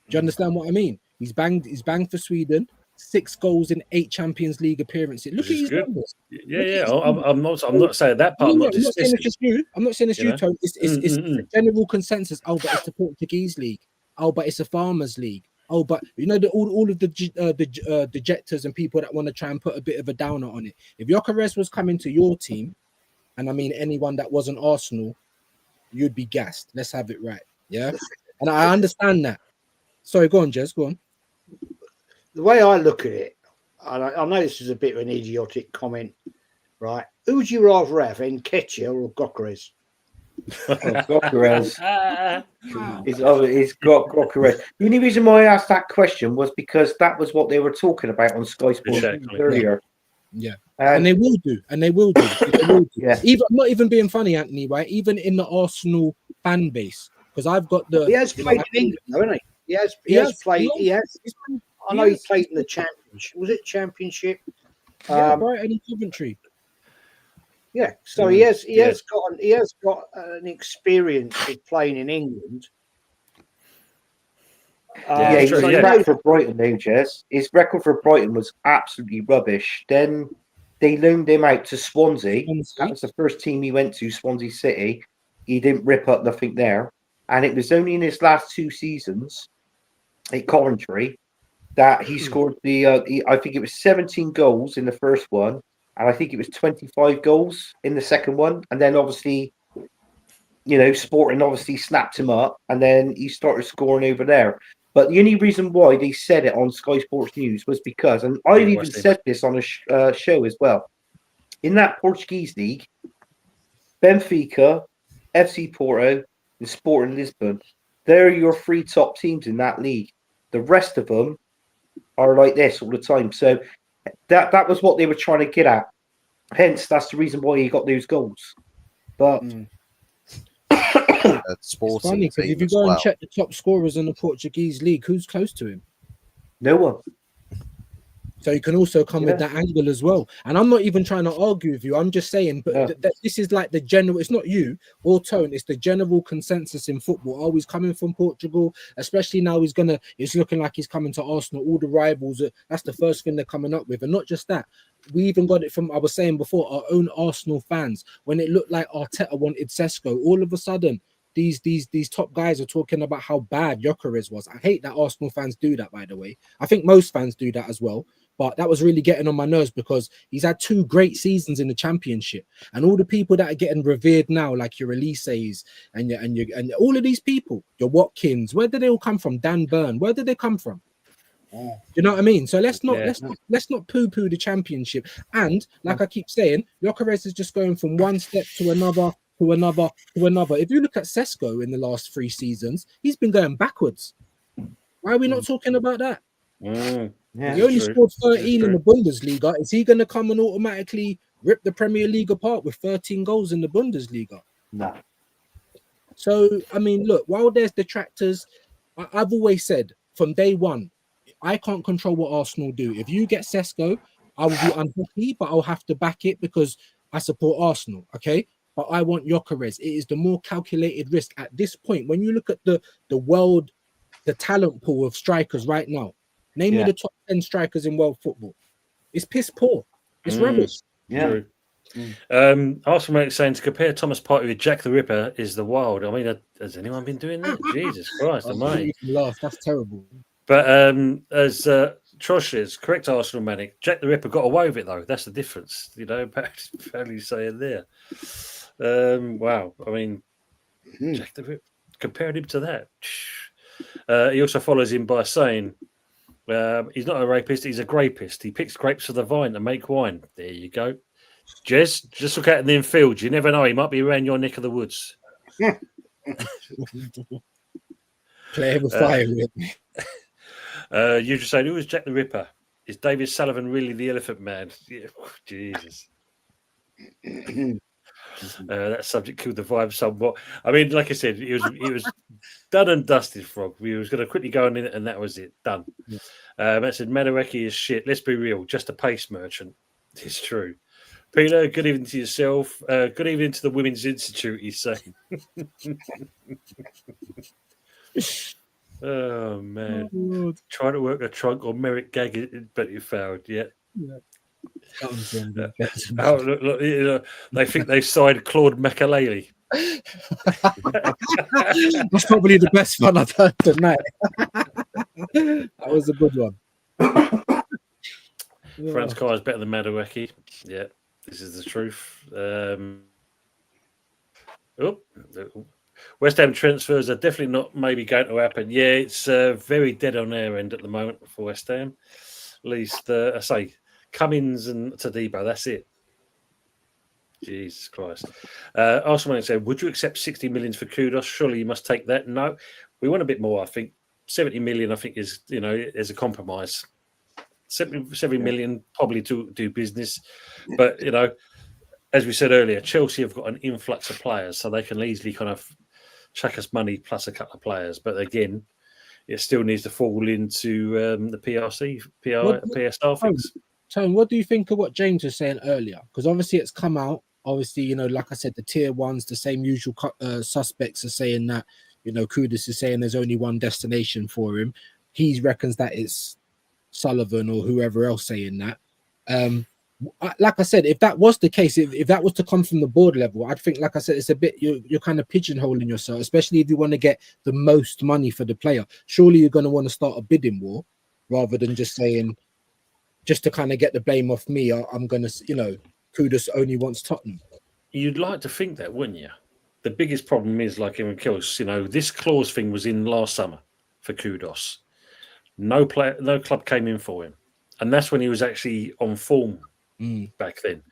Do you understand what I mean? He's banged for Sweden. 6 goals in 8 Champions League appearances. Look at his numbers. Yeah. I'm not saying that part. I'm not saying it's just you. I'm not saying it's you, Tony. It's the general consensus. Oh, but it's the Portuguese league. Oh, but it's a farmers league. Oh, but you know all of the dejectors and people that want to try and put a bit of a downer on it. If Gyökeres was coming to your team, and I mean anyone that wasn't Arsenal, you'd be gassed. Let's have it right. Yeah. And I understand that. Sorry, go on, Jez. Go on. The way I look at it, I know this is a bit of an idiotic comment, right? Who would you rather have, Nketiah or Gokeres? Gokeres. He's got Gokeres. The only reason why I asked that question was because that was what they were talking about on Sky Sports Exactly. earlier. Yeah. And they will do. And they will do. They will do. Yeah. Even not even being funny, Anthony, right? Even in the Arsenal fan base. Because I've got the He has played in England, though, hasn't he? He has played. I know he played in the Championship. Was it Championship? Yeah, Brighton and Coventry. Yeah, so he has got an experience of playing in England. His record for Brighton, though, Jez. His record for Brighton was absolutely rubbish. Then they loaned him out to Swansea. That was the first team he went to, Swansea City. He didn't rip up nothing there, and it was only in his last 2 seasons at Coventry that he scored I think it was 17 goals in the first one, and I think it was 25 goals in the second one. And then obviously, Sporting obviously snapped him up, and then he started scoring over there. But the only reason why they said it on Sky Sports News was because, and I've even said this on a show as well, in that Portuguese league, Benfica, FC Porto, and Sporting Lisbon, they're your 3 top teams in that league. The rest of them are like this all the time. So that was what they were trying to get at. Hence, that's the reason why he got those goals. But it's funny because if you go and check the top scorers in the Portuguese league, who's close to him? No one. So you can also come with that angle as well. And I'm not even trying to argue with you. I'm just saying, but this is like the general, it's not you or Tone, it's the general consensus in football. Oh, he's coming from Portugal, especially now it's looking like he's coming to Arsenal. All the rivals, that's the first thing they're coming up with. And not just that, we even got it from, I was saying before, our own Arsenal fans. When it looked like Arteta wanted Sesko, all of a sudden, these top guys are talking about how bad Gyökeres was. I hate that Arsenal fans do that, by the way. I think most fans do that as well. But that was really getting on my nerves because he's had 2 great seasons in the Championship, and all the people that are getting revered now, like your Elise's and all of these people, your Watkins, where did they all come from? Dan Burn, where did they come from? Do you know what I mean? So let's not poo-poo the Championship. And like I keep saying, Gyökeres is just going from one step to another. If you look at Sesko in the last 3 seasons, he's been going backwards. Why are we not talking about that? He only scored 13 in the Bundesliga. Is he going to come and automatically rip the Premier League apart with 13 goals in the Bundesliga? No. So, I mean, look, while there's detractors, I've always said from day one, I can't control what Arsenal do. If you get Sesko, I will be unhappy, but I'll have to back it because I support Arsenal, okay? But I want Gyökeres. It is the more calculated risk at this point. When you look at the world, the talent pool of strikers right now, name me the top 10 strikers in world football. It's piss poor. It's rubbish. Yeah. Arsenal is saying to compare Thomas Partey with Jack the Ripper is the wild. I mean, has anyone been doing that? Jesus Christ, I laugh. That's terrible. But as Trosh is correct, Arsenal manic. Jack the Ripper got away with it though. That's the difference. Apparently saying there. Wow. I mean, Jack the Ripper. Compared him to that. He also follows him by saying, he's not a rapist, he's a grapist. He picks grapes for the vine to make wine. There you go. Jez, just look out in the infield. You never know, he might be around your neck of the woods. Play with fire with me. You just saying, who was Jack the Ripper? Is David Sullivan really the Elephant Man? Yeah. Jesus. That subject killed the vibe somewhat. I mean, like I said, it was done and dusted, Frog. We was going to quickly go on in it, and that was it. Done. That said, Madueke is shit. Let's be real. Just a pace merchant. It's true. Peter, good evening to yourself. Good evening to the Women's Institute, he's saying. Oh, man. Oh, trying to work a trunk or merit gag, but you failed. Yeah. Look, they think they've signed Claude Makaleli. That's probably the best one I've heard tonight. That was a good one. Franz Kaya is better than Madueke. Yeah, this is the truth. Oh, West Ham transfers are definitely not maybe going to happen. Yeah, it's very dead on their end at the moment for West Ham. At least, I say, Cummins and Tadibo, that's it. Jesus Christ. Arsenal said, would you accept 60 million for Kudos? Surely you must take that. No, we want a bit more, I think. 70 million, I think, is, is a compromise. 70 million probably to do business. But, as we said earlier, Chelsea have got an influx of players, so they can easily kind of chuck us money plus a couple of players. But again, it still needs to fall into the PSR things. Tone, what do you think of what James was saying earlier? Because obviously it's come out. Obviously, like I said, the tier ones, the same usual suspects are saying that, Kudus is saying there's only one destination for him. He reckons that it's Sullivan or whoever else saying that. Like I said, if that was the case, if that was to come from the board level, I'd think, like I said, it's a bit, you're kind of pigeonholing yourself, especially if you want to get the most money for the player. Surely you're going to want to start a bidding war rather than just saying, just to kind of get the blame off me, I'm going to, Kudus only wants Tottenham. You'd like to think that, wouldn't you? The biggest problem is, like in Kills, this clause thing was in last summer for Kudus. No club came in for him. And that's when he was actually on form back then.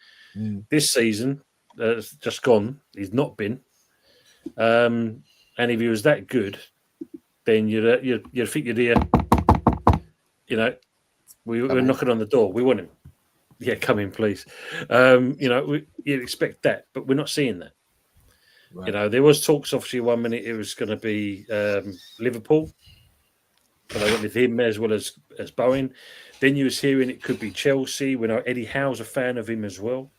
This season, just gone, he's not been. And if he was that good, then you'd think you'd hear, we're knocking on the door. We want him. Yeah, come in, please. You'd expect that, but we're not seeing that. Right. There was talks, obviously, 1 minute it was going to be Liverpool. But they went with him as well as Bowen. Then you was hearing it could be Chelsea. We know Eddie Howe's a fan of him as well.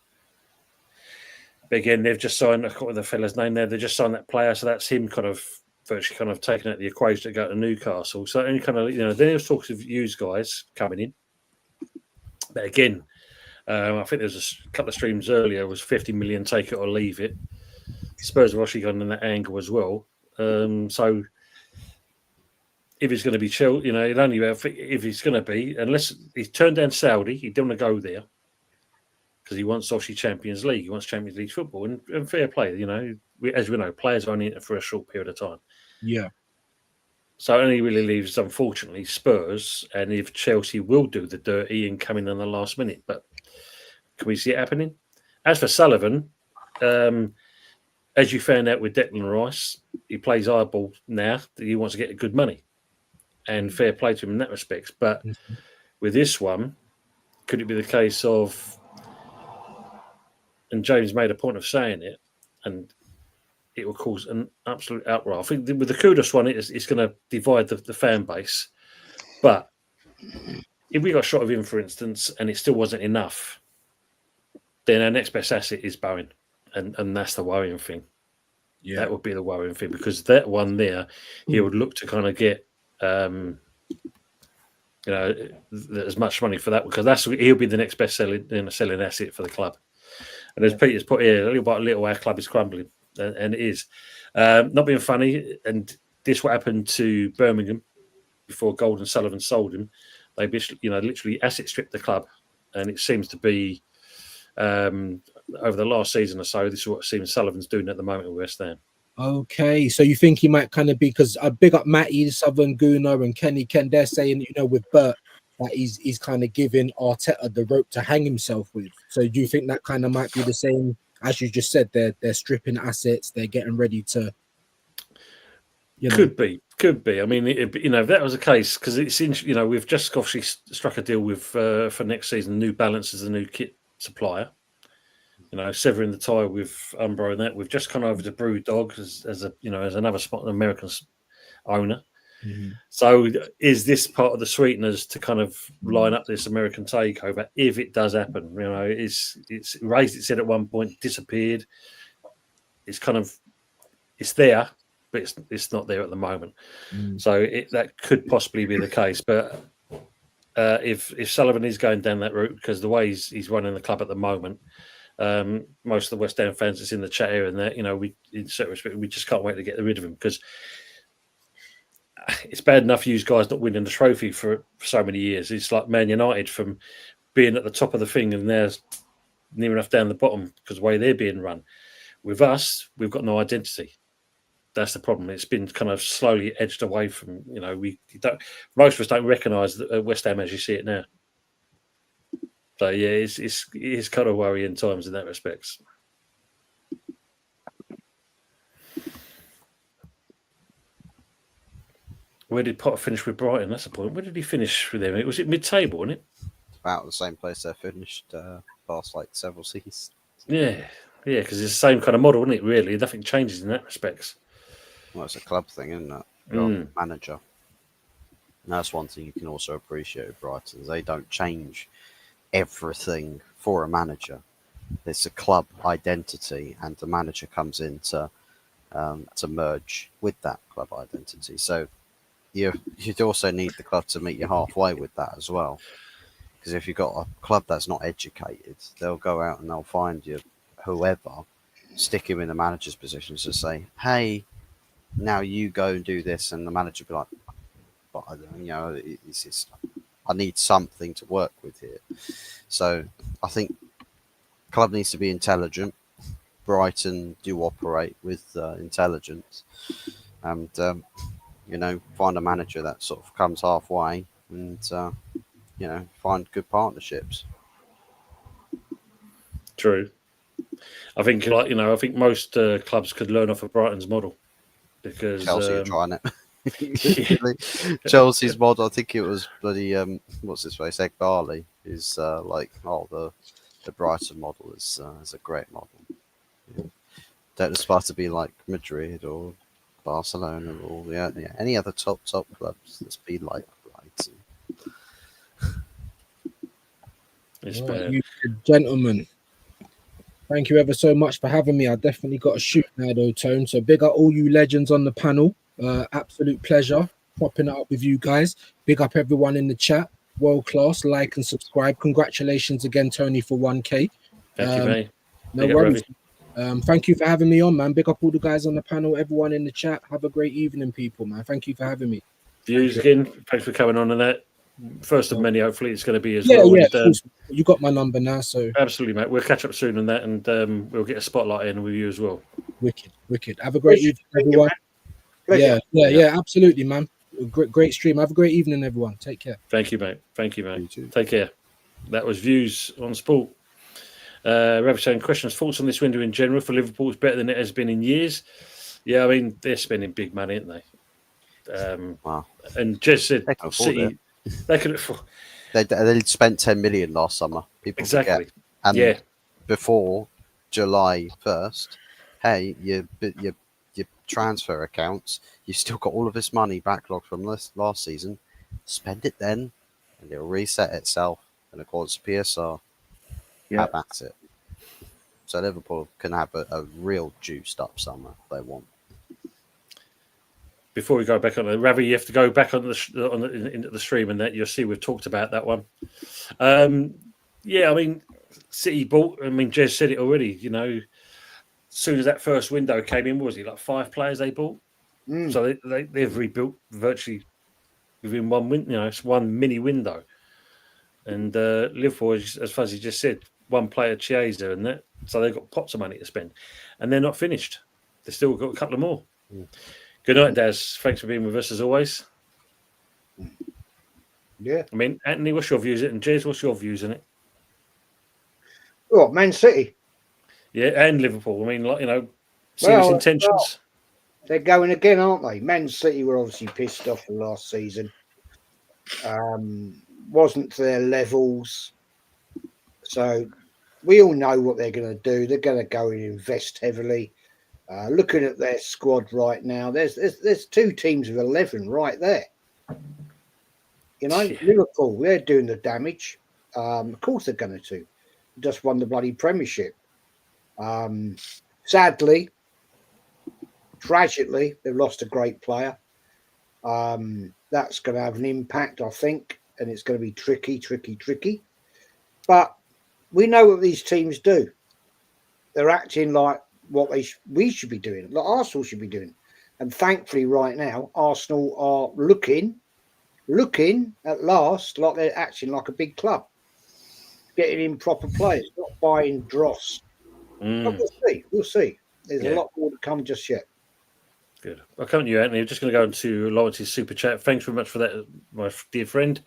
But again, they've just signed, I can't remember the fella's name there, they just signed that player, so that's him virtually taking out the equation to go to Newcastle. So any kind of, then there's talks of used guys coming in. But again, I think there was a couple of streams earlier, was 50 million, take it or leave it. Spurs have actually gone in that angle as well. So if he's going to be chilled, it only if he's going to be, unless he's turned down Saudi, he don't want to go there because he wants obviously Champions League. He wants Champions League football and fair play. As we know, players are only in it for a short period of time. Yeah. So it only really leaves, unfortunately, Spurs, and if Chelsea will do the dirty and come in the last minute. But can we see it happening? As for Sullivan, as you found out with Declan Rice, he plays eyeball now. He wants to get good money. And fair play to him in that respect. But with this one, could it be the case of, and James made a point of saying it, and it will cause an absolute outroar. I think with the Kudus one, it's going to divide the fan base. But if we got a shot of him, for instance, and it still wasn't enough, then our next best asset is Bowen. And that's the worrying thing. Yeah. That would be the worrying thing, because that one there, he would look to kind of get as much money for that, because he'll be the next best selling asset for the club. And as Peter's put here, little by little, our club is crumbling, and it is. Not being funny, and this what happened to Birmingham before Gold and Sullivan sold him. They literally asset stripped the club, and it seems to be over the last season or so. This is what it seems Sullivan's doing at the moment with West Ham. Okay, so you think he might kind of be, because I big up Matty, Southern Gooner, and Kenny Ken. They're saying, with Bert, that he's kind of giving Arteta the rope to hang himself with. So do you think that kind of might be the same as you just said? They're stripping assets. They're getting ready to. Could be. I mean, if that was the case, because it's we've just obviously struck a deal with for next season. New Balance is the new kit supplier. Severing the tie with Umbro and that. We've just gone over to Brewdog as another spot, an American owner. Mm-hmm. So is this part of the sweeteners to kind of line up this American takeover if it does happen? It's raised its head at one point, disappeared. It's there, but it's not there at the moment. Mm. So that could possibly be the case. But if Sullivan is going down that route, because the way he's running the club at the moment, most of the West Ham fans that's in the chat here and there, we in certain respect, we just can't wait to get rid of him, because it's bad enough you guys not winning the trophy for so many years. It's like Man United, from being at the top of the thing and they're near enough down the bottom because the way they're being run. With us, we've got no identity. That's the problem. It's been kind of slowly edged away from, most of us don't recognise West Ham as you see it now. So yeah, it's kind of worrying times in that respect. Where did Potter finish with Brighton? That's the point. Where did he finish with them? Was it mid-table, wasn't it? About the same place they finished past like several seasons. Yeah, because it's the same kind of model, isn't it? Really, nothing changes in that respect. Well, it's a club thing, isn't it? You're a manager. And that's one thing you can also appreciate with Brighton. They don't change everything for a manager. It's a club identity, and the manager comes in to merge with that club identity. So you'd also need the club to meet you halfway with that as well. Because if you've got a club that's not educated, they'll go out and they'll find you whoever, stick him in the manager's position to say, hey, now you go and do this, and the manager will be like, but it's just, I need something to work with here. So I think club needs to be intelligent. Brighton do operate with intelligence, and find a manager that sort of comes halfway, and find good partnerships. True. I think I think most clubs could learn off of Brighton's model, because Chelsea are trying it. Chelsea's model, I think it was bloody what's his face, Egg Barley, is the Brighton model is a great model. Yeah. Don't aspire to be like Madrid or Barcelona or any other top clubs. Let's be like Brighton. It's Right, bad. you gentlemen, thank you ever so much for having me. I definitely got a shoot now though, Tone. So big up all you legends on the panel. Absolute pleasure popping it up with you guys. Big up everyone in the chat. World class. Like and subscribe. Congratulations again, Tony, for 1K. Thank you, mate. No worries. Thank you for having me on, man. Big up all the guys on the panel, everyone in the chat. Have a great evening, people, man. Thank you for having me. Views again. Thanks for coming on and that. First of many, hopefully, it's going to be as Yeah, well. yeah. And, you got my number now, so absolutely, mate. We'll catch up soon on that, and we'll get a spotlight in with you as well. wicked. Have a great evening, everyone. Yeah, absolutely, man. Great stream. Have a great evening, everyone. Take care. Thank you, mate. Take care. That was Views on Sport. Ravi saying, questions, thoughts on this window in general for Liverpool is better than it has been in years. Yeah, I mean, they're spending big money, aren't they? Wow. And Jez said, They can afford City, they could afford. They spent 10 million last summer. People Exactly. forget. And before July 1st, hey, your transfer accounts, you've still got all of this money backlogged from last season. Spend it then, and it'll reset itself in accordance to PSR. Yeah, that's it. So Liverpool can have a real juiced up summer if they want. Before we go back on the Ravi, you have to go back into the stream, and that you'll see we've talked about that one. Yeah, I mean, City bought. I mean, Jez said it already. As soon as that first window came in, what was it like 5 players they bought? So they've rebuilt virtually within one window. It's one mini window. And Liverpool, as Fuzzy just said, one player Chiesa and that, so they've got pots of money to spend, and they're not finished. They've still got a couple of more. Good night, Daz. Thanks for being with us as always. Yeah. I mean, Anthony, what's your views? And Jez, what's your views on it? What, Man City? Yeah, and Liverpool. I mean, serious intentions. They're going again, aren't they? Man City were obviously pissed off the last season. Wasn't to their levels. So we all know what they're going to do. They're going to go and invest heavily. Looking at their squad right now, there's 2 teams of 11 right there. Liverpool, they're doing the damage. Of course they're going to. Just won the bloody Premiership. Sadly, tragically, they've lost a great player. That's going to have an impact, I think, and it's going to be tricky. But we know what these teams do. They're acting like what we should be doing, like Arsenal should be doing. And thankfully, right now, Arsenal are looking at last like they're acting like a big club, getting in proper players, not buying dross. But we'll see. There's Yeah. a lot more to come just yet. Good. I'll come to you, Anthony. I'm just going to go into Lawrence's super chat. Thanks very much for that, my dear friend.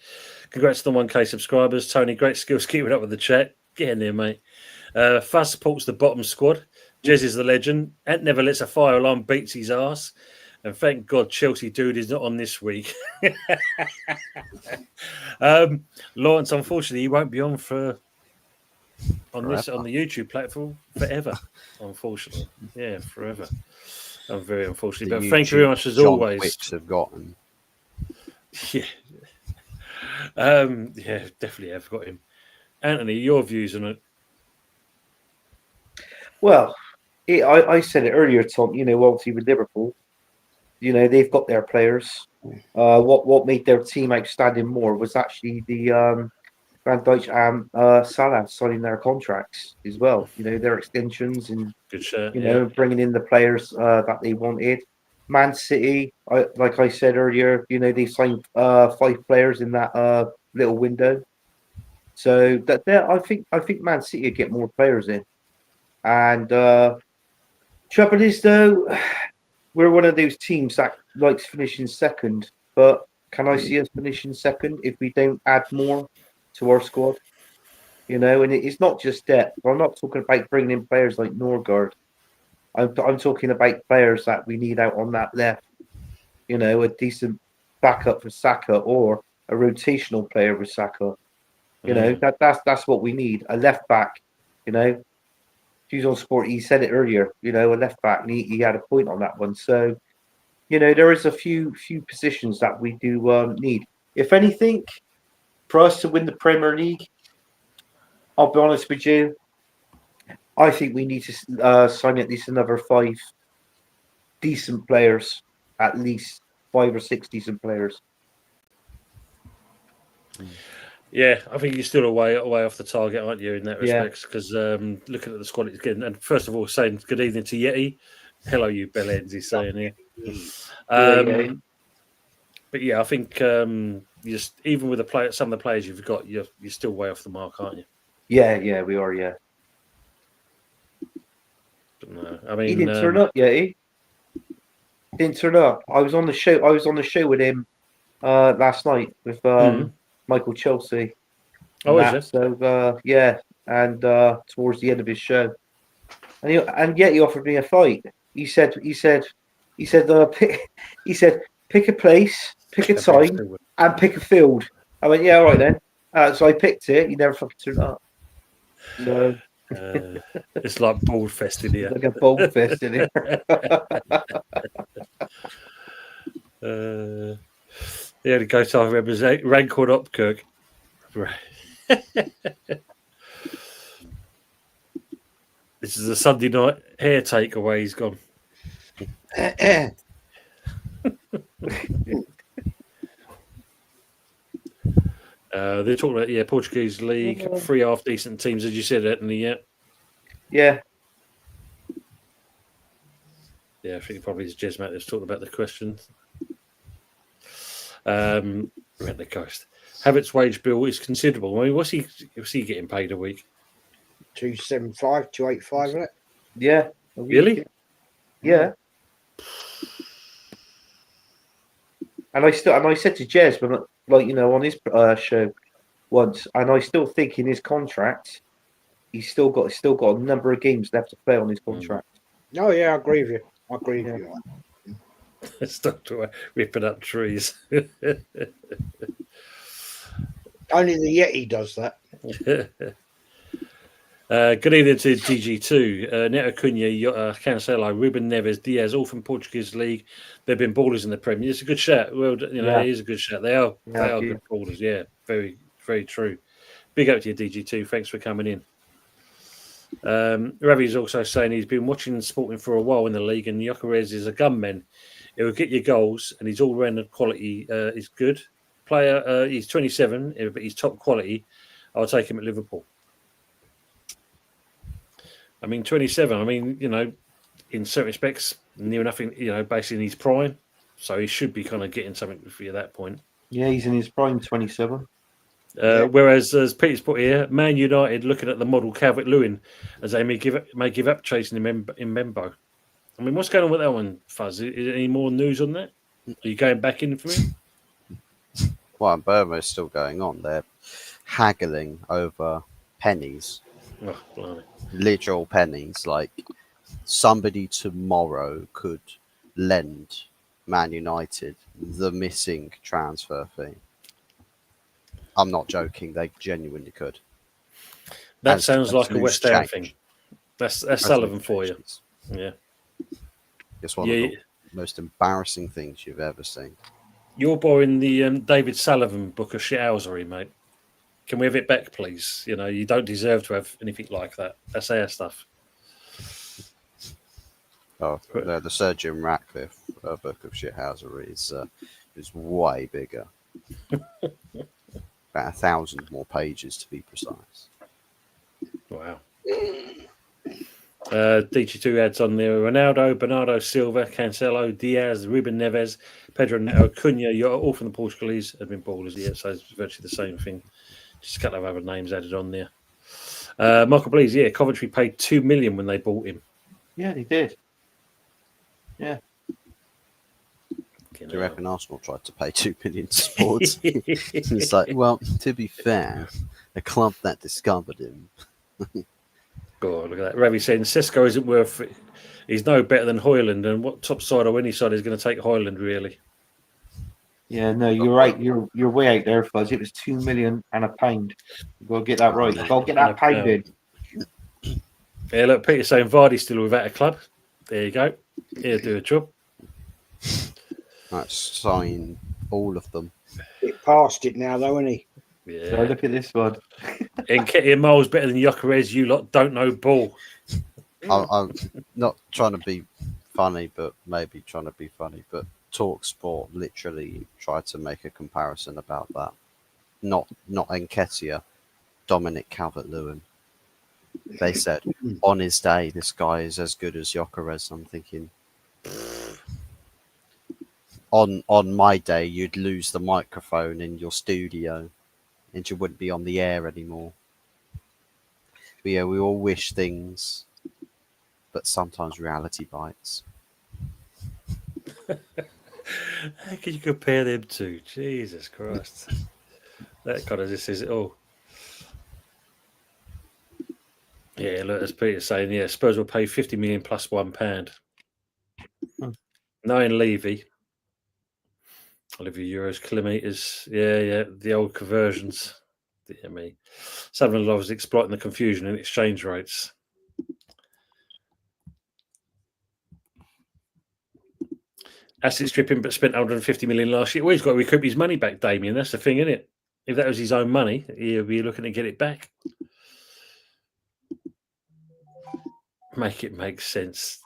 Congrats on the 1K subscribers. Tony, great skills keeping up with the chat. Get in there, mate. Fuzz supports the bottom squad. Jez is the legend. Ant never lets a fire alarm beats his ass. And thank God Chelsea dude is not on this week. Lawrence, unfortunately, he won't be on on the YouTube platform forever. Unfortunately, yeah, forever. I'm very unfortunately, but thank you very much as John always. Wicks have gotten. Yeah, yeah, definitely have got him. Anthony, your views on it? Well, I said it earlier, Tom. You know, obviously with Liverpool, you know they've got their players. What made their team outstanding more was actually the Van Dijk and Salah signing their contracts as well. You know, their extensions and Good shirt. you know bringing in the players that they wanted. Man City, like I said earlier, you know they signed 5 players in that little window. So that there, I think Man City would get more players in. And trouble is though, we're one of those teams that likes finishing second. But can I see us finishing second if we don't add more to our squad? You know, and it's not just depth. I'm not talking about bringing in players like Norgard. I'm talking about players that we need out on that left. You know, a decent backup for Saka or a rotational player with Saka. You know, that's what we need. A left back. You know, Hughes on Sport, he said it earlier, you know, a left back, and he had a point on that one. So, you know, there is a few positions that we do need. If anything, for us to win the Premier League, I'll be honest with you, I think we need to sign at least another 5 decent players, at least 5 or 6 decent players. Yeah, I think you're still way off the target, aren't you, in that Yeah. respect? Because looking at the squad again, and first of all, saying good evening to Yeti. Hello, you bellends, he's saying here. Yeah. But yeah, I think just even with some of the players you've got, you're still way off the mark, aren't you? Yeah, we are, yeah. But no, I mean, He didn't turn up yet, he didn't turn up. I was on the show with him last night with Michael Chelsea. Oh, is it? So yeah, and towards the end of his show, and yet he offered me a fight. He said, pick a place, pick a time, and pick a field. I went, yeah, all right then. So I picked it. He never fucking turned up. So it's like bald fest in here. like a bald fest in here. The only coach I remember is Rancourt Opkirk. Right. This is a Sunday night hair takeaway. He's gone. They're talking about Portuguese league, 3 half decent teams, as you said, Anthony. Yeah. I think probably it's Jez Matt that's talking about the question. Rent the Coast. Havertz's wage bill is considerable. I mean, what's he getting paid a week? 275, 285, isn't it? Yeah. Really? Yeah. And I said to Jez, when, like, you know, on his show once, and I still think in his contract, he's still got a number of games left to play on his contract. Oh yeah, I agree with you. I agree with you. Stop ripping up trees. Only the Yeti does that. Good evening to DG2. Neto Cunha, Cancelo, Ruben Neves, Diaz, all from Portuguese League. They've been ballers in the Premier. It's a good shout. Well, you know, It is a good shout. They are good ballers. Yeah, very, very true. Big up to you, DG2. Thanks for coming in. Ravi's also saying he's been watching Sporting for a while in the league, and Gyökeres is a gunman. He will get you goals, and his all-round quality is good. Player, he's 27, but he's top quality. I'll take him at Liverpool. I mean, 27. I mean, you know, in certain respects, near enough, basically in his prime. So he should be kind of getting something for you at that point. Yeah, he's in his prime, 27. Whereas, as Peter's put here, Man United looking at the model Calvert-Lewin as they may give up chasing him in Membo. I mean, what's going on with that one, Fuzz? Is there any more news on that? Are you going back in for him? Well, Burma is still going on. They're haggling over pennies, Oh, blimey. literal pennies. Like somebody tomorrow could lend Man United the missing transfer fee. I'm not joking. They genuinely could. That As- sounds as like a loose West Ham change. thing. That's As Sullivan loose for you. changes. Yeah. It's one Yeah, of the most embarrassing things you've ever seen. you're borrowing the David Sullivan book of shithousery, mate. Can we have it back, please? You know, you don't deserve to have anything like that. That's our stuff. Oh, the Sir Jim Ratcliffe book of shithousery is way bigger. About 1,000 more pages to be precise. Wow. DG2 adds on there Ronaldo, Bernardo Silva, Cancelo, Diaz, Ruben Neves, Pedro Neto, Cunha. You're all from the Portuguese admin ballers, yeah, so it's virtually the same thing. Just a couple of other names added on there. Michael Blees, yeah, Coventry paid $2 million when they bought him. Yeah, they did. Yeah. Do you reckon Arsenal tried to pay 2 million to Sports? It's like, well, to be fair, a club that discovered him. God, look at that. Ravi saying Cisco isn't worth it. He's no better than Hoyland, and what top side or any side is going to take Hoyland, really? Yeah, no, you're right. You're way out there, Fuzz. It was 2 million and a pound. You got to get that right. Got to get that pound in. Yeah, look, Peter saying Vardy's still without a club. There you go. He'll do a job. Let's sign all of them. It passed it now, though, isn't he? Yeah. So look at this one. Nketiah miles better than Gyökeres. You lot don't know ball. I'm not trying to be funny, but maybe trying to be funny. But Talk Sport literally tried to make a comparison about that. Not Nketiah, Dominic Calvert-Lewin. They said on his day, this guy is as good as Gyökeres. I'm thinking, on my day, you'd lose the microphone in your studio, and you wouldn't be on the air anymore. But yeah, we all wish things, but sometimes reality bites. How can you compare them two? Jesus Christ. That kind of just says it all. Yeah, look, as Peter's saying, yeah, Spurs will pay 50 million plus £1. Knowing Levy, Olivia euros, kilometres, yeah, the old conversions. Dear me. Southern Love is exploiting the confusion in exchange rates. Asset stripping, but spent 150 million last year. Well, he's got to recoup his money back, Damien. That's the thing, isn't it? If that was his own money, he'll be looking to get it back. Make it make sense.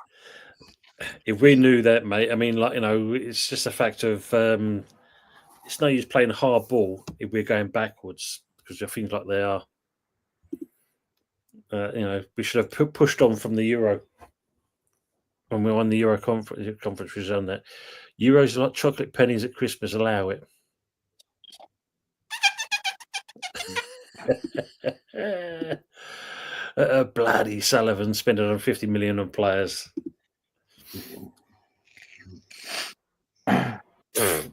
If we knew that, mate, I mean, like, you know, it's just a fact of it's no use playing hard ball if we're going backwards because of things like they are. You know, we should have pushed on from the Euro when we won the Euro conference. Was on that. Euros are like chocolate pennies at Christmas. Allow it. Bloody Sullivan spending on 50 million on players.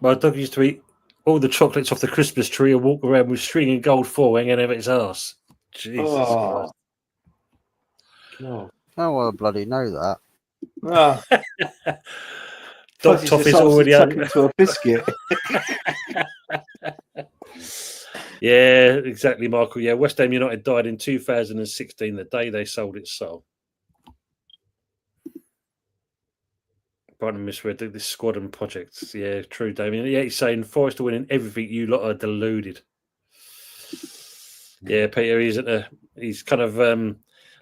My dog used to eat all the chocolates off the Christmas tree and walk around with string and gold foil hanging out of its arse. Jesus Oh, Christ. God. Oh, well, bloody know that. Ah, Dog Fuzzy's Toffee's just already tucked into a biscuit. Yeah, exactly, Michael. Yeah, West Ham United died in 2016, the day they sold its soul. Brighton misread this squad and projects. Yeah, true, Damien. Yeah, he's saying Forest are winning everything. You lot are deluded. Yeah, Peter, he's kind of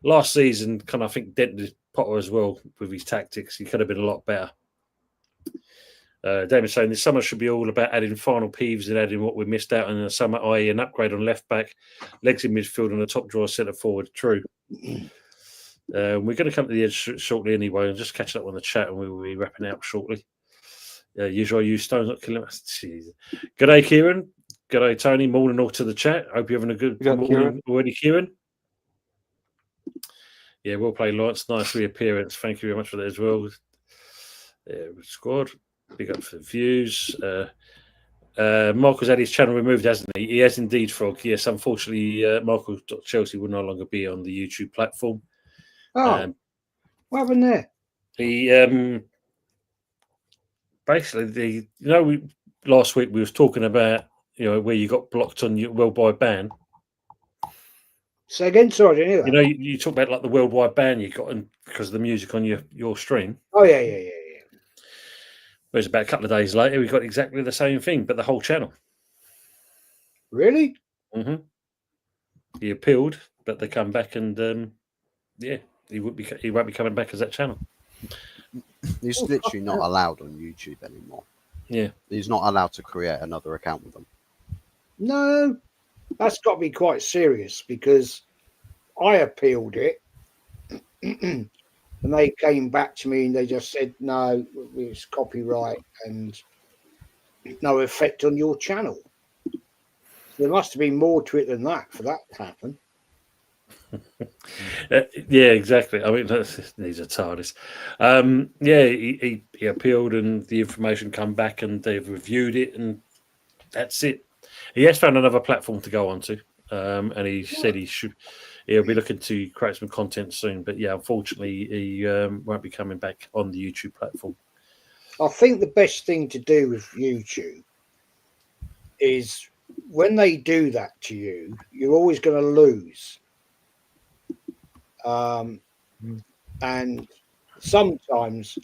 last season kind of, I think, dented Potter as well with his tactics. He could have been a lot better. Damon's saying this summer should be all about adding final peeves and adding what we missed out in the summer, i.e. an upgrade on left back, legs in midfield and a top drawer centre forward. True. We're going to come to the edge shortly anyway and just catch up on the chat and we will be wrapping out shortly. Usual use Stone's not killing us. Jeez. Good day, Kieran. Good day, Tony. Morning all to the chat. Hope you're having a good morning Kieran. already, Kieran. Yeah, we'll play Lawrence. Nice reappearance. Thank you very much for that as well. Squad. Big up for the views. Michael's had his channel removed, hasn't he? He has indeed, Frog. Yes, unfortunately, Michael.Chelsea will no longer be on the YouTube platform. Oh, what happened there? He basically last week we was talking about where you got blocked on your worldwide ban. Say again, sorry, I didn't hear that. You talk about like the worldwide ban you got because of the music on your stream. Oh yeah. Whereas about a couple of days later, we got exactly the same thing, but the whole channel. Really? Mm-hmm. He appealed, but they come back and he won't be coming back as that channel. He's literally not allowed on YouTube anymore. Yeah, he's not allowed to create another account with them. No, that's got to be quite serious because I appealed it, and they came back to me and they just said no, it's copyright and no effect on your channel. There must have been more to it than that for that to happen. Yeah, exactly. I mean, these are TARDIS. He appealed, and the information come back, and they've reviewed it, and that's it. He has found another platform to go onto, and he said he'll be looking to create some content soon. But yeah, unfortunately, he won't be coming back on the YouTube platform. I think the best thing to do with YouTube is when they do that to you, you're always going to lose. And sometimes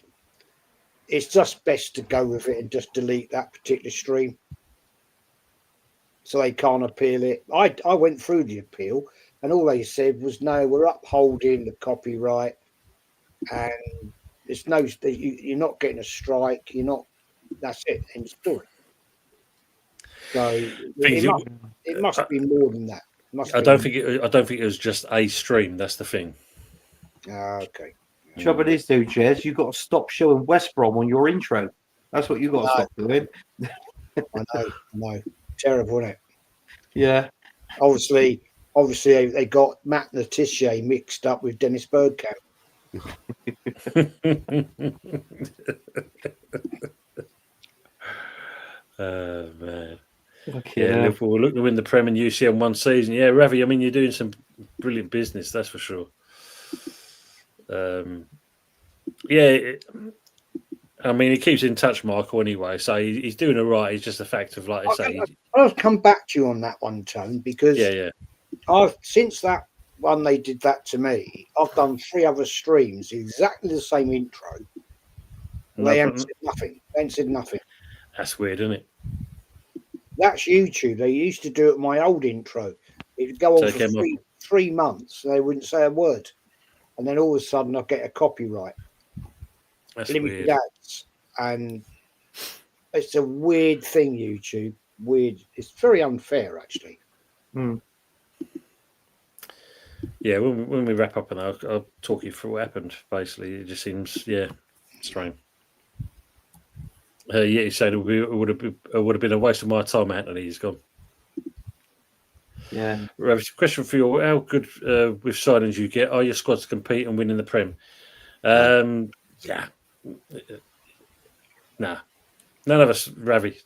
it's just best to go with it and just delete that particular stream so they can't appeal it. I went through the appeal and all they said was no, we're upholding the copyright and there's no, you're not getting a strike, that's it, end story. So it must be more than that. I don't think it was just a stream. That's the thing. Okay. Trouble is, though, Jez, you've got to stop showing West Brom on your intro. That's what you've got to stop doing. I know. Terrible, isn't it? Yeah. Obviously, they got Matt Letitia mixed up with Dennis Bergkamp. Oh man. Okay, Yeah, Liverpool will look to win the Prem and UCL in one season. Yeah, Ravi, I mean, you're doing some brilliant business, that's for sure. I mean, he keeps in touch, Michael, anyway, so he's doing all right. It's just a fact of, like I say... I'll come back to you on that one, Tone, because since that one they did that to me, I've done 3 other streams, exactly the same intro. And they haven't said nothing. They haven't said nothing. That's weird, isn't it? That's YouTube. They used to do it my old intro. It'd go on for 3 months. And they wouldn't say a word. And then all of a sudden I get a copyright. That's limited weird. ads. And it's a weird thing, YouTube. Weird. It's very unfair, actually. Yeah, when we wrap up, and I'll talk you through what happened. Basically, it just seems, strange. He said it would have been a waste of my time, Anthony. He's gone. Yeah. Question for you: how good with signings you get? Are your squads compete and win in the Prem? Nah, none of us, Ravi.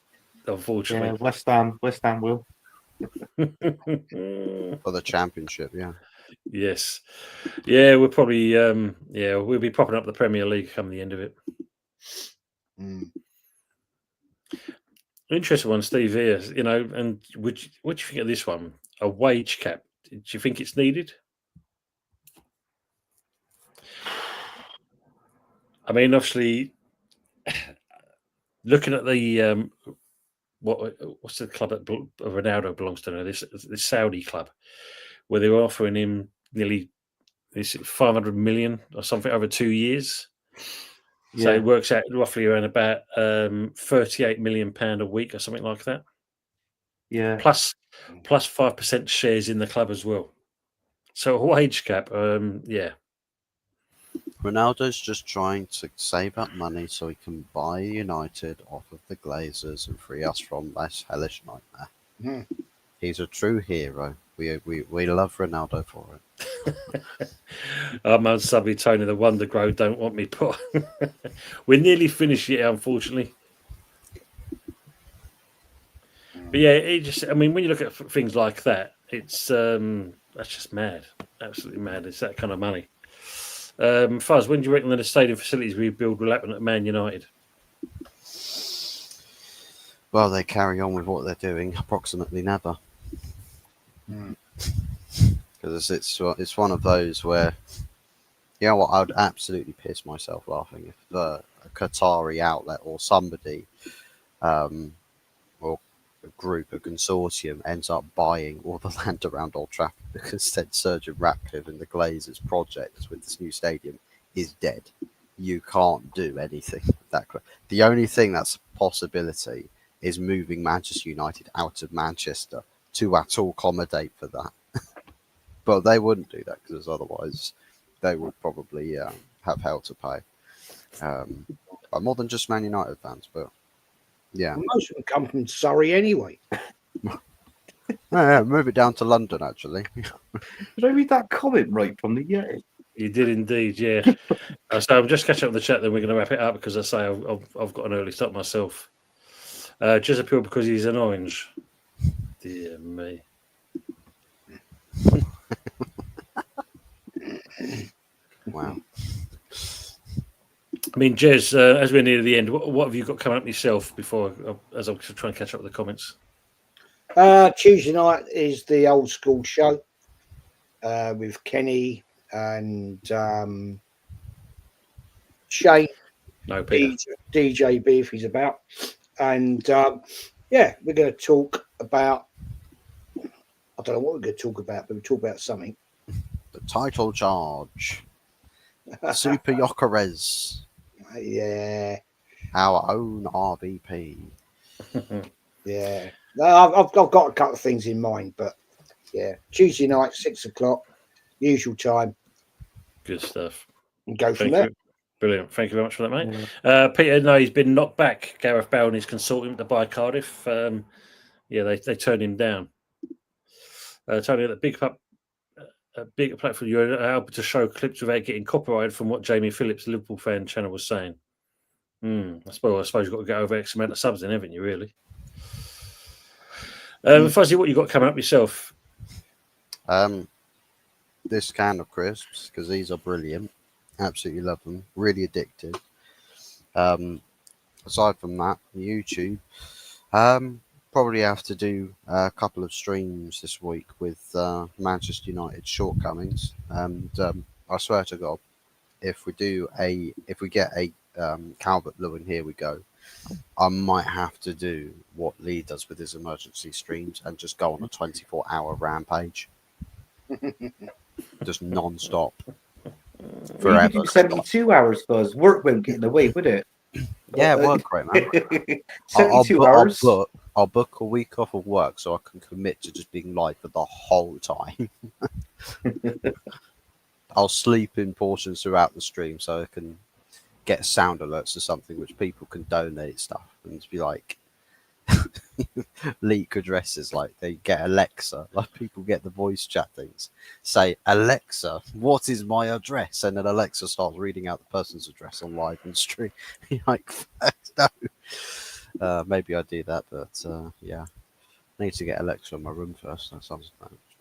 Unfortunately, Yeah, West Ham will. For the Championship, yeah. Yes, yeah, we'll probably we'll be popping up the Premier League come the end of it. Interesting one, Steve. Here, and what do you think of this one? A wage cap. Do you think it's needed? I mean, obviously, looking at the what's the club that Ronaldo belongs to now? This Saudi club, where they were offering him nearly 500 million or something over 2 years. Yeah. So it works out roughly around about £38 million a week or something like that. Yeah. Plus 5% shares in the club as well. So a wage cap, Ronaldo's just trying to save up money so he can buy United off of the Glazers and free us from this hellish nightmare. He's a true hero. We love Ronaldo for it. I'm on subby Tony the Wonder Grow. Don't want me put. We're nearly finished yet, unfortunately. But yeah, it just. I mean, when you look at things like that, it's that's just mad. Absolutely mad. It's that kind of money. Fuzz, when do you reckon that the stadium facilities rebuild will happen at Man United? Well, they carry on with what they're doing. Approximately never. Because it's one of those where, you know what, I would absolutely piss myself laughing if a Qatari outlet or somebody, or a group, a consortium, ends up buying all the land around Old Trafford because then Sir Ratcliffe and the Glazers project with this new stadium is dead. You can't do anything with that. The only thing that's a possibility is moving Manchester United out of Manchester to at all accommodate for that. But they wouldn't do that because otherwise they would probably have hell to pay. But more than just Man United fans, but yeah. Most of them come from Surrey anyway. Yeah, move it down to London, actually. Did I read that comment right from the You did indeed, yeah. So I'm just catching up with the chat, then we're going to wrap it up because I say I've got an early start myself. Just appeal because he's an orange. Dear me. Wow. I mean, Jez, as we're near the end, what have you got coming up yourself before, as I'm trying to catch up with the comments? Tuesday night is the old school show with Kenny and Shane, No, Peter. DJ B if he's about. And yeah, we're going to talk about, I don't know what we're going to talk about, but we'll talk about something. The title charge. Super Yokerez. Yeah. Our own RVP. Yeah. No, I've got a couple of things in mind, but yeah, Tuesday night, 6:00, usual time. Good stuff. And go from Thank there. you. Brilliant. Thank you very much for that, mate. Peter, no, he's been knocked back. Gareth Bale and his consultant to buy Cardiff. Yeah, they turned him down. Tony, the big platform, you're able to show clips without getting copyrighted from what Jamie Phillips, Liverpool fan channel, was saying. I suppose you've got to get over X amount of subs then, haven't you, really? Fuzzy, what you got coming up yourself? This can of crisps, because these are brilliant. Absolutely love them. Really addictive. Aside from that, YouTube. Probably have to do a couple of streams this week with Manchester United shortcomings, and I swear to God, if we get a Calvert Lewin, here we go, I might have to do what Lee does with his emergency streams and just go on a 24-hour rampage, just non-stop, Well, you could forever. do 72 hours, Buzz. Work won't get in the way, would it? Yeah, work great, man. 72 hours. I'll book a week off of work so I can commit to just being live for the whole time. I'll sleep in portions throughout the stream so I can get sound alerts to something which people can donate stuff and just be like leak addresses, like they get Alexa, like people get the voice chat things. Say, Alexa, what is my address? And then Alexa starts reading out the person's address on live and stream. You're like, no. Maybe I do that, but yeah. I need to get Alexa in my room first. That sounds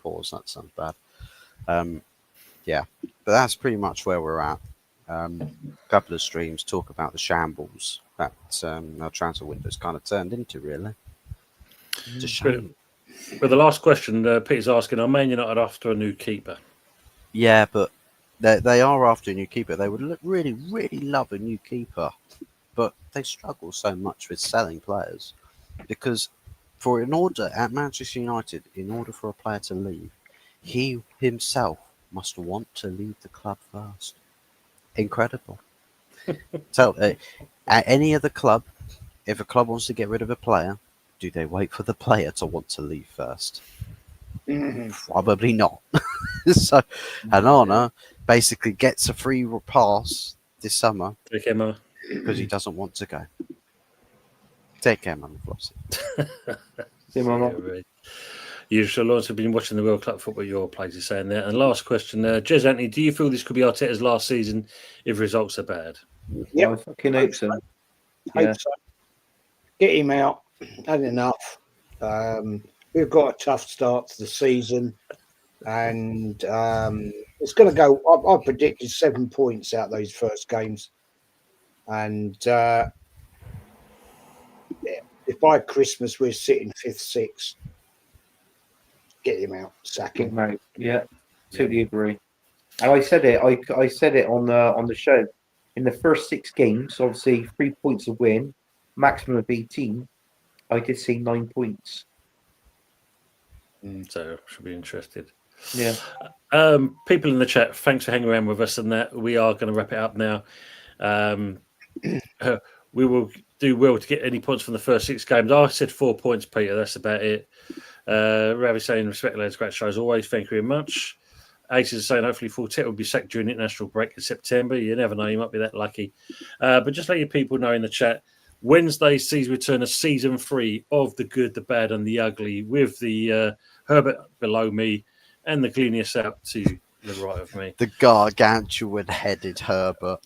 pause. That sounds bad. Yeah, but that's pretty much where we're at. Couple of streams talk about the shambles that our transfer window's kind of turned into. Really, it's a shame. But the last question, Peter's asking: are Man United after a new keeper? Yeah, but they are after a new keeper. They would really, really love a new keeper, but they struggle so much with selling players because at Manchester United, in order for a player to leave, he himself must want to leave the club first. Incredible. So, at any other club, if a club wants to get rid of a player, do they wait for the player to want to leave first? Probably not. So, Anana basically gets a free pass this summer because he doesn't want to go. Take care, man, Flossie. You shall also been watching the World Cup football. Your place is saying there. And last question, Jez Anthony, do you feel this could be Arteta's last season if results are bad? Yep. I fucking hope so. Hope Yeah. so. Get him out. Had enough. We've got a tough start to the season, and it's going to go. I predicted 7 points out those first games, and if by Christmas we're sitting 5th, 6th, get him out, sack Get him. him out. Yeah, totally agree. And I said it. I said it on the show. In the first 6 games, obviously 3 points a win, maximum of 18. I did see 9 points. So should be interested. Yeah. People in the chat, thanks for hanging around with us. And that we are going to wrap it up now. We will do well to get any points from the first 6 games. I said 4 points, Peter. That's about it. Ravi saying, respect, lads. Great show as always. Thank you very much. Ace is saying, hopefully, Fortet will be sacked during the international break in September. You never know. You might be that lucky. But just let your people know in the chat, Wednesday sees return of season 3 of The Good, the Bad, and the Ugly with the Herbert below me and the Glenius out to the right of me. The gargantuan-headed Herbert.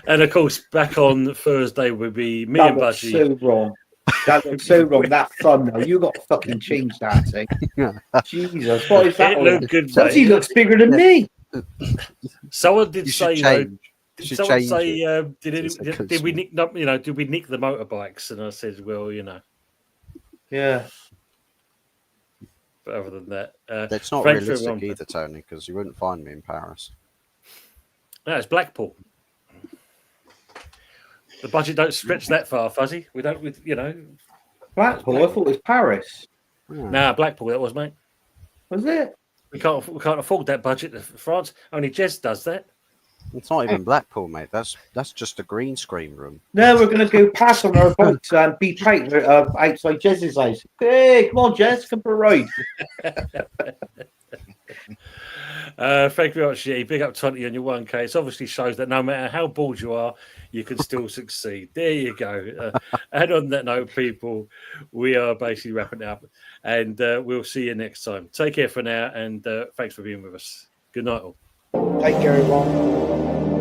And of course, back on Thursday will be me That and looks Budgie. so wrong. That looks so wrong. That thumbnail. You got to fucking change that thing. Jesus, what is that? It looked good, Budgie mate. looks bigger than me. Someone did You say, should you know, change. You did should someone change say, it. did we nick, did we nick the motorbikes? And I said, well, Yeah. But other than that, It's not thanks for realistic everyone. either, Tony, because you wouldn't find me in Paris. No, it's Blackpool. The budget don't stretch that far, Fuzzy. We don't, Blackpool. I thought it was Paris. Nah, Blackpool. That was, mate. Was it? We can't afford that budget for France. Only Jez does that. It's not even Blackpool, mate. That's just a green screen room. No, we're going to go past on our boats and be tight outside Jez's house. Hey, come on, Jez, come for a ride. Thank you very much, G. Big up 20 on your 1K. It obviously shows that no matter how bored you are, you can still succeed. There you go. And on that note, people, we are basically wrapping it up. And we'll see you next time. Take care for now. And thanks for being with us. Good night, all. Take care, everyone.